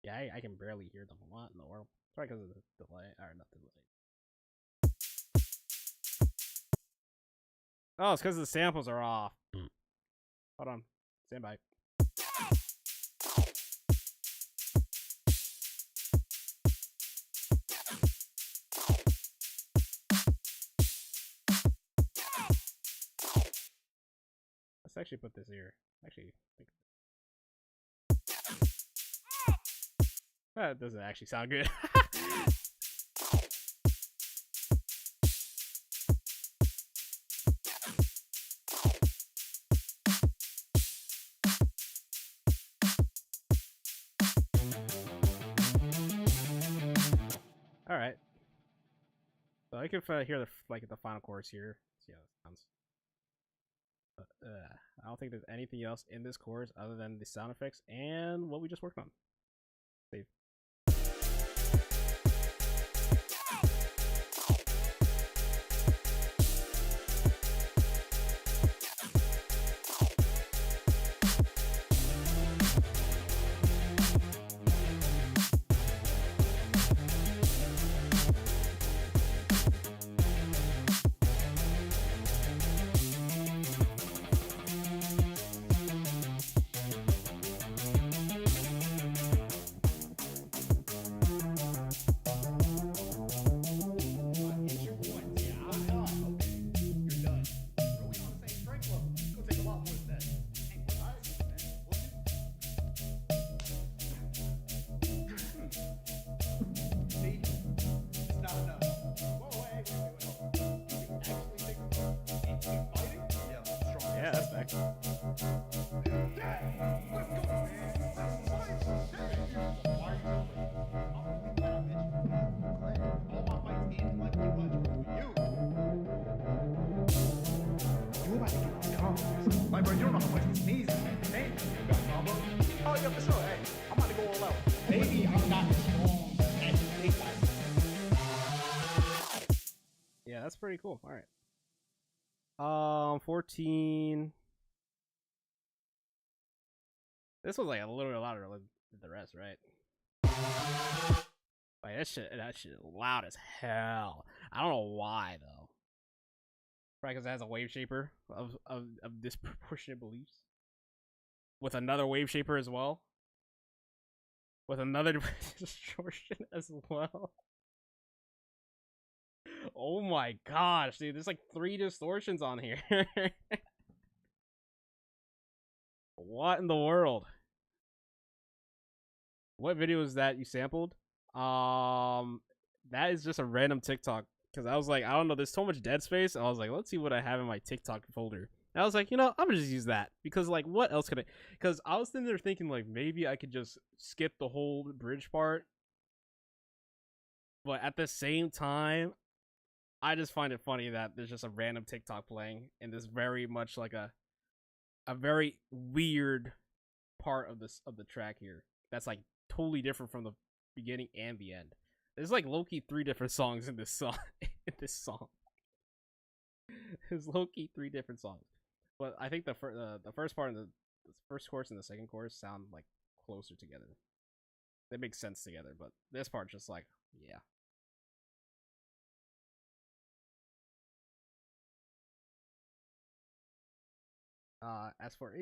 Yeah, I can barely hear them. What in the world? Probably because of the delay. Or not delay. Oh, it's because the samples are off. Hold on. Stand by. Let's actually put this here. Actually, that doesn't actually sound good. All right. So I can hear the final chorus here. See how it sounds. But, I don't think there's anything else in this chorus other than the sound effects and what we just worked on. Save. Yeah, that's back. Like, bro, you don't know how much this means. Hey, you got a combo? Oh, yeah, for sure. Hey, I'm about to go all out. Maybe I'm not as strong as you think I am. Yeah, that's pretty cool. All right. 14. This was like a little bit louder than the rest, right? Like that shit loud as hell. I don't know why though. Probably because it has a wave shaper of disproportionate beliefs. With another wave shaper as well. With another distortion as well. Oh my gosh, dude, there's like 3 distortions on here. What in the world? What video is that you sampled? That is just a random TikTok. Because I was like, I don't know, there's so much dead space. I was like, let's see what I have in my TikTok folder. And I was like, you know, I'm gonna just use that. Because like, what else could I? Because I was sitting there thinking like, maybe I could just skip the whole bridge part. But at the same time, I just find it funny that there's just a random TikTok playing in this very much like a very weird part of the track here. That's like totally different from the beginning and the end. There's like low-key 3 different songs in this song. There's low-key 3 different songs. But I think the first part of the first chorus and the second chorus sound like closer together. They make sense together, but this part's just like, yeah. As for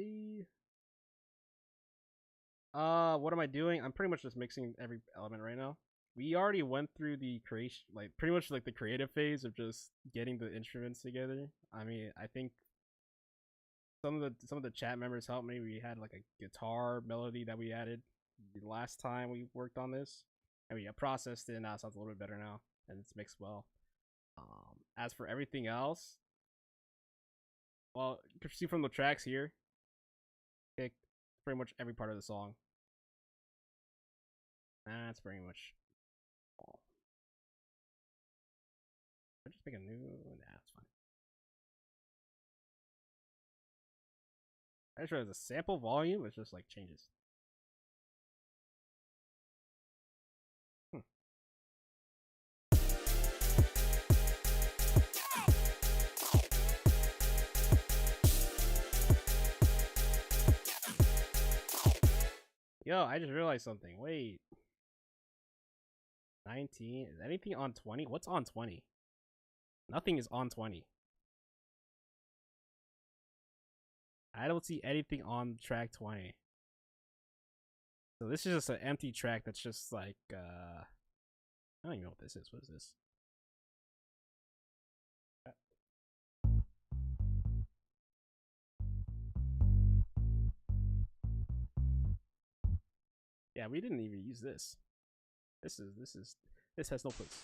what am I doing? I'm pretty much just mixing every element right now. We already went through the creation, like pretty much like the creative phase of just getting the instruments together. I mean, I think some of the chat members helped me. We had like a guitar melody that we added the last time we worked on this, and we processed it. And now it sounds a little bit better now, and it's mixed well. As for everything else, well, you can see from the tracks here, pick pretty much every part of the song. That's pretty much Just make a new. Nah, it's fine. I just realized the sample volume is just like changes. Yo, I just realized something. Wait. 19. Is anything on 20? What's on 20? Nothing is on 20. I don't see anything on track 20. So this is just an empty track that's just like, I don't even know what this is. What is this? Yeah, we didn't even use this. This has no place.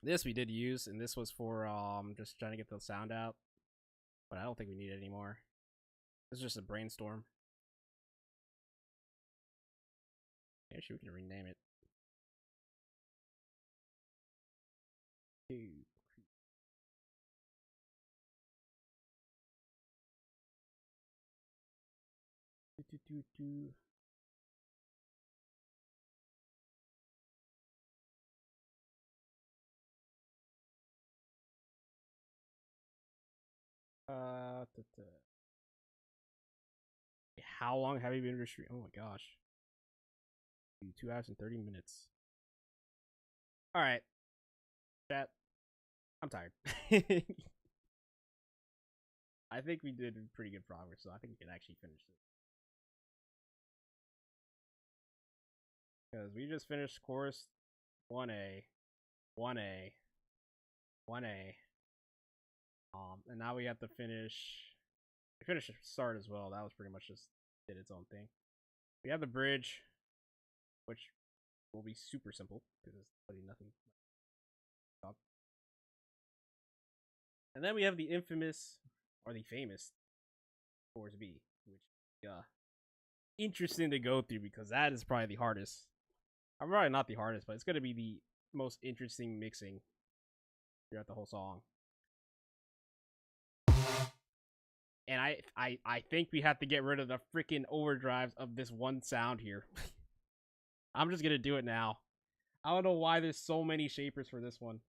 This we did use, and this was for just trying to get the sound out. But I don't think we need it anymore. This is just a brainstorm. Actually, we can rename it. Dude. How long have you been restricted? Oh my gosh. 2 hours and 30 minutes. Alright. Chat. I'm tired. I think we did pretty good progress, so I think we can actually finish this. Because we just finished course 1A, 1A, 1A. And now we have to finish. We finished start as well. That was pretty much just did its own thing. We have the bridge, which will be super simple because it's literally nothing. And then we have the infamous or the famous course B, which is interesting to go through because that is probably the hardest. I'm probably not the hardest, but it's gonna be the most interesting mixing throughout the whole song. And I think we have to get rid of the freaking overdrives of this one sound here. I'm just gonna do it now. I don't know why there's so many shapers for this one.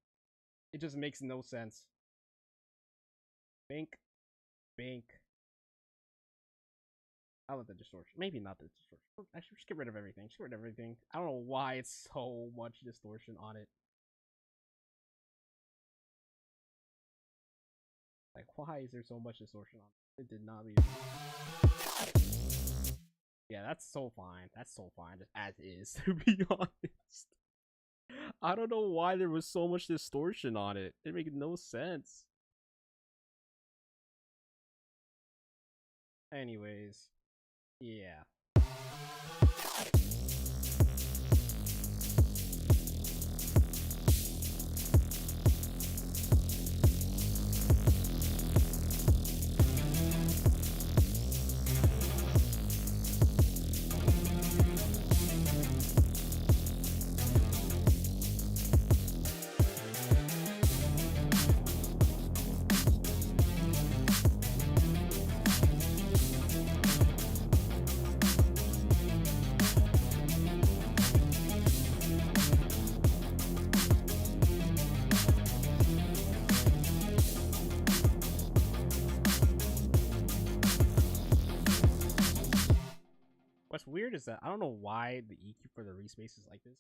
It just makes no sense. Bink. Bink. I love the distortion. Maybe not the distortion. Actually, just get rid of everything. Just get rid of everything. I don't know why it's so much distortion on it. Like, why is there so much distortion on it? It did not leave. Yeah, that's so fine. That's so fine. Just as is, to be honest. I don't know why there was so much distortion on it. It made no sense. Anyways, yeah. What's weird is that I don't know why the EQ for the respace is like this.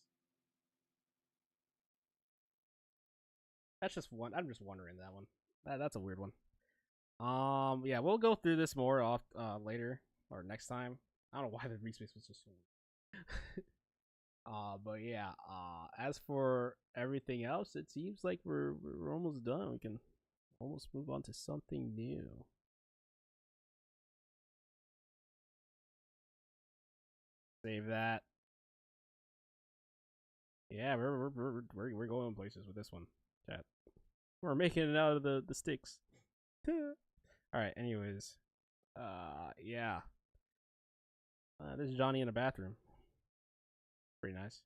That's just one. I'm just wondering that one. That's a weird one. Yeah, we'll go through this more off later or next time. I don't know why the respace was just so weird. But yeah. As for everything else, it seems like we're almost done. We can almost move on to something new. Save that. Yeah, we're going places with this one, chat. We're making it out of the sticks. All right. Anyways, yeah. This is Johnny in a bathroom. Pretty nice.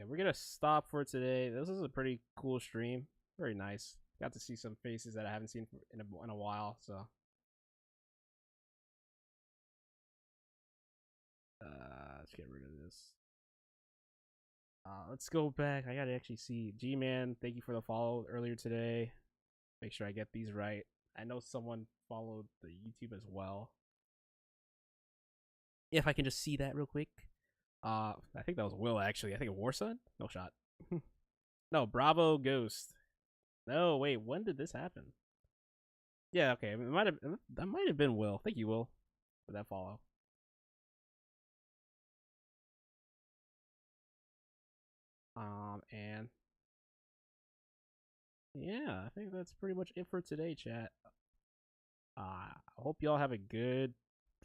yeah, we're gonna stop for today. This is a pretty cool stream. Very nice. Got to see some faces that I haven't seen in a while. So, let's get rid of this. Let's go back. I gotta actually see G-Man. Thank you for the follow earlier today. Make sure I get these right. I know someone followed the YouTube as well. If I can just see that real quick. I think that was Will actually. I think Warsun? No shot. No, Bravo Ghost. No, wait, when did this happen? Yeah, okay. That might have been Will. Thank you, Will, for that follow. And yeah, I think that's pretty much it for today, chat. I hope y'all have a good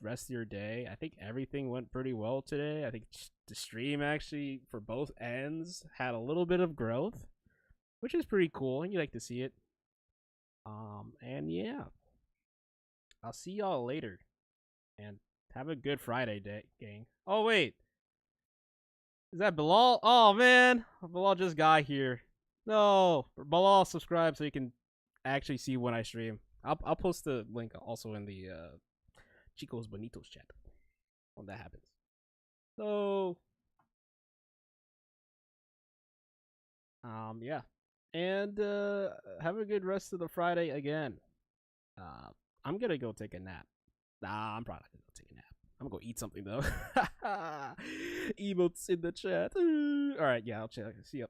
rest of your day. I think everything went pretty well today. I think the stream actually, for both ends, had a little bit of growth, which is pretty cool, and you like to see it. And yeah, I'll see y'all later, and have a good Friday, gang. Oh wait, is that Bilal? Oh man, Bilal just got here. No, Bilal, subscribe so you can actually see when I stream. I'll post the link also in the Chicos Bonitos chat when that happens. So, yeah, and have a good rest of the Friday again. I'm gonna go take a nap. Nah, I'm probably gonna go take a nap. I'm gonna go eat something though. Emotes in the chat. All right, yeah, I'll check. See ya.